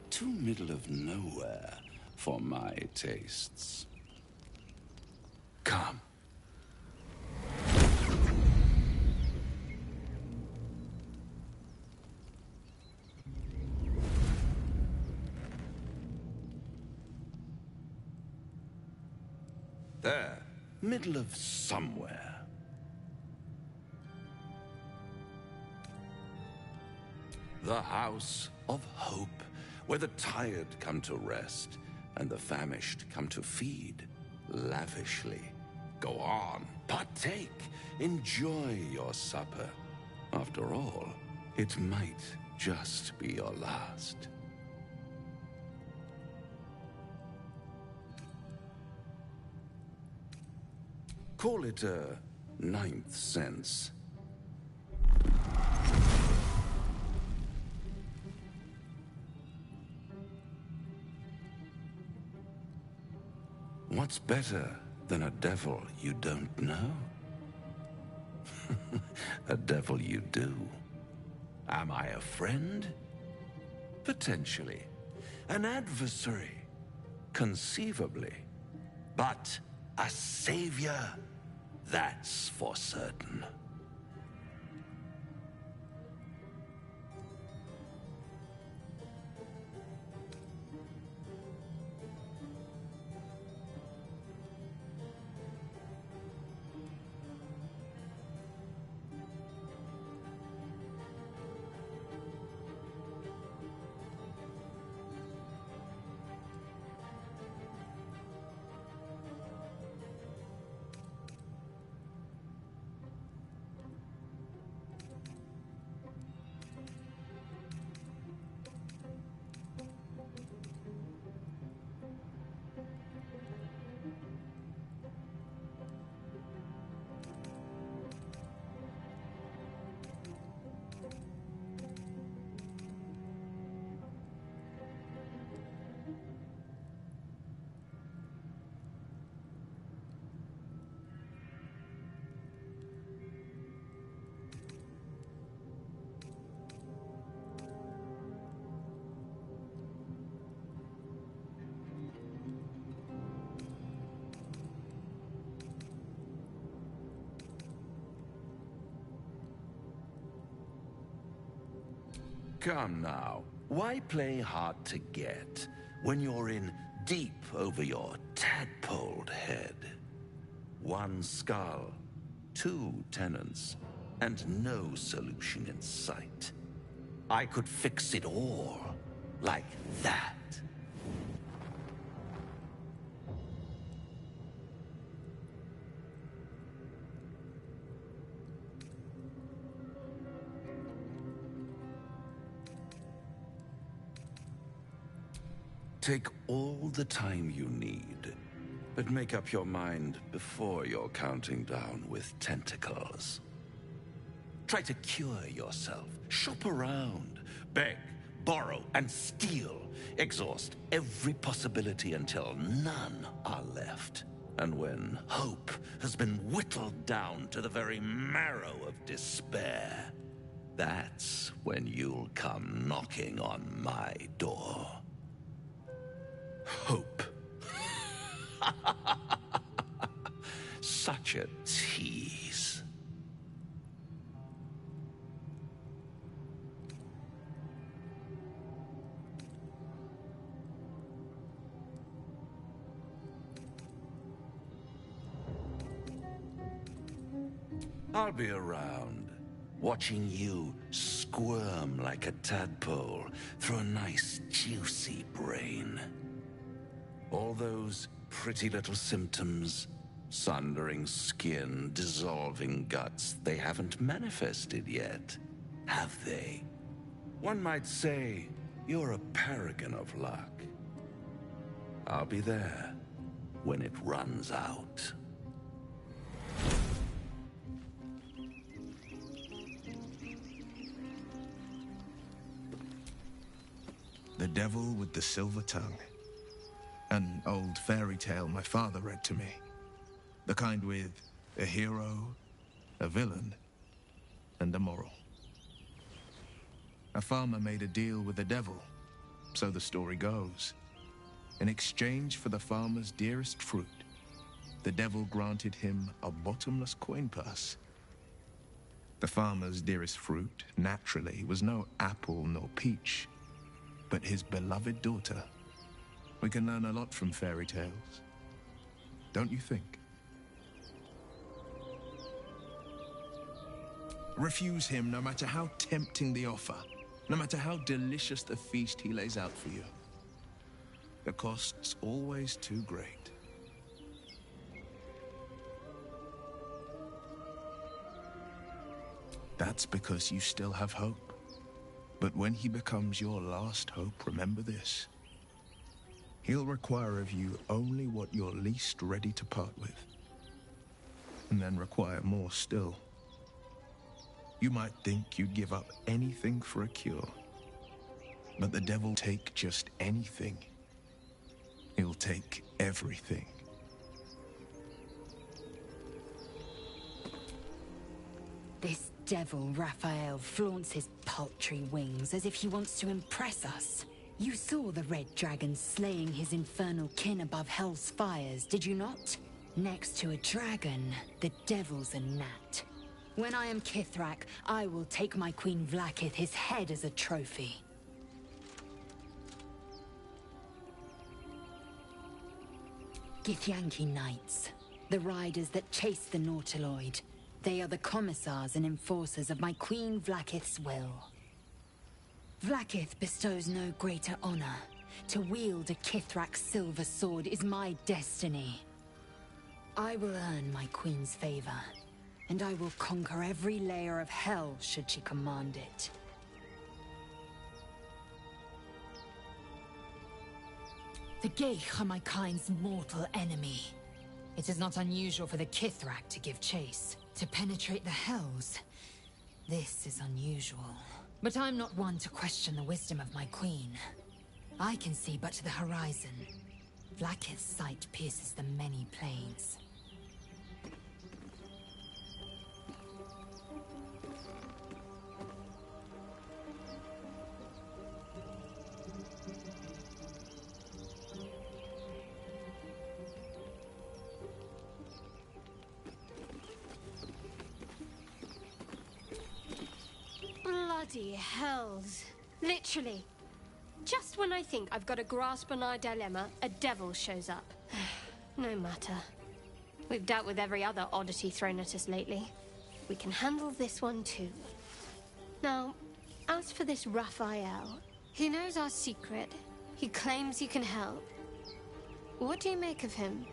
too middle of nowhere for my tastes. Come. There, middle of somewhere. The House of Hope, where the tired come to rest and the famished come to feed lavishly. Go on, partake, enjoy your supper. After all, it might just be your last. Call it a ninth sense. What's better than a devil you don't know? A devil you do. Am I a friend? Potentially. An adversary? Conceivably. But a savior? That's for certain. Come now, why play hard to get when you're in deep over your tadpoled head? One skull, two tenants, and no solution in sight. I could fix it all, like that. Take all the time you need, but make up your mind before you're counting down with tentacles. Try to cure yourself, shop around, beg, borrow, and steal. Exhaust every possibility until none are left. And when hope has been whittled down to the very marrow of despair, that's when you'll come knocking on my door. Hope. Such a tease. I'll be around, watching you squirm like a tadpole through a nice, juicy brain. All those pretty little symptoms, sundering skin, dissolving guts, they haven't manifested yet, have they? One might say you're a paragon of luck. I'll be there when it runs out. The Devil with the Silver Tongue. An old fairy tale my father read to me. The kind with a hero, a villain, and a moral. A farmer made a deal with the devil, so the story goes. In exchange for the farmer's dearest fruit, the devil granted him a bottomless coin purse. The farmer's dearest fruit, naturally, was no apple nor peach, but his beloved daughter. We can learn a lot from fairy tales, don't you think? Refuse him no matter how tempting the offer, no matter how delicious the feast he lays out for you. The cost's always too great. That's because you still have hope. But when he becomes your last hope, remember this. He'll require of you only what you're least ready to part with. And then require more still. You might think you'd give up anything for a cure. But the devil will take just anything. He'll take everything. This devil, Raphael, flaunts his paltry wings as if he wants to impress us. You saw the red dragon slaying his infernal kin above hell's fires, did you not? Next to a dragon, the devil's a gnat. When I am Kithrak, I will take my Queen Vlaakith his head as a trophy. Githyanki Knights, the riders that chase the Nautiloid. They are the commissars and enforcers of my Queen Vlaakith's will. Vlaakith bestows no greater honor. To wield a Kithrak silver sword is my destiny. I will earn my queen's favor, and I will conquer every layer of hell should she command it. The Geich are my kind's mortal enemy. It is not unusual for the Kithrak to give chase, to penetrate the hells. This is unusual. But I'm not one to question the wisdom of my queen. I can see but to the horizon. Vlaakith's sight pierces the many planes. Bloody hells. Literally. Just when I think I've got a grasp on our dilemma, a devil shows up. No matter. We've dealt with every other oddity thrown at us lately. We can handle this one too. Now, as for this Raphael, he knows our secret. He claims he can help. What do you make of him?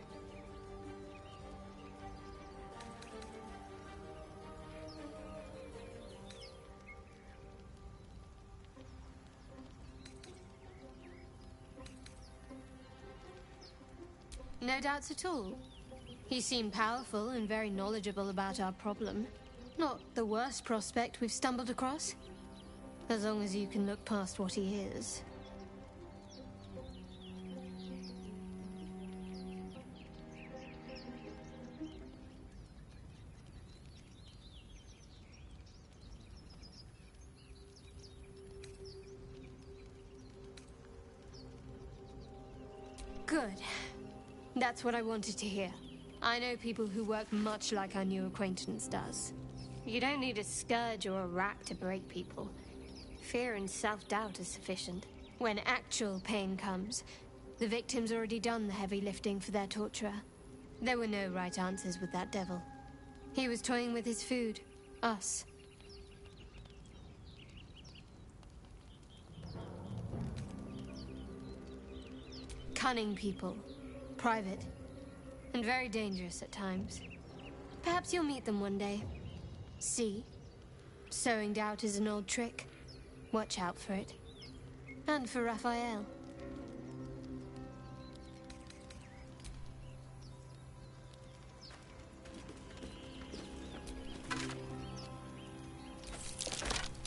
No doubts at all. He seemed powerful and very knowledgeable about our problem. Not the worst prospect we've stumbled across. As long as you can look past what he is. Good. That's what I wanted to hear. I know people who work much like our new acquaintance does. You don't need a scourge or a rack to break people. Fear and self-doubt is sufficient. When actual pain comes, the victim's already done the heavy lifting for their torturer. There were no right answers with that devil. He was toying with his food. Us. Cunning people. Private. And very dangerous at times. Perhaps you'll meet them one day. See? Sowing doubt is an old trick. Watch out for it. And for Raphael.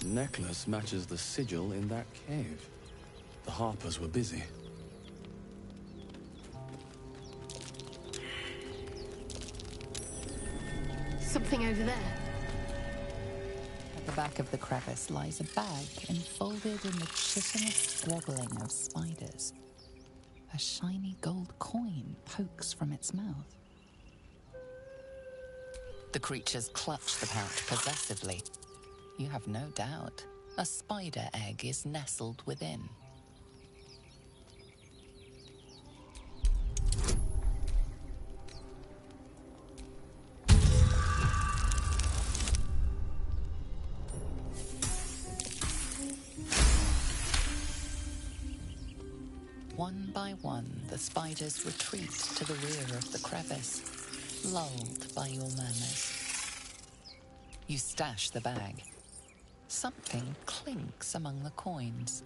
Necklace matches the sigil in that cave. The Harpers were busy. Something over there. At the back of the crevice lies a bag enfolded in the chitinous squabbling of spiders. A shiny gold coin pokes from its mouth. The creatures clutch the pouch possessively. You have no doubt. A spider egg is nestled within. One by one, the spiders retreat to the rear of the crevice, lulled by your murmurs. You stash the bag. Something clinks among the coins.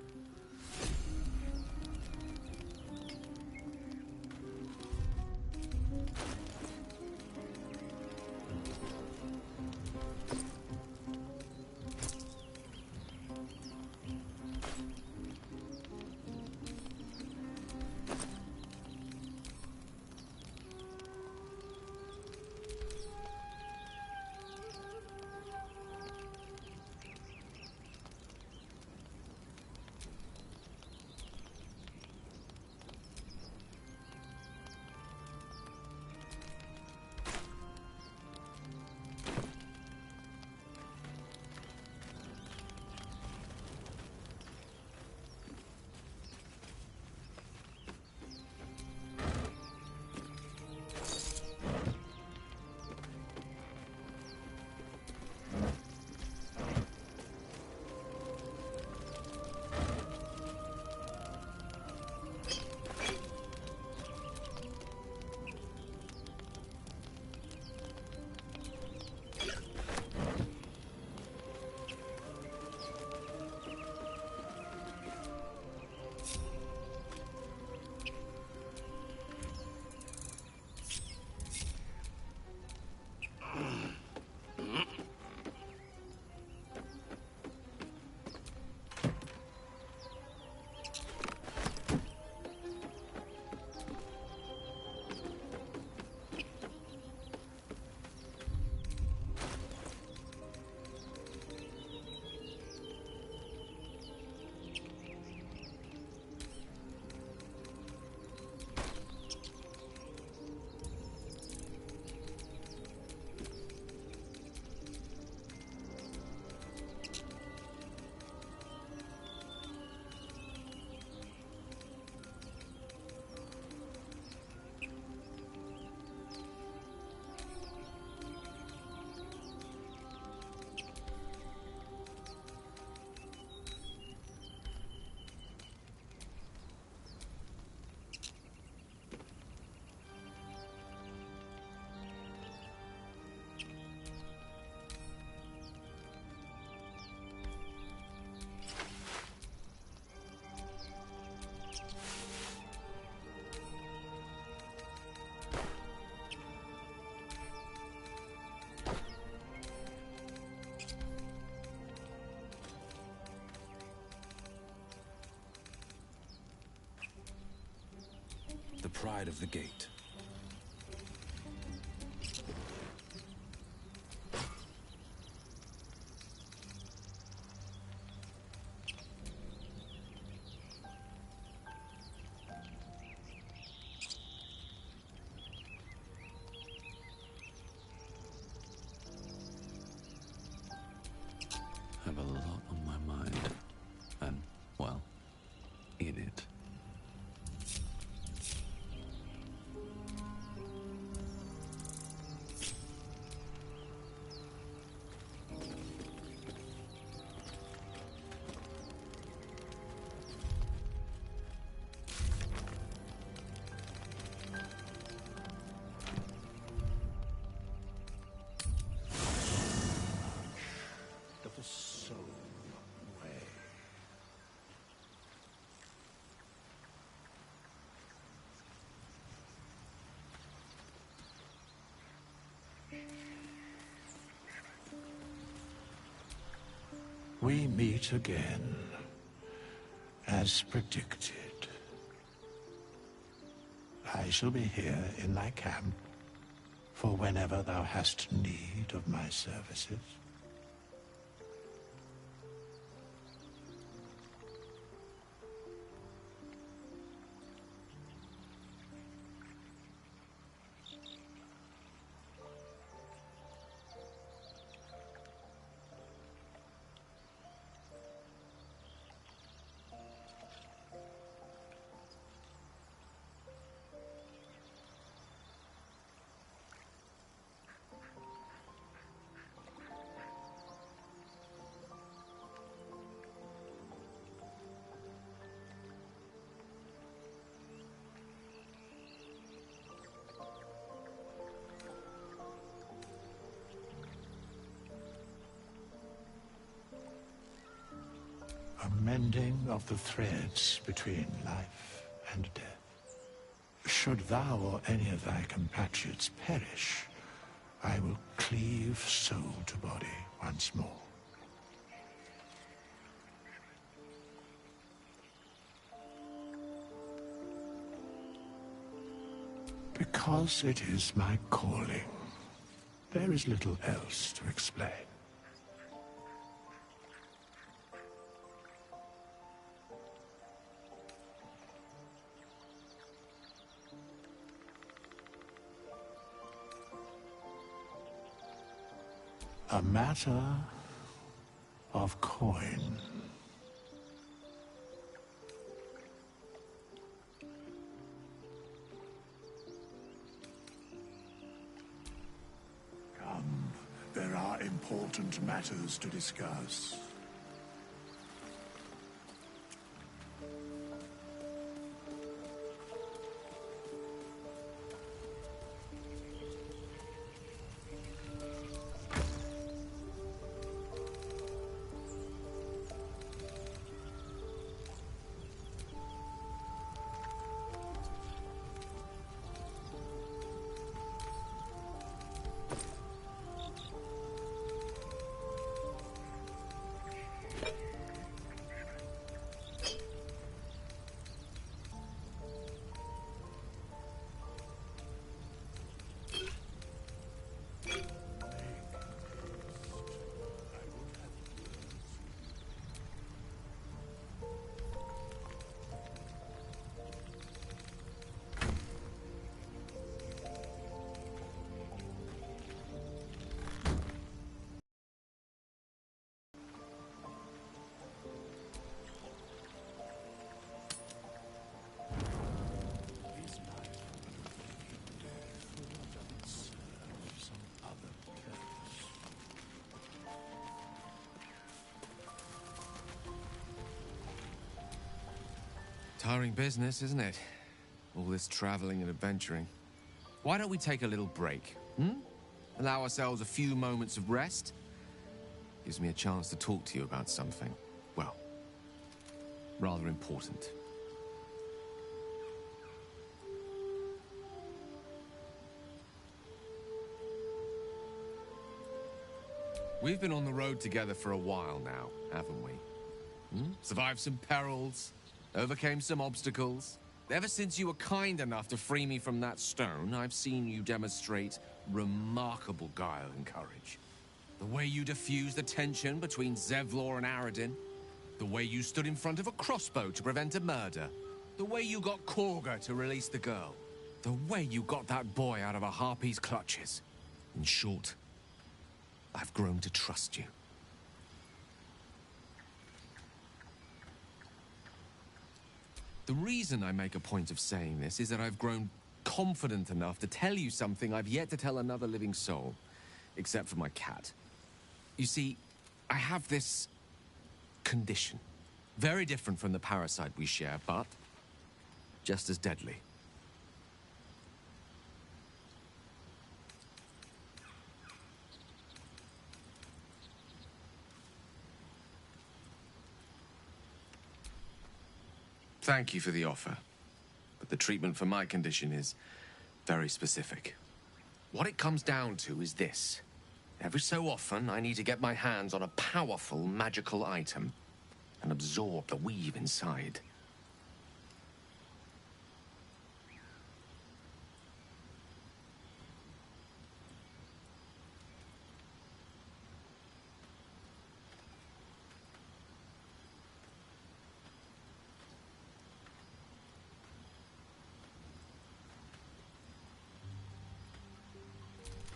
The pride of the gate. Have a lot on my mind. And, well, in it. We meet again, as predicted. I shall be here in thy camp, for whenever thou hast need of my services. A mending of the threads between life and death. Should thou or any of thy compatriots perish, I will cleave soul to body once more. Because it is my calling, there is little else to explain. A matter of coin. Come, there are important matters to discuss. Tiring business, isn't it? All this traveling and adventuring. Why don't we take a little break, Allow ourselves a few moments of rest? Gives me a chance to talk to you about something, well, rather important. We've been on the road together for a while now, haven't we? Survived some perils, overcame some obstacles. Ever since you were kind enough to free me from that stone, I've seen you demonstrate remarkable guile and courage. The way you diffused the tension between Zevlor and Aradin. The way you stood in front of a crossbow to prevent a murder. The way you got Korga to release the girl. The way you got that boy out of a harpy's clutches. In short, I've grown to trust you. The reason I make a point of saying this is that I've grown confident enough to tell you something I've yet to tell another living soul, except for my cat. You see, I have this condition. Very different from the parasite we share, but just as deadly. Thank you for the offer, but the treatment for my condition is very specific. What it comes down to is this. Every so often, I need to get my hands on a powerful magical item and absorb the weave inside.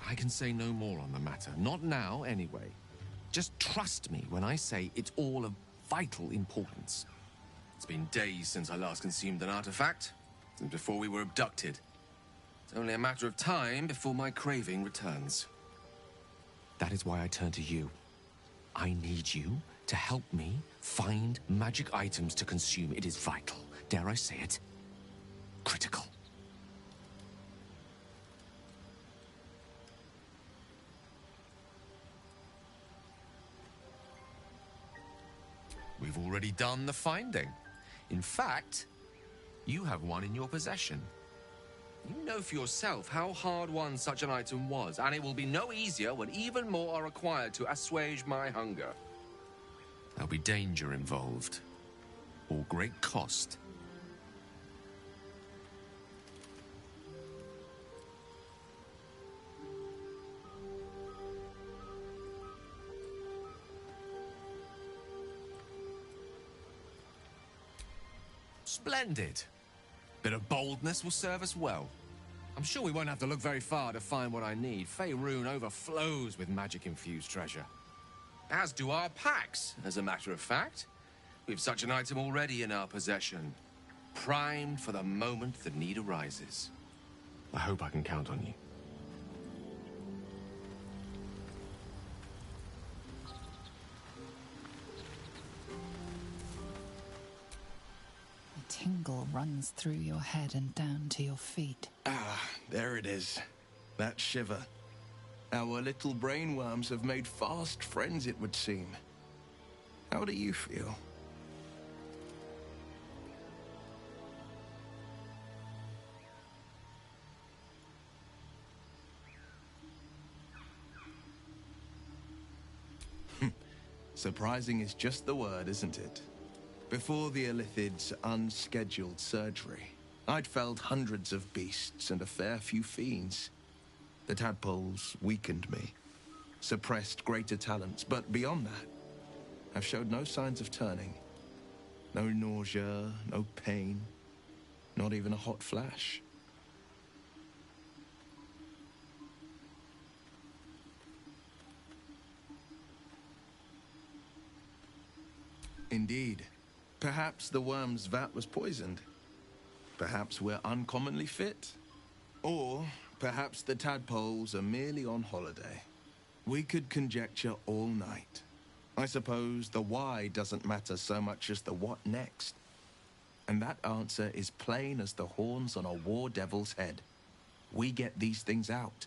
I can say no more on the matter. Not now, anyway. Just trust me when I say it's all of vital importance. It's been days since I last consumed an artifact, since before we were abducted. It's only a matter of time before my craving returns. That is why I turn to you. I need you to help me find magic items to consume. It is vital. Dare I say it? Critical. We've already done the finding. In fact, you have one in your possession. You know for yourself how hard-won such an item was, and it will be no easier when even more are required to assuage my hunger. There'll be danger involved, or great cost. Splendid. Bit of boldness will serve us well. I'm sure we won't have to look very far to find what I need. Faerun overflows with magic-infused treasure. As do our packs, as a matter of fact. We've such an item already in our possession. Primed for the moment the need arises. I hope I can count on you. A tingle runs through your head and down to your feet. Ah, there it is. That shiver. Our little brainworms have made fast friends, it would seem. How do you feel? Surprising is just the word, isn't it? Before the Illithid's unscheduled surgery, I'd felled hundreds of beasts and a fair few fiends. The tadpoles weakened me, suppressed greater talents, but beyond that, I've showed no signs of turning. No nausea, no pain, not even a hot flash. Indeed. Perhaps the worm's vat was poisoned. Perhaps we're uncommonly fit. Or perhaps the tadpoles are merely on holiday. We could conjecture all night. I suppose the why doesn't matter so much as the what next. And that answer is plain as the horns on a war devil's head. We get these things out.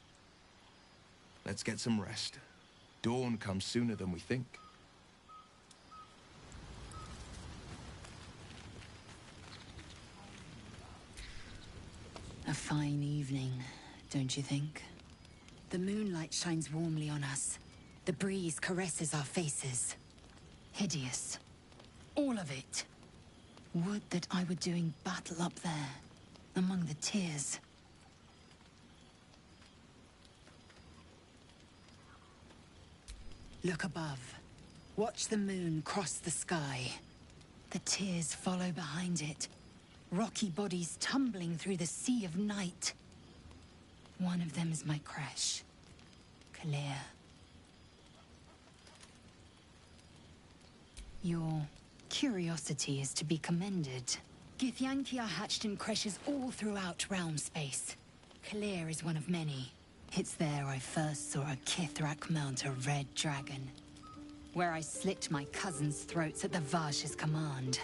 Let's get some rest. Dawn comes sooner than we think. A fine evening, don't you think? The moonlight shines warmly on us. The breeze caresses our faces. Hideous. All of it. Would that I were doing battle up there, among the tears. Look above. Watch the moon cross the sky. The tears follow behind it. Rocky bodies tumbling through the sea of night. One of them is my crush, Kalir. Your curiosity is to be commended. Githyanki are hatched in creches all throughout realm space. Kalir is one of many. It's there I first saw a Kithrak mount a red dragon. Where I slit my cousins' throats at the Varsh's command.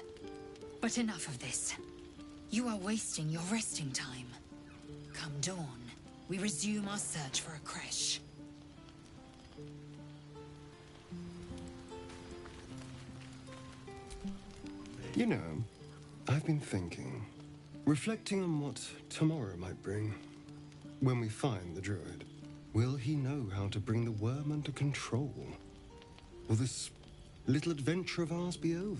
But enough of this. You are wasting your resting time. Come dawn, we resume our search for a creche. You know, I've been thinking, reflecting on what tomorrow might bring, when we find the druid. Will he know how to bring the worm under control? Will this little adventure of ours be over?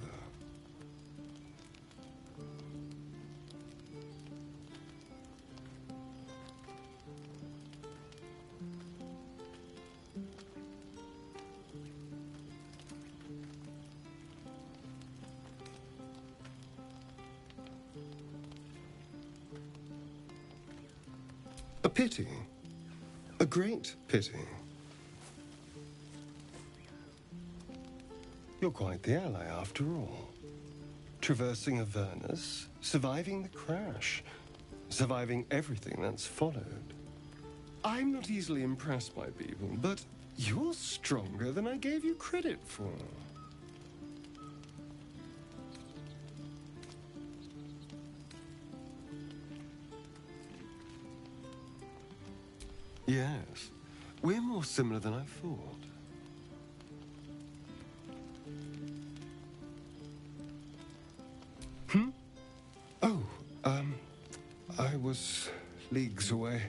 A pity. A great pity. You're quite the ally after all. Traversing Avernus, surviving the crash, surviving everything that's followed. I'm not easily impressed by people, but you're stronger than I gave you credit for. Yes, we're more similar than I thought. Oh, I was leagues away.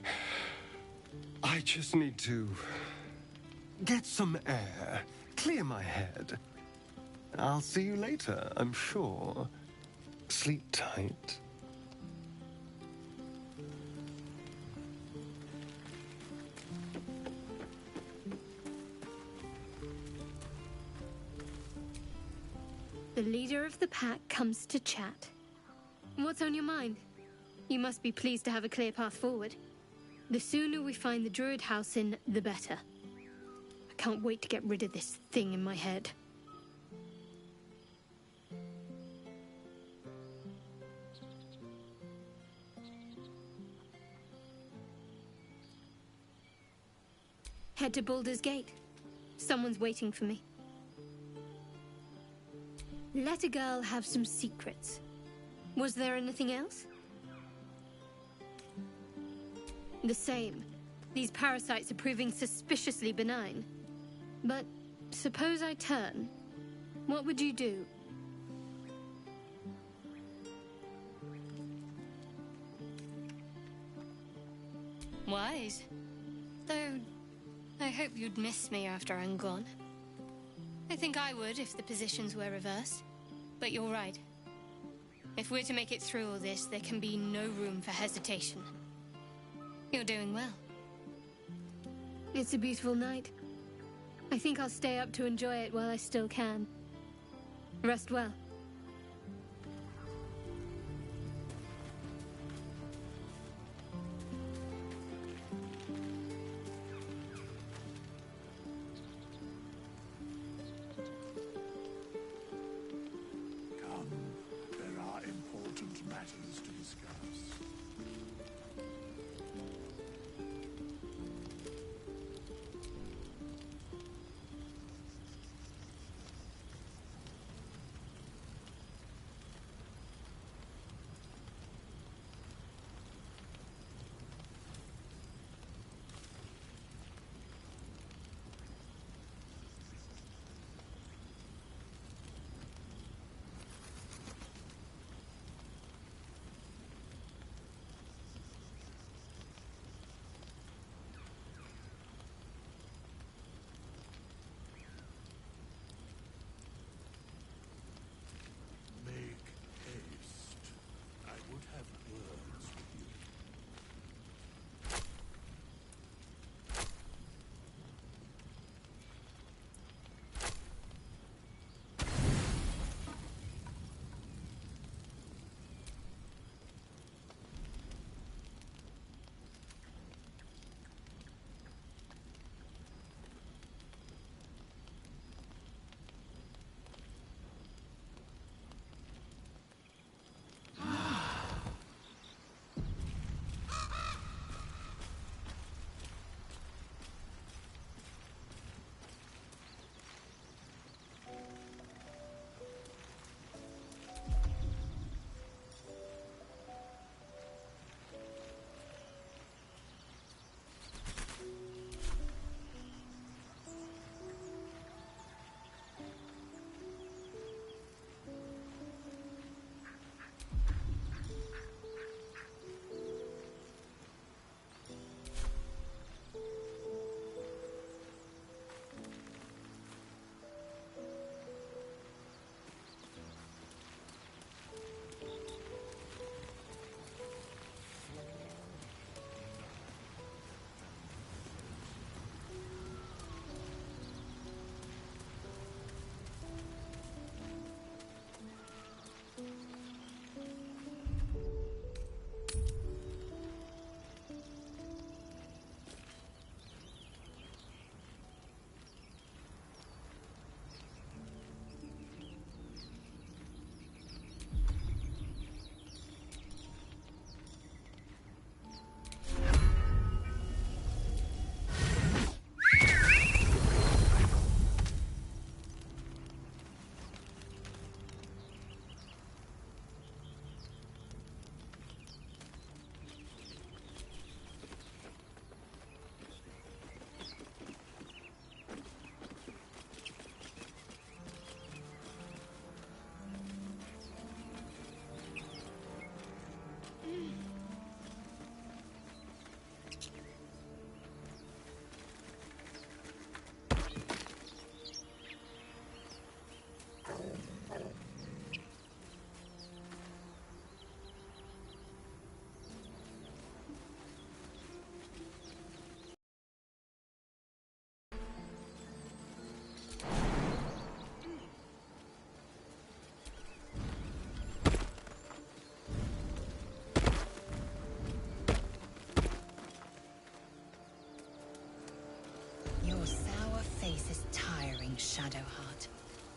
I just need to get some air, clear my head. I'll see you later, I'm sure. Sleep tight. The leader of the pack comes to chat. What's on your mind? You must be pleased to have a clear path forward. The sooner we find the Druid house in, the better. I can't wait to get rid of this thing in my head. Head to Baldur's Gate. Someone's waiting for me. Let a girl have some secrets. Was there anything else? The same. These parasites are proving suspiciously benign. But suppose I turn. What would you do? Wise. Though, I hope you'd miss me after I'm gone. I think I would if the positions were reversed. But you're right. If we're to make it through all this, there can be no room for hesitation. You're doing well. It's a beautiful night. I think I'll stay up to enjoy it while I still can. Rest well. Come, there are important matters to discuss.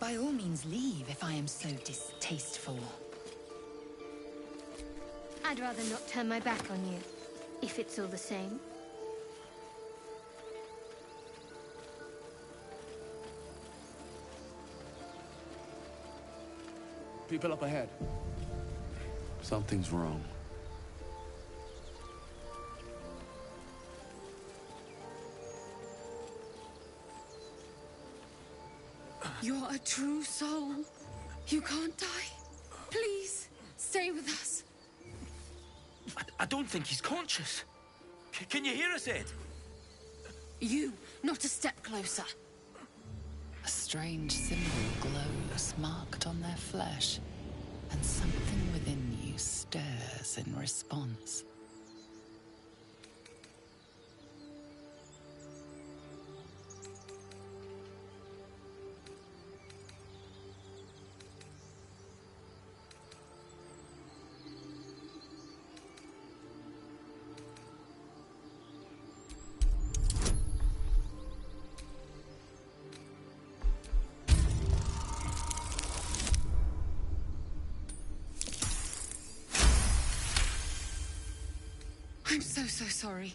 By all means leave if I am so distasteful. I'd rather not turn my back on you, if it's all the same. People up ahead. Something's wrong. You're a true soul. You can't die. Please, stay with us. I don't think he's conscious. Can you hear us, Ed? You, not a step closer. A strange symbol glows, marked on their flesh, and something within you stirs in response. I'm so sorry.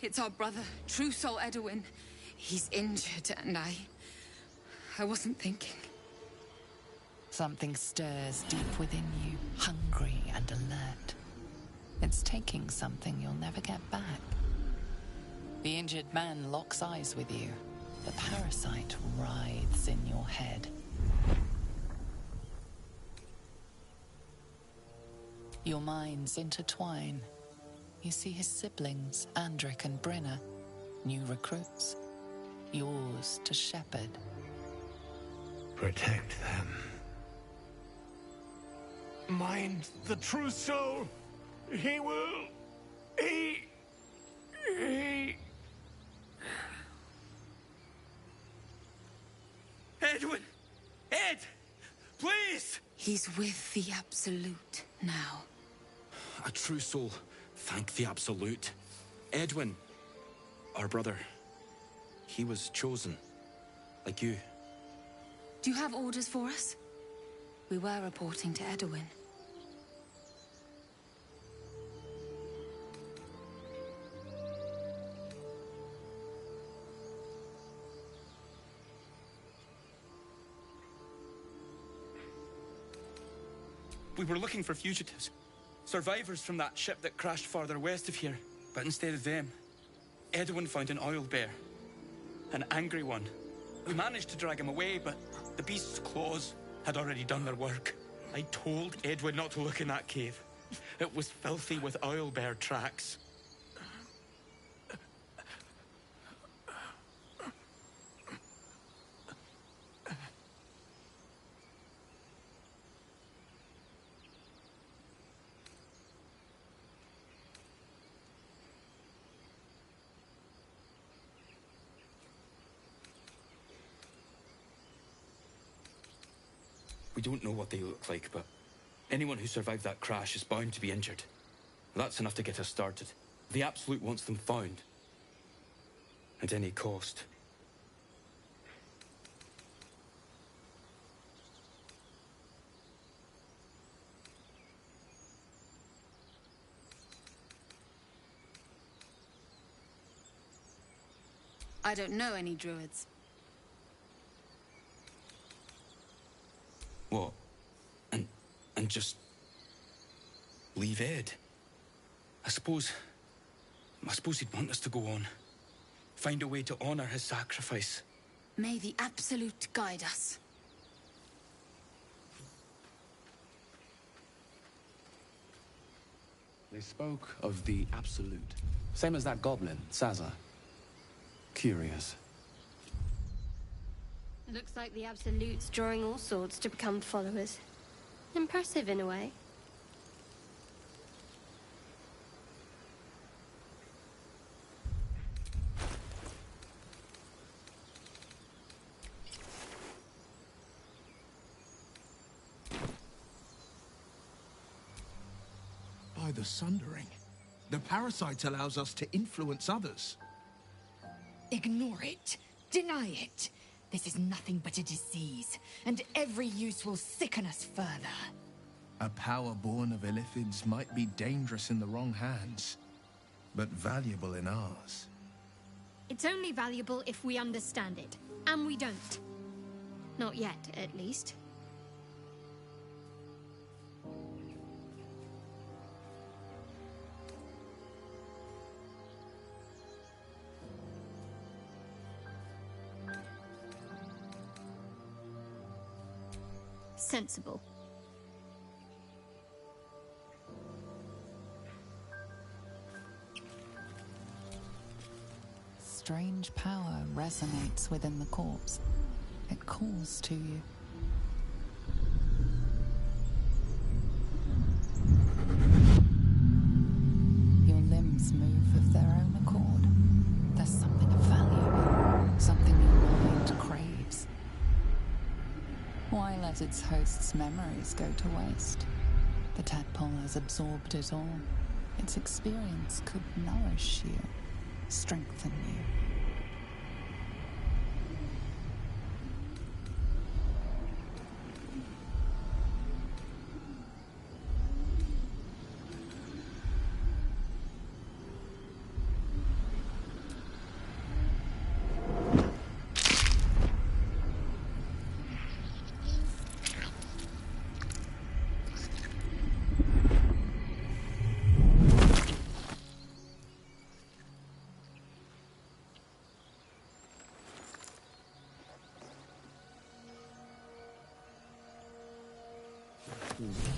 It's our brother, True Soul Edwin. He's injured, and I wasn't thinking. Something stirs deep within you, hungry and alert. It's taking something you'll never get back. The injured man locks eyes with you. The parasite writhes in your head. Your minds intertwine. You see his siblings, Andric and Brenna, new recruits, yours to shepherd. Protect them. Mind the true soul. He will... He... Edwin! Ed! Please! He's with the Absolute now. A true soul. Thank the Absolute. Edwin, our brother, he was chosen, like you. Do you have orders for us? We were reporting to Edwin. We were looking for fugitives. Survivors from that ship that crashed farther west of here. But instead of them, Edwin found an oil bear. An angry one. We managed to drag him away, but the beast's claws had already done their work. I told Edwin not to look in that cave. It was filthy with oil bear tracks. We don't know what they look like, but anyone who survived that crash is bound to be injured. That's enough to get us started. The Absolute wants them found. At any cost. I don't know any druids. What? And just... leave Ed? I suppose he'd want us to go on. Find a way to honor his sacrifice. May the Absolute guide us. They spoke of the Absolute. Same as that goblin, Sazza. Curious. Looks like the Absolute's drawing all sorts to become followers. Impressive in a way. By the Sundering, the parasite allows us to influence others. Ignore it. Deny it. This is nothing but a disease, and every use will sicken us further. A power born of Illithids might be dangerous in the wrong hands, but valuable in ours. It's only valuable if we understand it, and we don't. Not yet, at least. Sensible. Strange power resonates within the corpse. It calls to you. Your limbs move of their own accord. There's something of value, something your mind craves. Why let its host's memories go to waste? The tadpole has absorbed it all. Its experience could nourish you, strengthen you.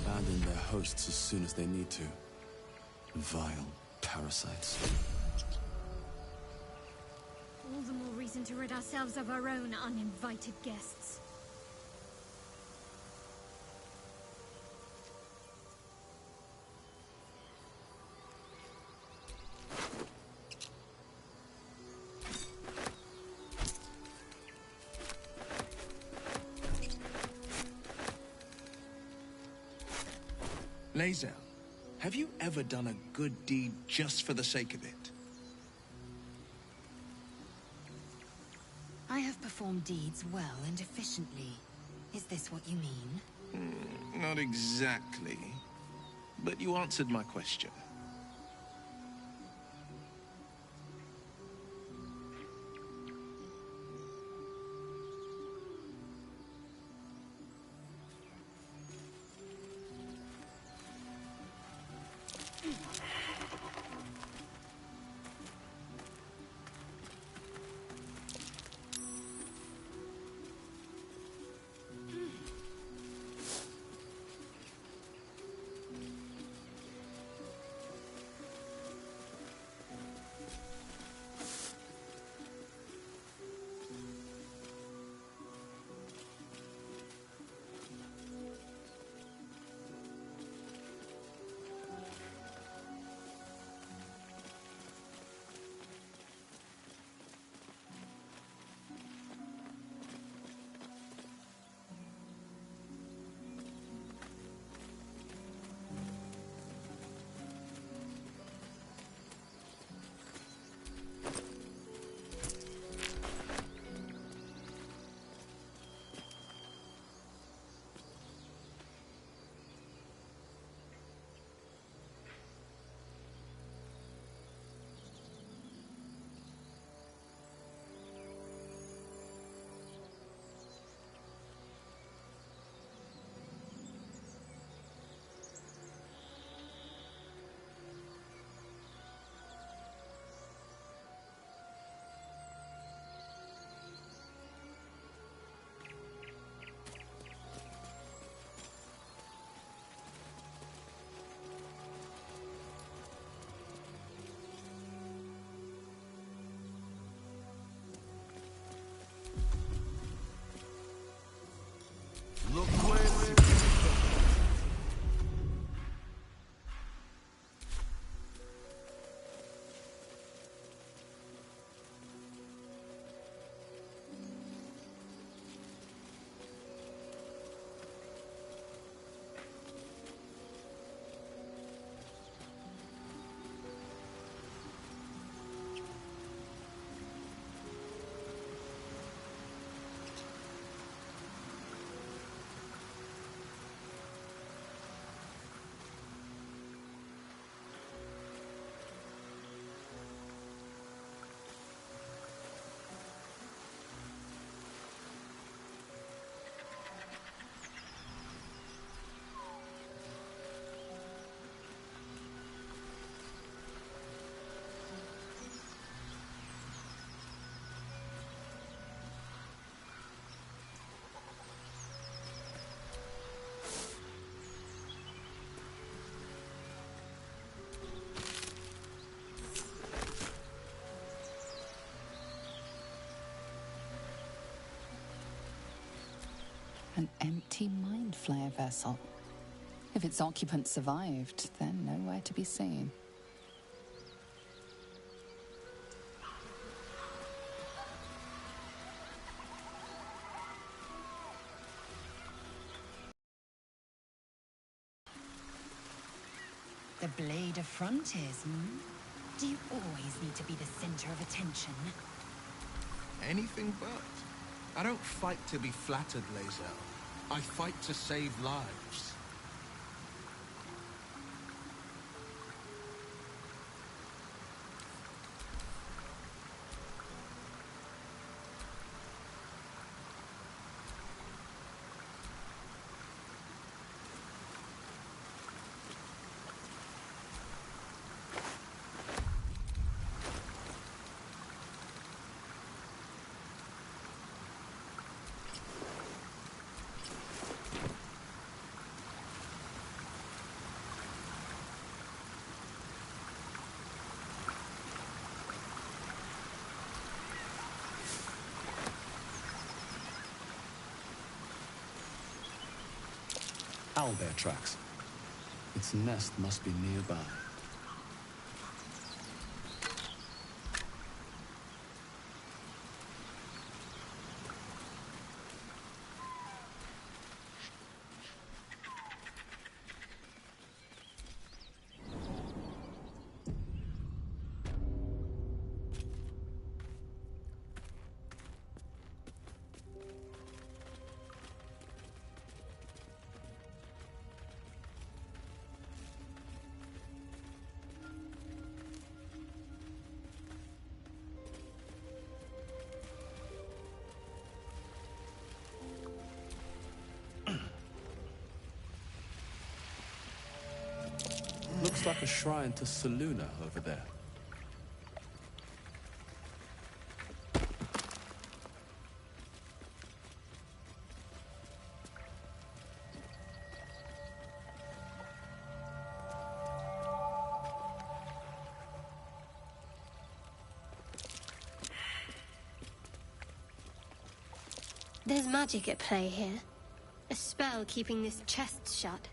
Abandon their hosts as soon as they need to. Vile parasites. All the more reason to rid ourselves of our own uninvited guests. Lae'zel, have you ever done a good deed just for the sake of it? I have performed deeds well and efficiently. Is this what you mean? Not exactly, but you answered my question. mighty mind flayer vessel. If its occupants survived, then nowhere to be seen. The blade of frontiers, hmm? Do you always need to be the center of attention? Anything but. I don't fight to be flattered, Lae'zel. I fight to save lives. Owlbear tracks. Its nest must be nearby. Looks like a shrine to Selûne over there. There's magic at play here. A spell keeping this chest shut.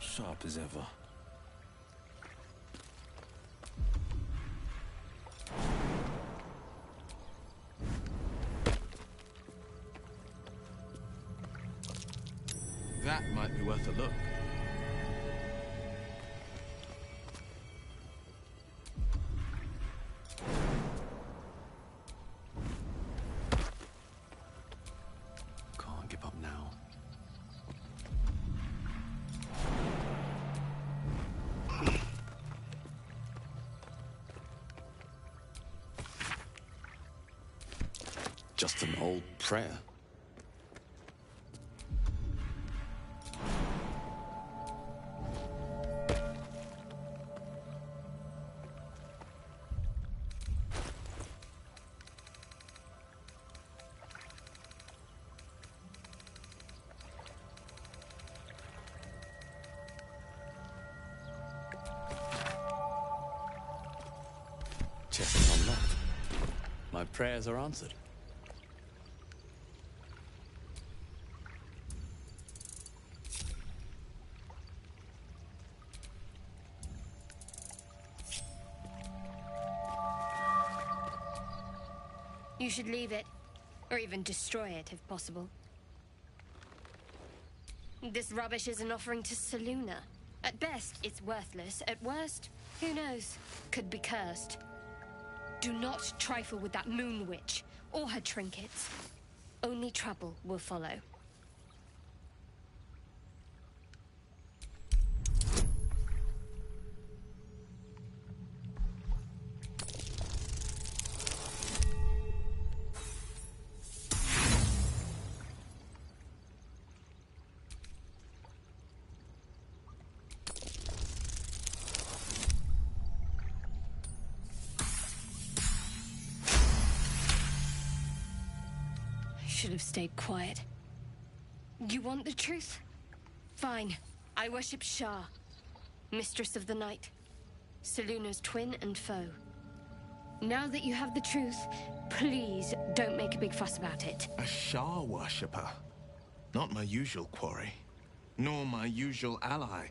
Sharp as ever. That might be worth a look. Can't give up now. Just an old prayer. Chest is unlocked. My prayers are answered. You should leave it, or even destroy it if possible. This rubbish is an offering to Selûne. At best, it's worthless. At worst, who knows? Could be cursed. Do not trifle with that moon witch, or her trinkets. Only trouble will follow. Should have stayed quiet. You want the truth? Fine. I worship Shah, Mistress of the Night, Selûne's twin and foe. Now that you have the truth, please don't make a big fuss about it. A Shah worshipper. Not my usual quarry, nor my usual ally.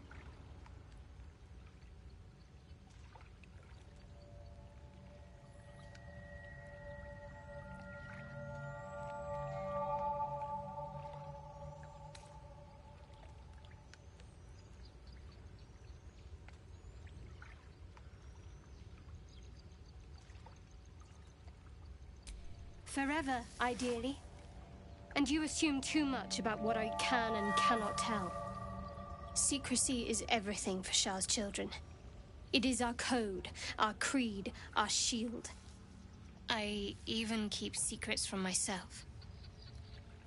Forever, ideally. And you assume too much about what I can and cannot tell. Secrecy is everything for Shah's children. It is our code, our creed, our shield. I even keep secrets from myself.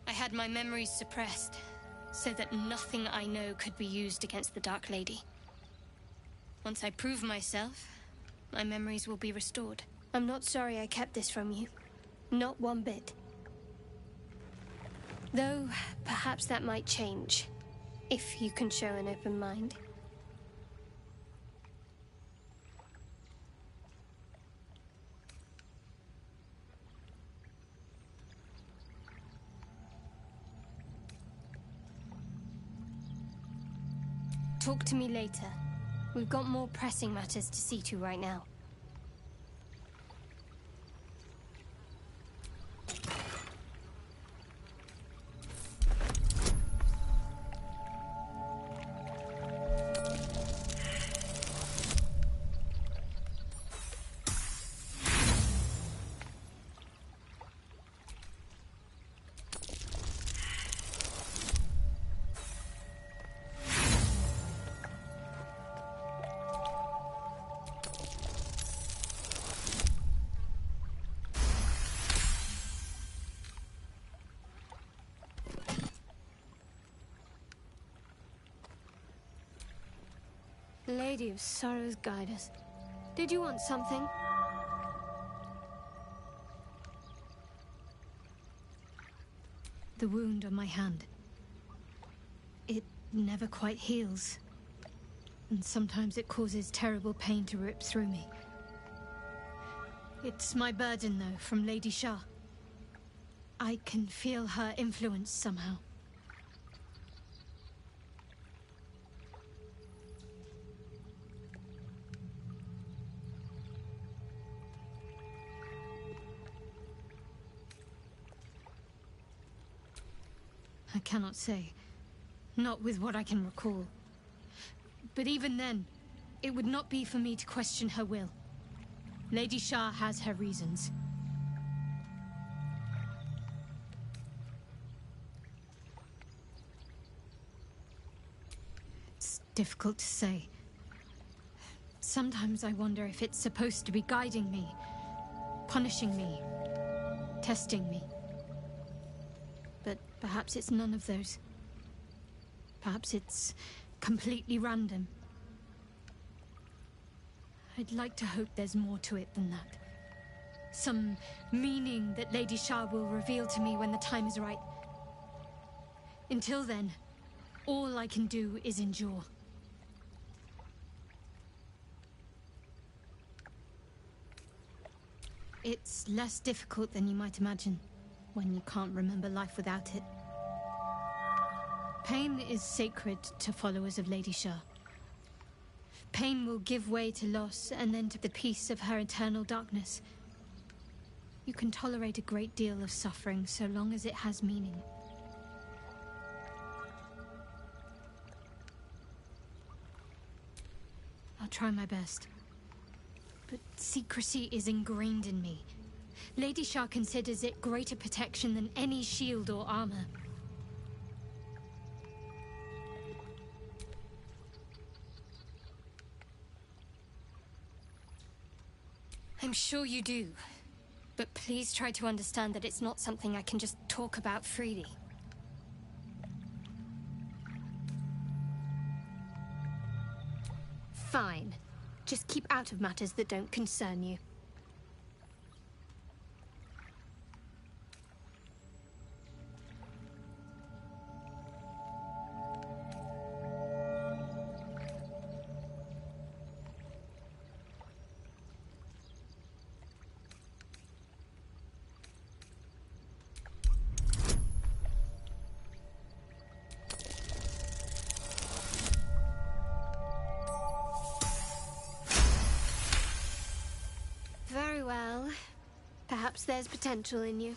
I had my memories suppressed, so that nothing I know could be used against the Dark Lady. Once I prove myself, my memories will be restored. I'm not sorry I kept this from you. Not one bit. Though, perhaps that might change, if you can show an open mind. Talk to me later. We've got more pressing matters to see to right now. Lady of Sorrows, guide us. Did you want something? The wound on my hand. It never quite heals. And sometimes it causes terrible pain to rip through me. It's my burden, though, from Lady Shah. I can feel her influence somehow. I cannot say. Not with what I can recall. But even then, it would not be for me to question her will. Lady Shah has her reasons. It's difficult to say. Sometimes I wonder if it's supposed to be guiding me, punishing me, testing me. Perhaps it's none of those. Perhaps it's completely random. I'd like to hope there's more to it than that. Some meaning that Lady Shah will reveal to me when the time is right. Until then, all I can do is endure. It's less difficult than you might imagine when you can't remember life without it. Pain is sacred to followers of Lady Shah. Pain will give way to loss and then to the peace of her eternal darkness. You can tolerate a great deal of suffering so long as it has meaning. I'll try my best. But secrecy is ingrained in me. Lady Shah considers it greater protection than any shield or armor. I'm sure you do. But please try to understand that it's not something I can just talk about freely. Fine. Just keep out of matters that don't concern you. Very well. Perhaps there's potential in you.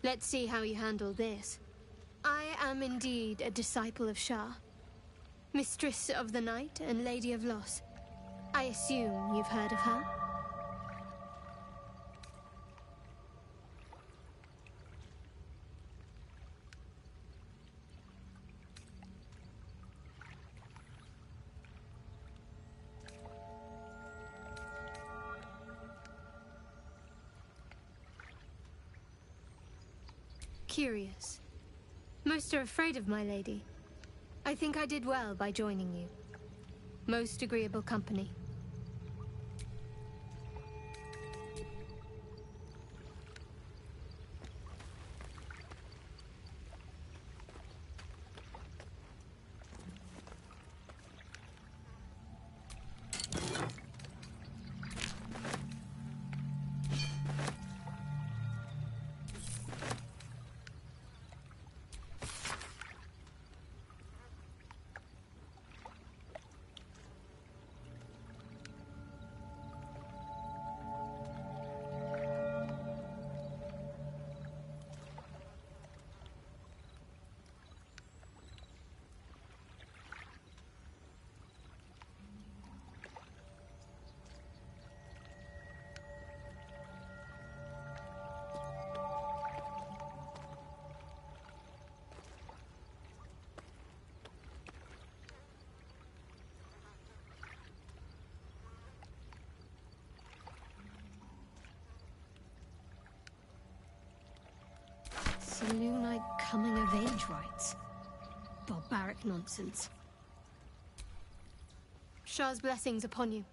Let's see how you handle this. I am indeed a disciple of Shah. Mistress of the Night and Lady of Loss. I assume you've heard of her? Curious. Most are afraid of my lady. I think I did well by joining you. Most agreeable company. Saloonite coming of age rites. Barbaric nonsense. Shah's blessings upon you.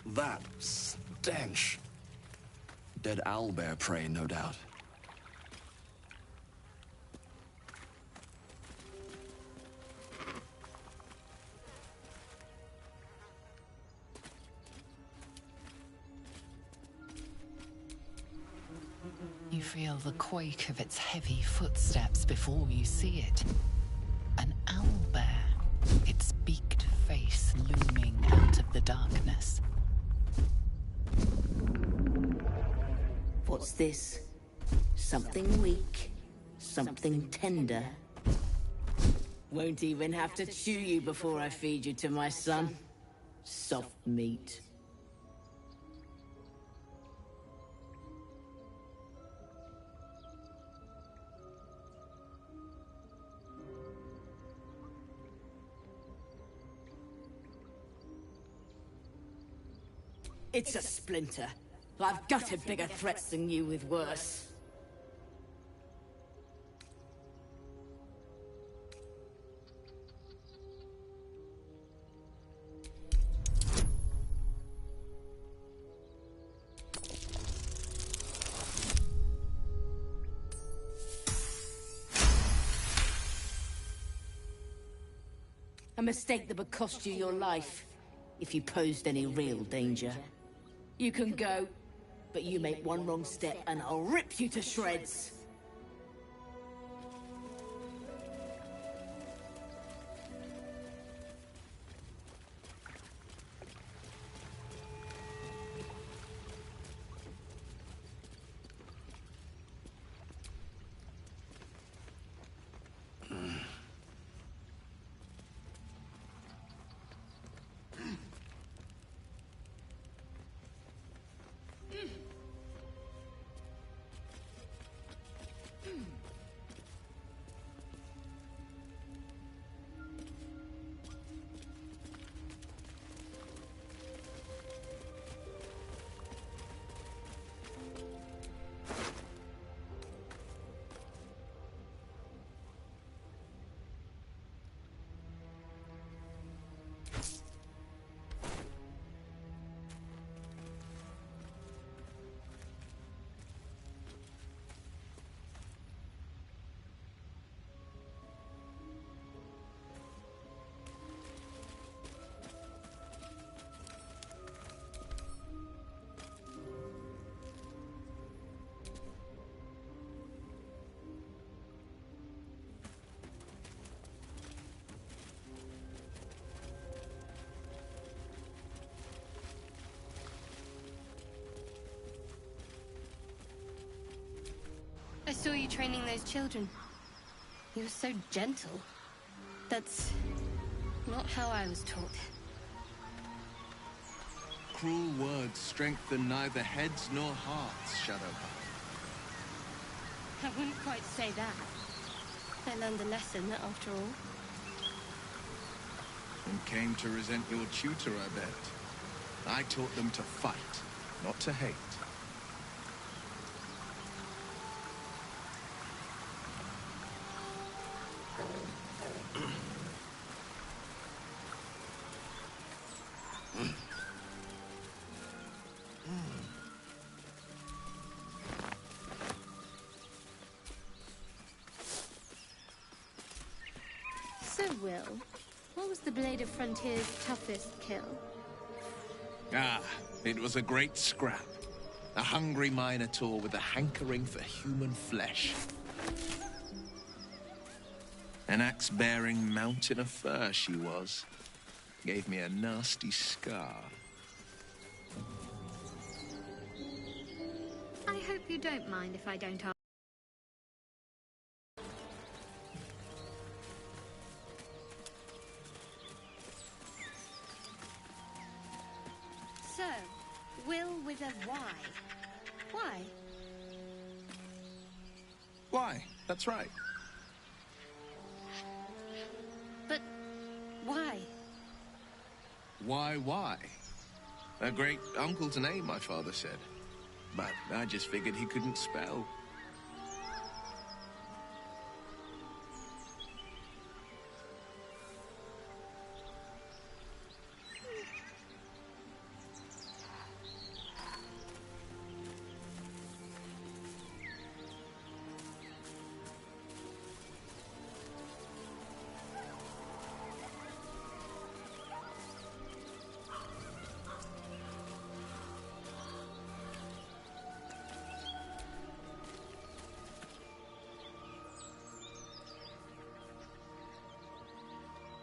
That stench. Dead owlbear prey, no doubt. You feel the quake of its heavy footsteps before you see it. An owlbear, its beaked face looming out of the darkness. What's this? Something weak, something tender. Won't even have to chew you before I feed you to my son. Soft meat. It's a splinter. I've gutted bigger threats than you with worse. A mistake that would cost you your life, if you posed any real danger. You can go, but you make one wrong step and I'll rip you to shreds. I saw you training those children. You were so gentle. That's not how I was taught. Cruel words strengthen neither heads nor hearts, Shadowheart. I wouldn't quite say that. I learned a lesson, after all. And came to resent your tutor, I bet. I taught them to fight, not to hate. So, Will, what was the Blade of Frontier's toughest kill? Ah, it was a great scrap. A hungry minotaur with a hankering for human flesh. An axe-bearing mountain of fur she was. Gave me a nasty scar. I hope you don't mind if I don't ask. So, Will with a Y. Why? Why? That's right. But why? Why? A great uncle's name, my father said. But I just figured he couldn't spell.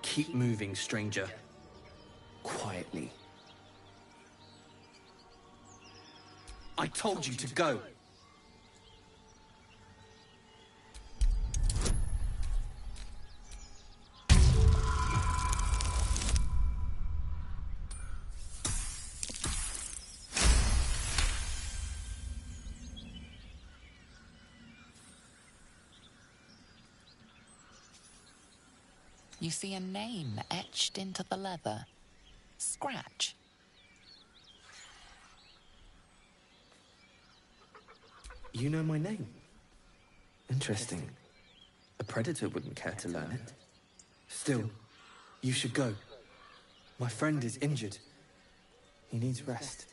Keep moving, stranger. Quietly. I told you to go. You see a name etched into the leather. Scratch. You know my name? Interesting. A predator wouldn't care to learn it. Still, you should go. My friend is injured. He needs rest.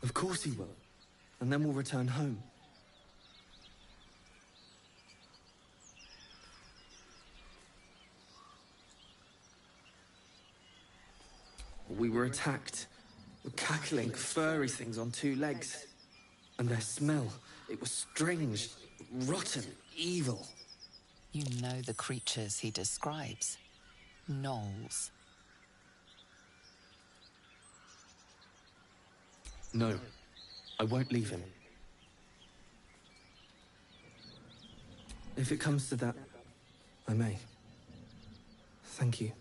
Of course he will. And then we'll return home. We were attacked. Cackling, furry things on two legs. And their smell, it was strange, rotten, evil. You know the creatures he describes. Gnolls. No, I won't leave him. If it comes to that, I may. Thank you.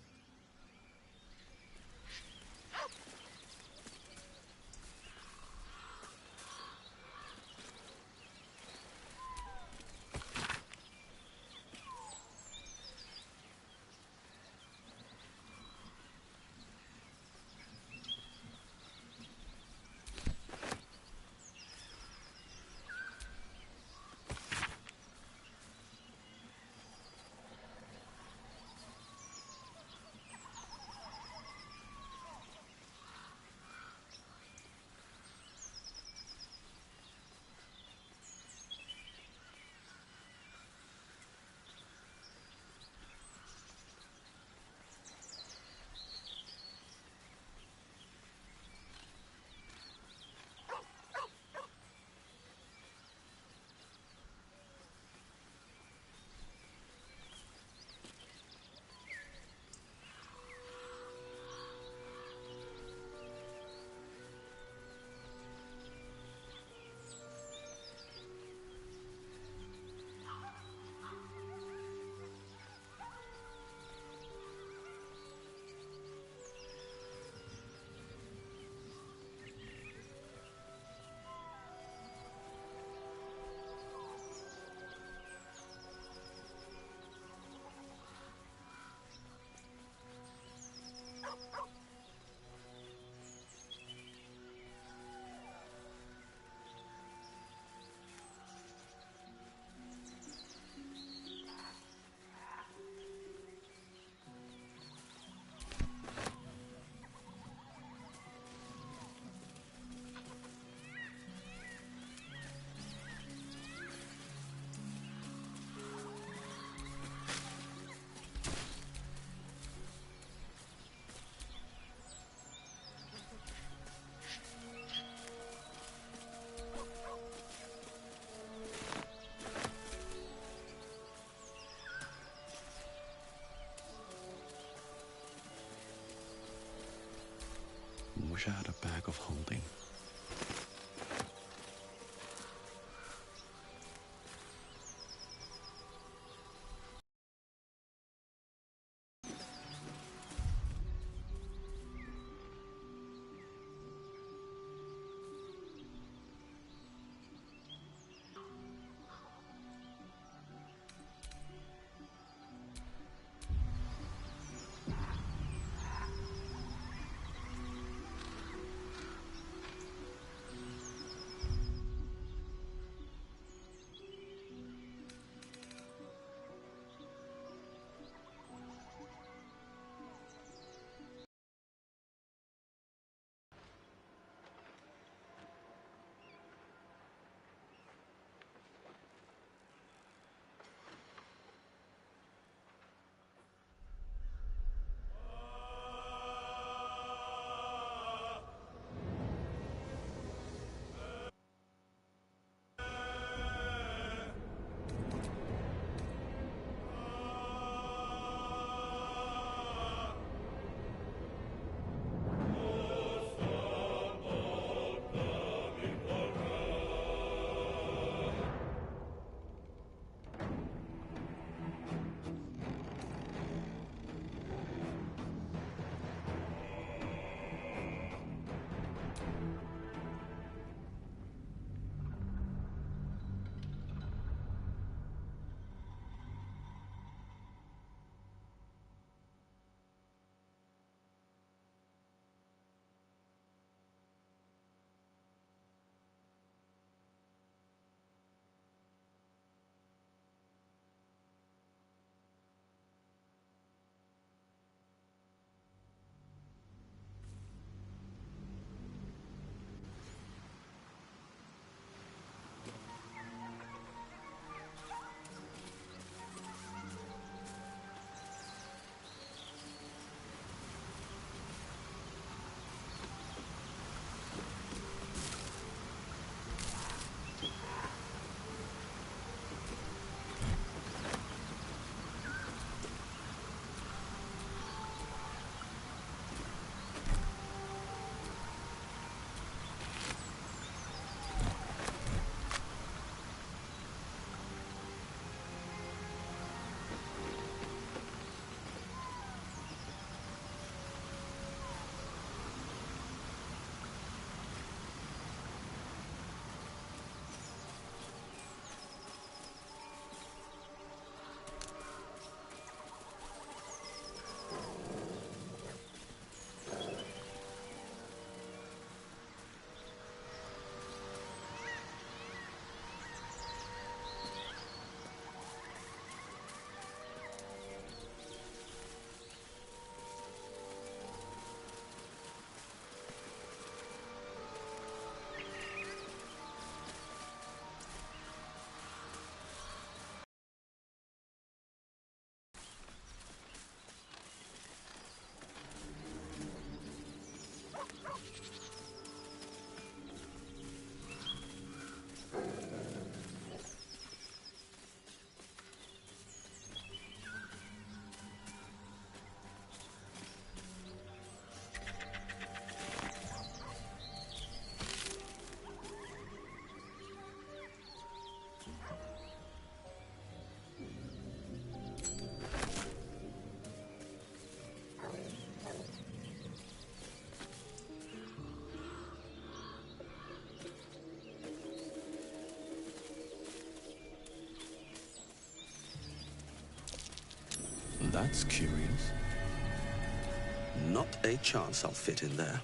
Wish I had a bag of holding. That's curious. Not a chance I'll fit in there.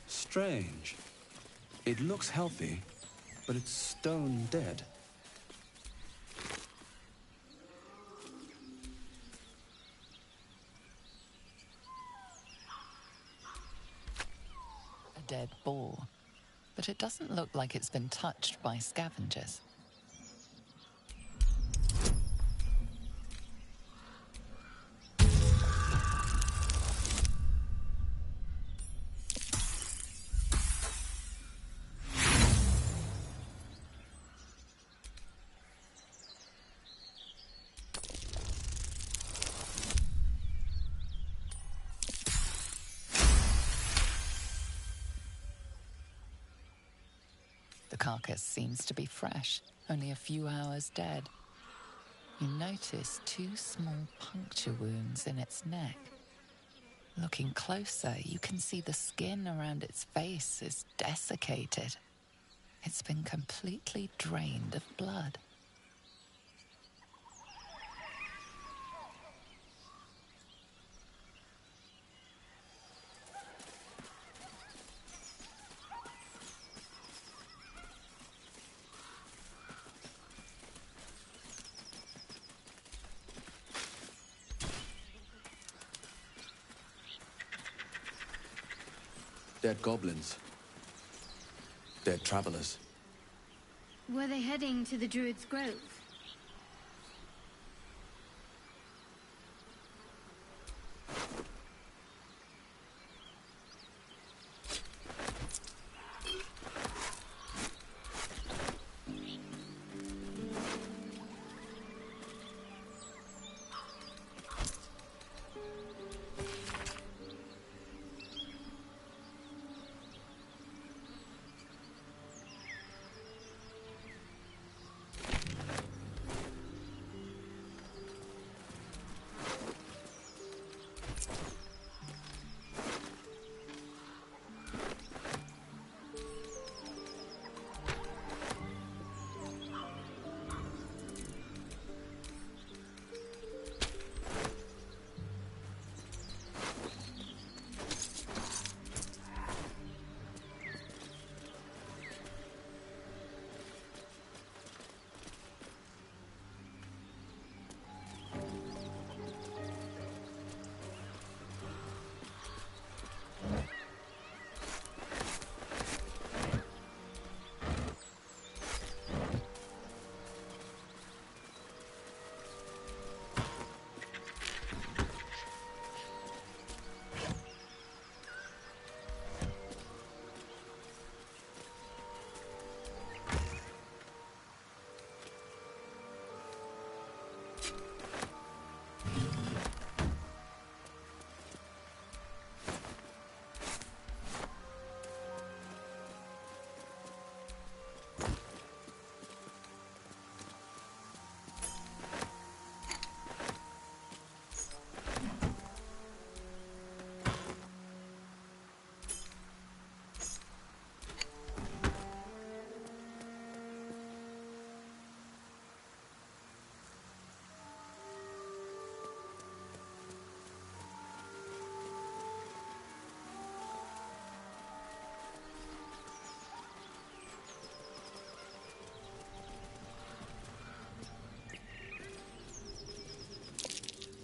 Strange. It looks healthy, but it's stone dead. A dead boar, but it doesn't look like it's been touched by scavengers. The carcass seems to be fresh, only a few hours dead. You notice 2 small puncture wounds in its neck. Looking closer, you can see the skin around its face is desiccated. It's been completely drained of blood. Dead goblins. Dead travelers. Were they heading to the Druid's Grove?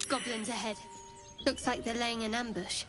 Goblins ahead. Looks like they're laying an ambush.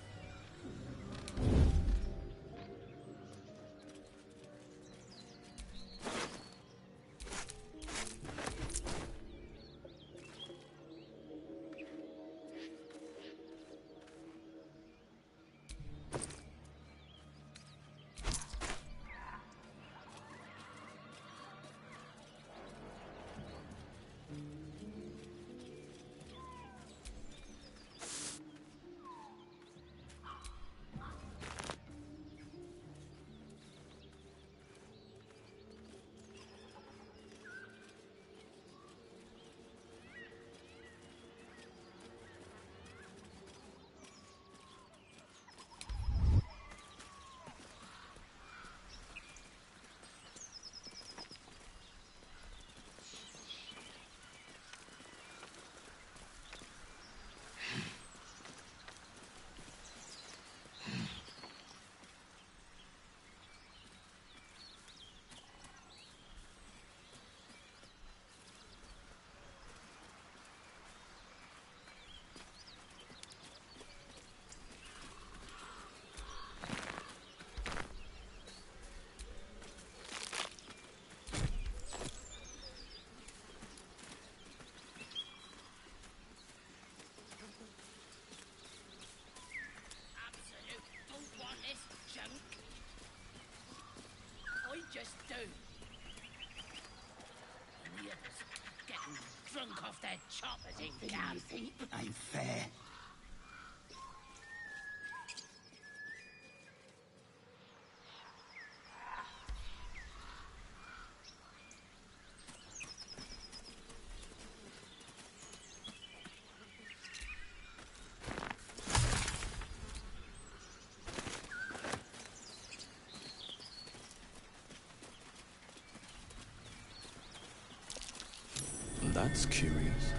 choppers in camp. Ain't fair. That's curious.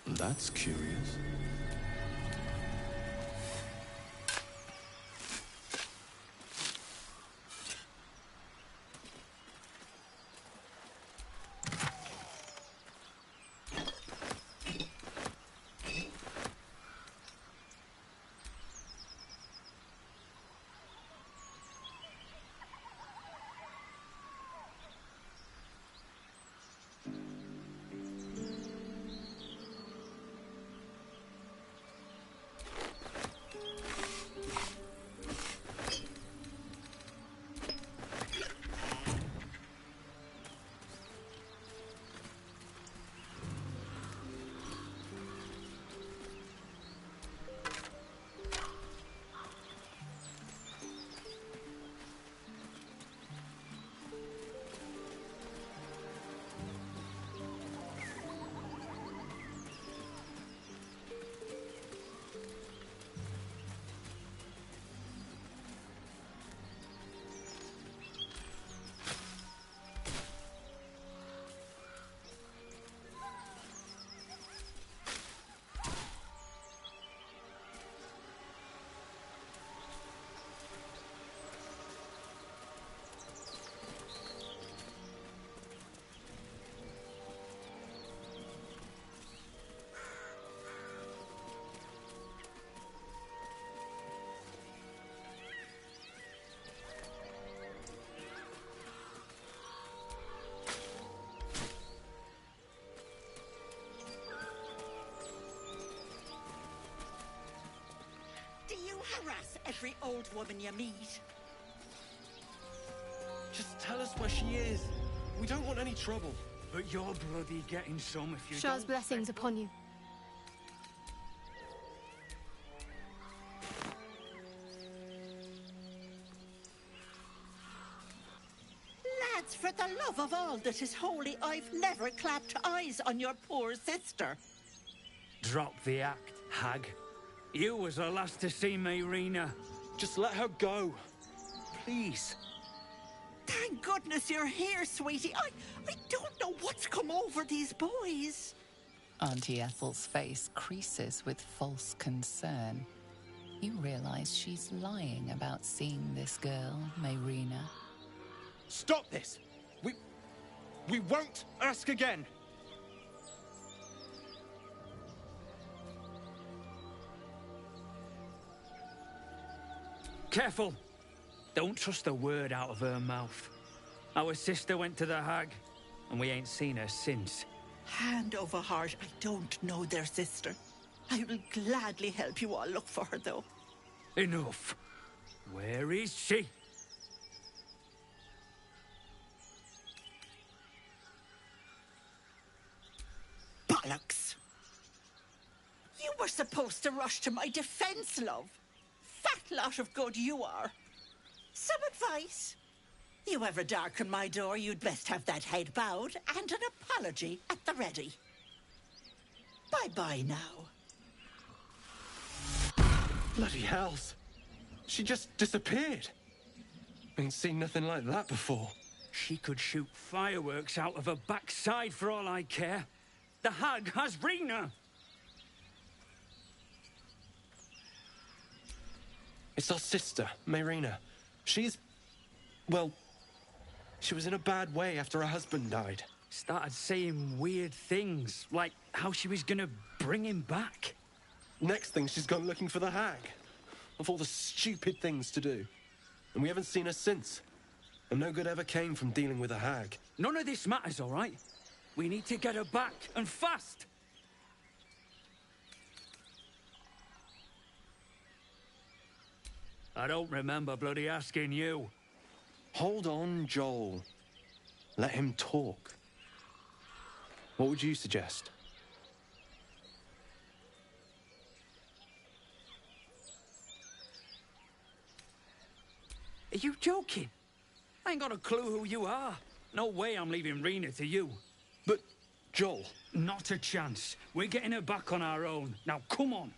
That's curious. Harass every old woman you meet. Just tell us where she is. We don't want any trouble. But you're bloody getting some if you Shah's don't... blessings upon you. Lads, for the love of all that is holy, I've never clapped eyes on your poor sister. Drop the act, hag. You was the last to see Mayrina. Just let her go. Please. Thank goodness you're here, sweetie. I don't know what's come over these boys. Auntie Ethel's face creases with false concern. You realize she's lying about seeing this girl, Mayrina. Stop this! We won't ask again! Careful! Don't trust a word out of her mouth. Our sister went to the hag, and we ain't seen her since. Hand over heart, I don't know their sister. I will gladly help you all look for her, though. Enough. Where is she? Bollocks! You were supposed to rush to my defense, love. Fat lot of good you are. Some advice? You ever darken my door, you'd best have that head bowed and an apology at the ready. Bye-bye now. Bloody hells. She just disappeared. Ain't seen nothing like that before. She could shoot fireworks out of her backside for all I care. The hag has Rena. It's our sister, Mayrina. She's... well... she was in a bad way after her husband died. Started saying weird things, like how she was gonna bring him back. Next thing, she's gone looking for the hag. Of all the stupid things to do. And we haven't seen her since. And no good ever came from dealing with a hag. None of this matters, all right? We need to get her back, and fast! I don't remember bloody asking you. Hold on, Joel. Let him talk. What would you suggest? Are you joking? I ain't got a clue who you are. No way I'm leaving Rena to you. But, Joel... Not a chance. We're getting her back on our own. Now, come on.